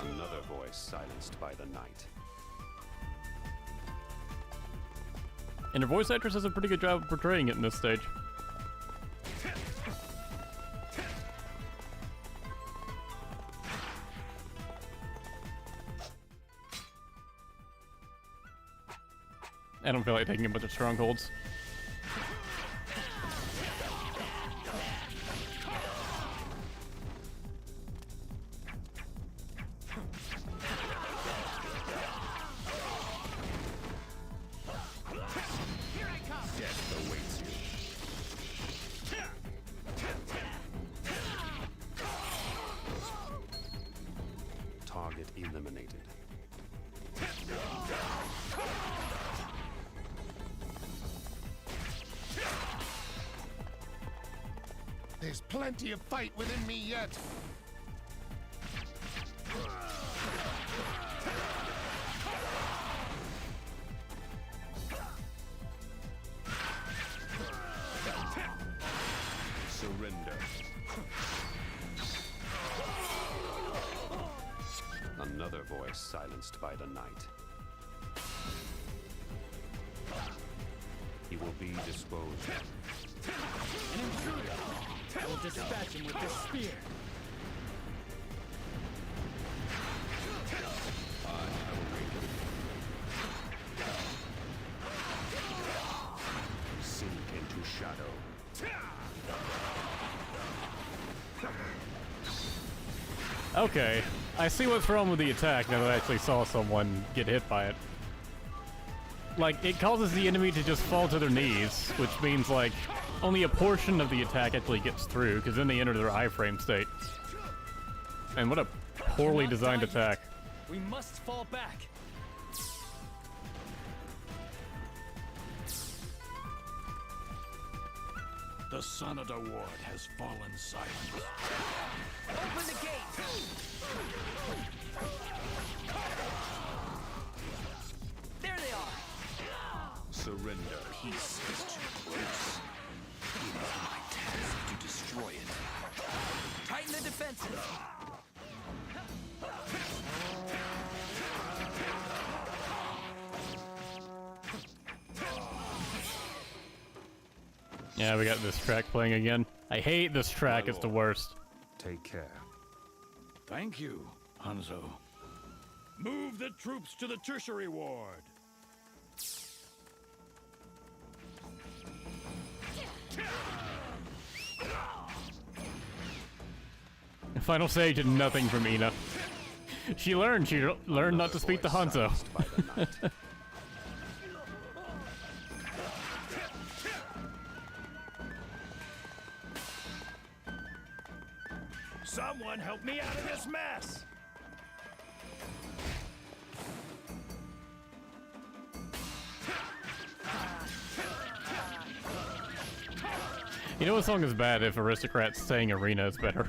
Another voice silenced by the night. And her voice actress does a pretty good job of portraying it in this stage. I don't feel like taking a bunch of strongholds. Target eliminated. There's plenty of fight within me yet. Surrender. Another voice silenced by the night. He will be disposed of. An intruder! I will dispatch him with this spear. I have awakened. Sink into shadow. Okay, I see what's wrong with the attack now that I actually saw someone get hit by it. Like, it causes the enemy to just fall to their knees, which means, like, only a portion of the attack actually gets through, because then they enter their iframe state. And what a poorly designed attack. We must fall back. The Sanada Ward has fallen silent. Open the gate! There they are! Surrender. Peace is too close. It is my task to destroy it. Tighten the defenses! Yeah, we got this track playing again. I hate this track, it's the worst. Take care. Thank you, Hanzo. Move the troops to the tertiary ward. Final stage and nothing from Ina. She learned not to speak to Hanzo. Someone help me out of this mess! You know what song is bad if Aristocrats saying Arena is better?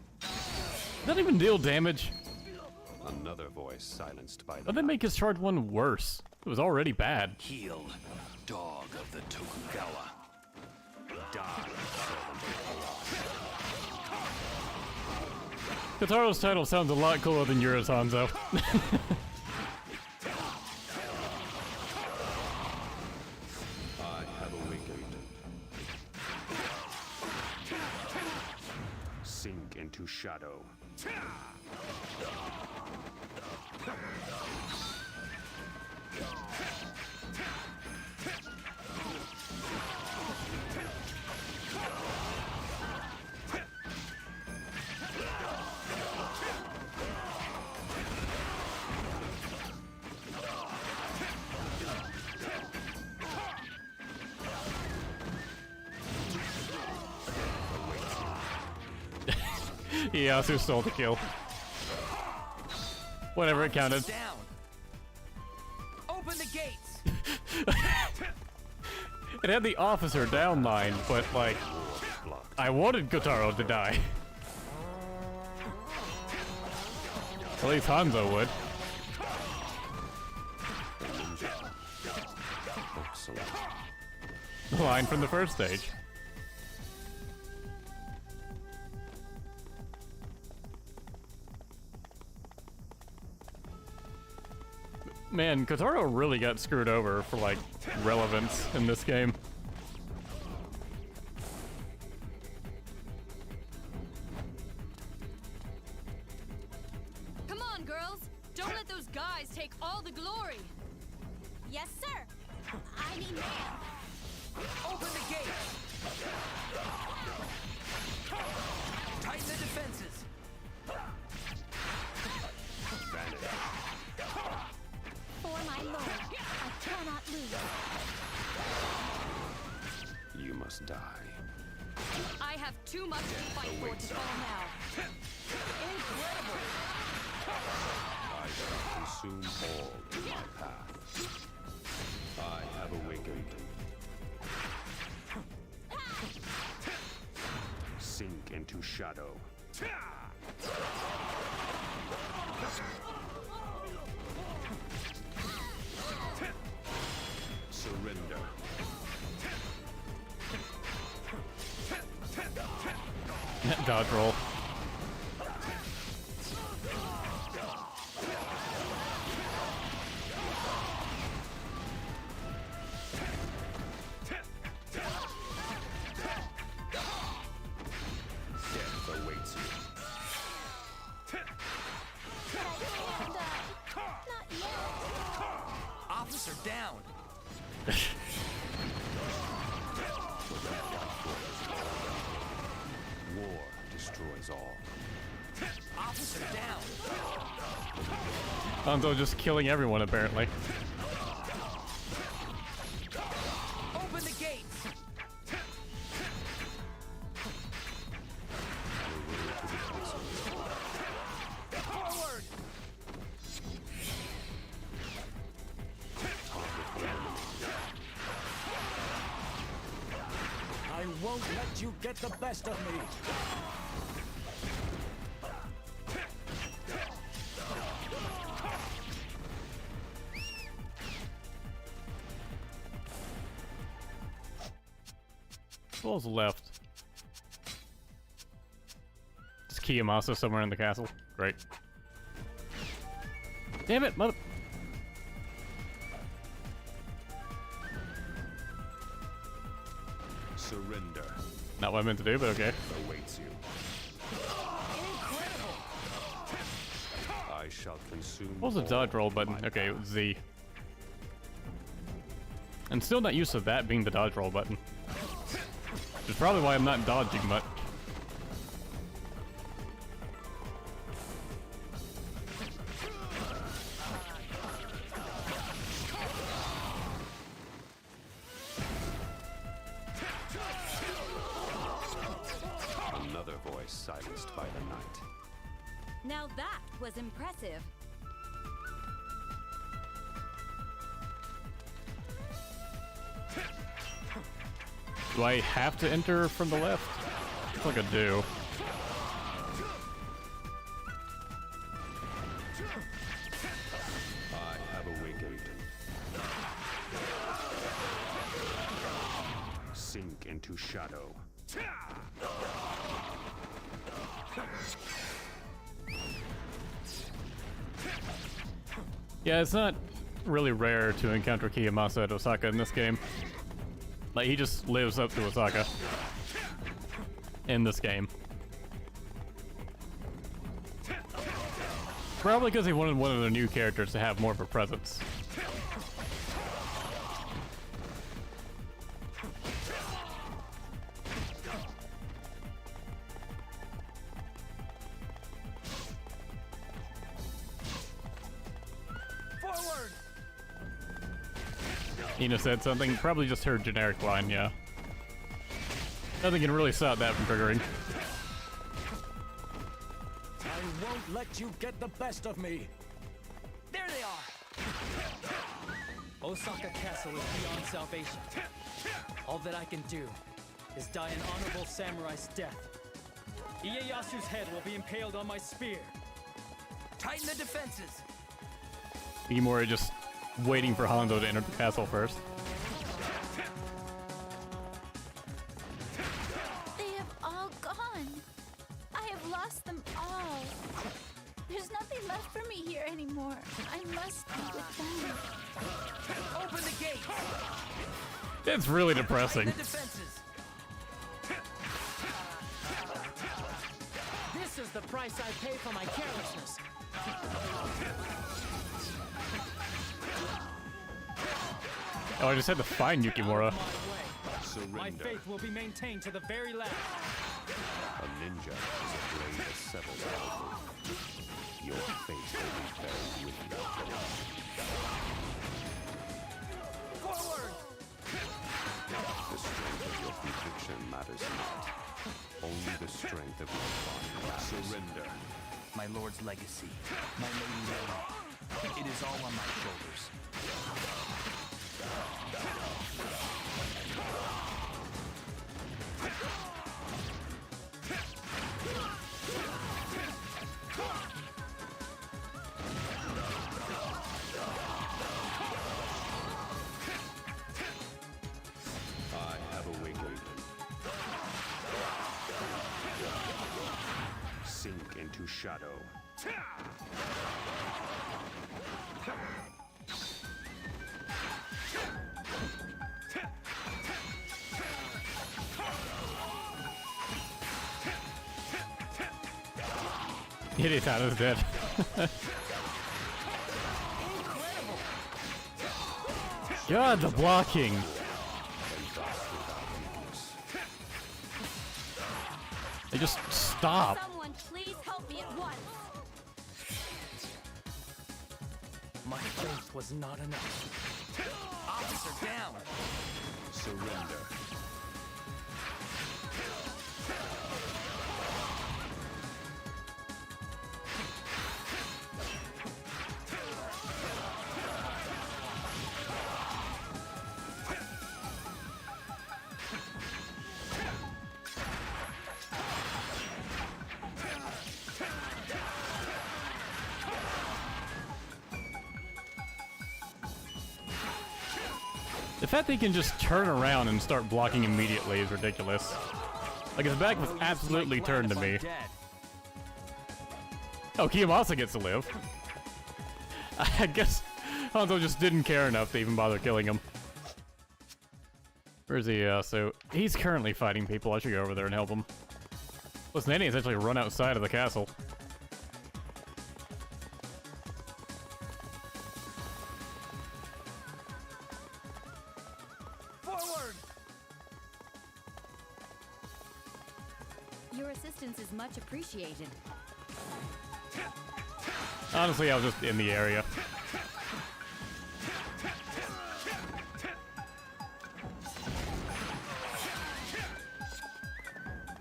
Does that even deal damage? Another voice silenced by the How'd they make his charge one worse? It was already bad. Heal, dog of the Tokugawa. Die, Kataro's title sounds a lot cooler than yours, Hanzo. I have awakened. Sink into shadow. Ieyasu stole the kill. Whatever, it counted. Down. Open the gates! It had the officer down line, but like, I wanted Kotaro to die. At least Hanzo would. Excellent. The line from the first stage. Man, Kotaro really got screwed over for, like, relevance in this game. guys take all the glory. Yes, sir. I mean, ma'am. Open the gate! Tighten the defenses! For my lord, I cannot lose. You must die. I have too much to fight for to fall now. Incredible! I shall consume all in my path. I have awakened. Sink into shadow. Surrender. Dodge roll. Death awaits you. Not yet. Officer down! War destroys all. Officer down! Hanzo just killing everyone, apparently. Open the gates! Forward! I won't let you get the best of me. Who's left? Is Kiyomasa somewhere in the castle? Great. Damn it, mother... Surrender. Not what I meant to do, but okay. Awaits you. I shall consume. What was the dodge roll button? Okay, it was Z. And still not used to that being the dodge roll button. Which is probably why I'm not dodging much. Another voice silenced by the night. Now that was impressive. Do I have to enter from the left? Looks like I do. I have awakened. Sink into shadow. Yeah, it's not really rare to encounter Kiyomasa at Osaka in this game. Like, he just lives up to Osaka in this game. Probably because he wanted one of the new characters to have more of a presence. Forward! Ina said something, probably just her generic line, yeah. Nothing can really stop that from triggering. I won't let you get the best of me. There they are! Osaka Castle is beyond salvation. All that I can do is die an honorable samurai's death. Ieyasu's head will be impaled on my spear. Tighten the defenses! Imori just waiting for Hanzo to enter the castle first. They have all gone. I have lost them all. There's nothing left for me here anymore. I must be with them. Open the gates! It's really depressing. The defenses! This is the price I pay for my carelessness. Oh, I just had to find Yukimura. My faith will be maintained to the very last. A ninja is a blade that severs everything. Your fate will be buried with you. Forward! The strength of your conviction matters not. Only the strength of your body matters. Surrender. My lord's legacy. My lady Lady. It is all on my shoulders. I have awakened. Sink into shadow. Hidetano's dead. God, the blocking. They just stop. Someone please help me at once. My faith was not enough. Officer down. Surrender. The fact that he can just turn around and start blocking immediately is ridiculous. Like, his back was absolutely turned to me. Oh, Kiyomasa gets to live. I guess Hanzo just didn't care enough to even bother killing him. Where's he? So, he's currently fighting people. I should go over there and help him. Listen, Nanny has actually run outside of the castle. Your assistance is much appreciated. Honestly, I was just in the area.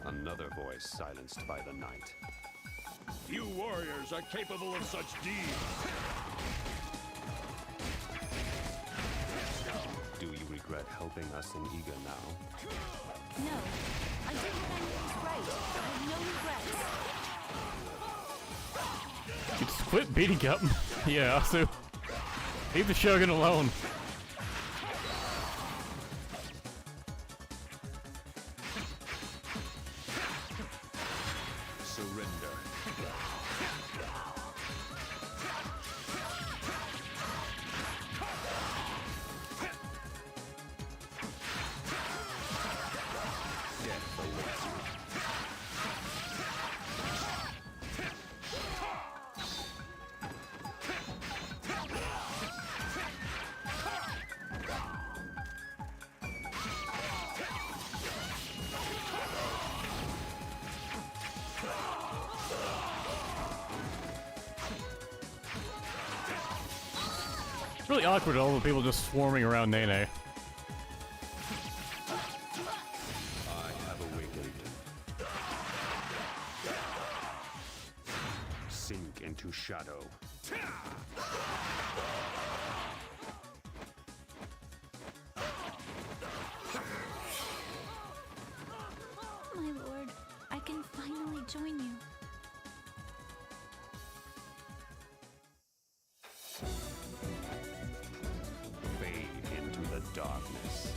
Another voice silenced by the night. Few warriors are capable of such deeds. Do you regret helping us in Iga now? No, I did what I knew was right. I have no regrets. Just quit beating up. Yeah, so leave the Shogun alone. Surrender. Death awaits you. It's really awkward, all the people just swarming around Nene. I have awakened. Sink into shadow. My lord, I can finally join you. Fade into the darkness.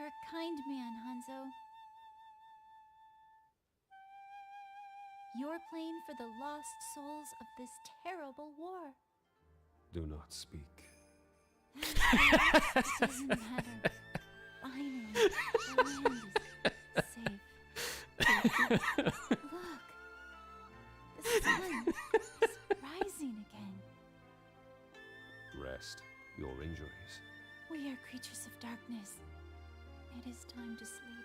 You're a kind man, Hanzo. You're playing for the lost souls of this terrible war. Do not speak. It doesn't matter. Finally, the land is safe. Look, the sun is rising again. Rest your injuries. We are creatures of darkness. It is time to sleep.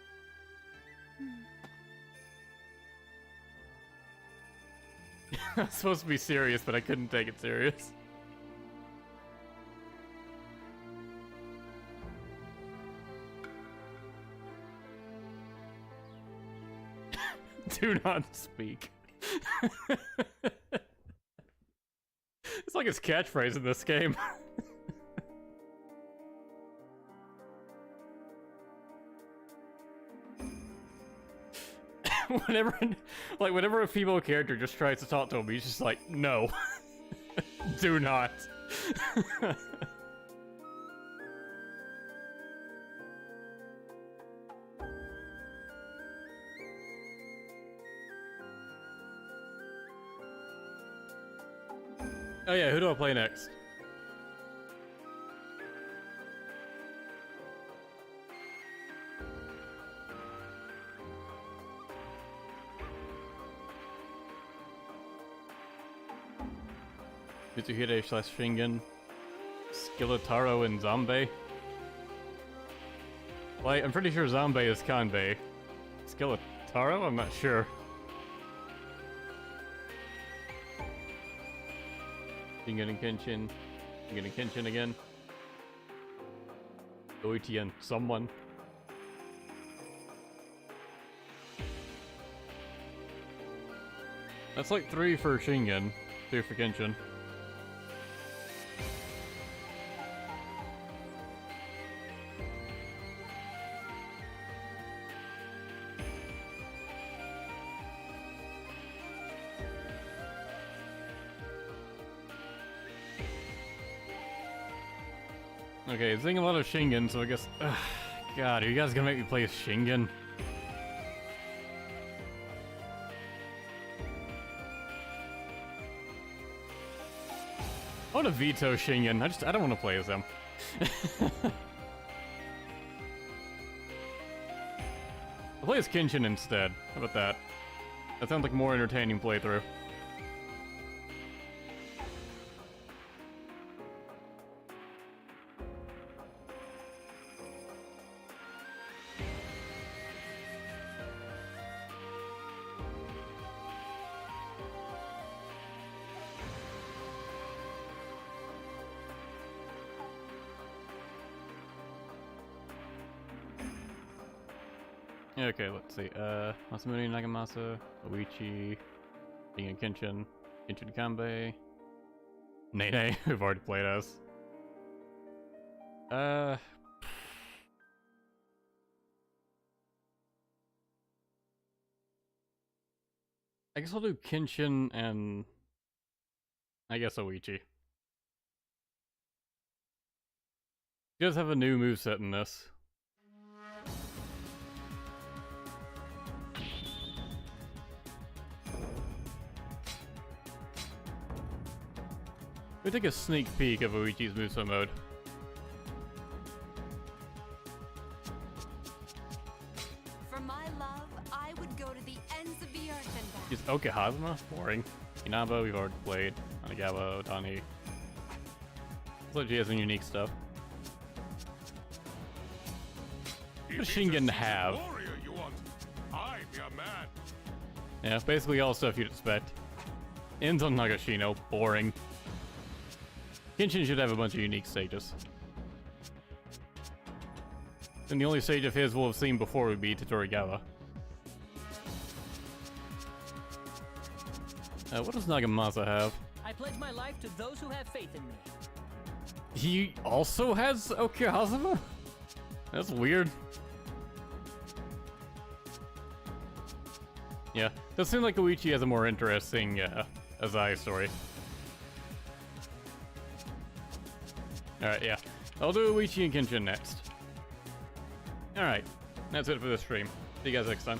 I was supposed to be serious, but I couldn't take it serious. Do not speak. It's like his catchphrase in this game. whenever a female character just tries to talk to him, he's just like, no. Do not. Oh yeah, who do I play next? Mitsuhide / Shingen, Skilletaro and Zanbei. Like, I'm pretty sure Zanbei is Kanbei. Skilletaro? I'm not sure. Shingen and Kenshin. Shingen and Kenshin again. Oichi and someone. That's like 3 for Shingen, 2 for Kenshin. Okay, it's seeing a lot of Shingen, so I guess... God, are you guys gonna make me play Shingen? I want to veto Shingen. I don't want to play as them. I'll play as Kenshin instead. How about that? That sounds like a more entertaining playthrough. Okay, let's see. Masamune Nagamasa, Oichi, Shingen Kenshin, Kenshin Kanbei, Nene, who've already played as. I guess I'll do Kenshin and I guess Oichi. He does have a new moveset in this. Let me take a sneak peek of Oichi's moveset mode. For my love, I would go to the ends of the earth and back. Is Okehazama? Boring. Inaba, we've already played. Kanagawa, Otani. Looks like she has some unique stuff. What does Shingen have? Warrior you want. I'm your man. Yeah, basically all stuff you'd expect. Ends on Nagashino. Boring. Kenshin should have a bunch of unique stages. And the only stage of his we'll have seen before would be Tetorigawa. What does Nagamasa have? I pledge my life to those who have faith in me. He also has Okehazama? That's weird. Yeah, does seem like Oichi has a more interesting Azai story. Alright, yeah. I'll do Oichi and Kenshin next. Alright, that's it for this stream. See you guys next time.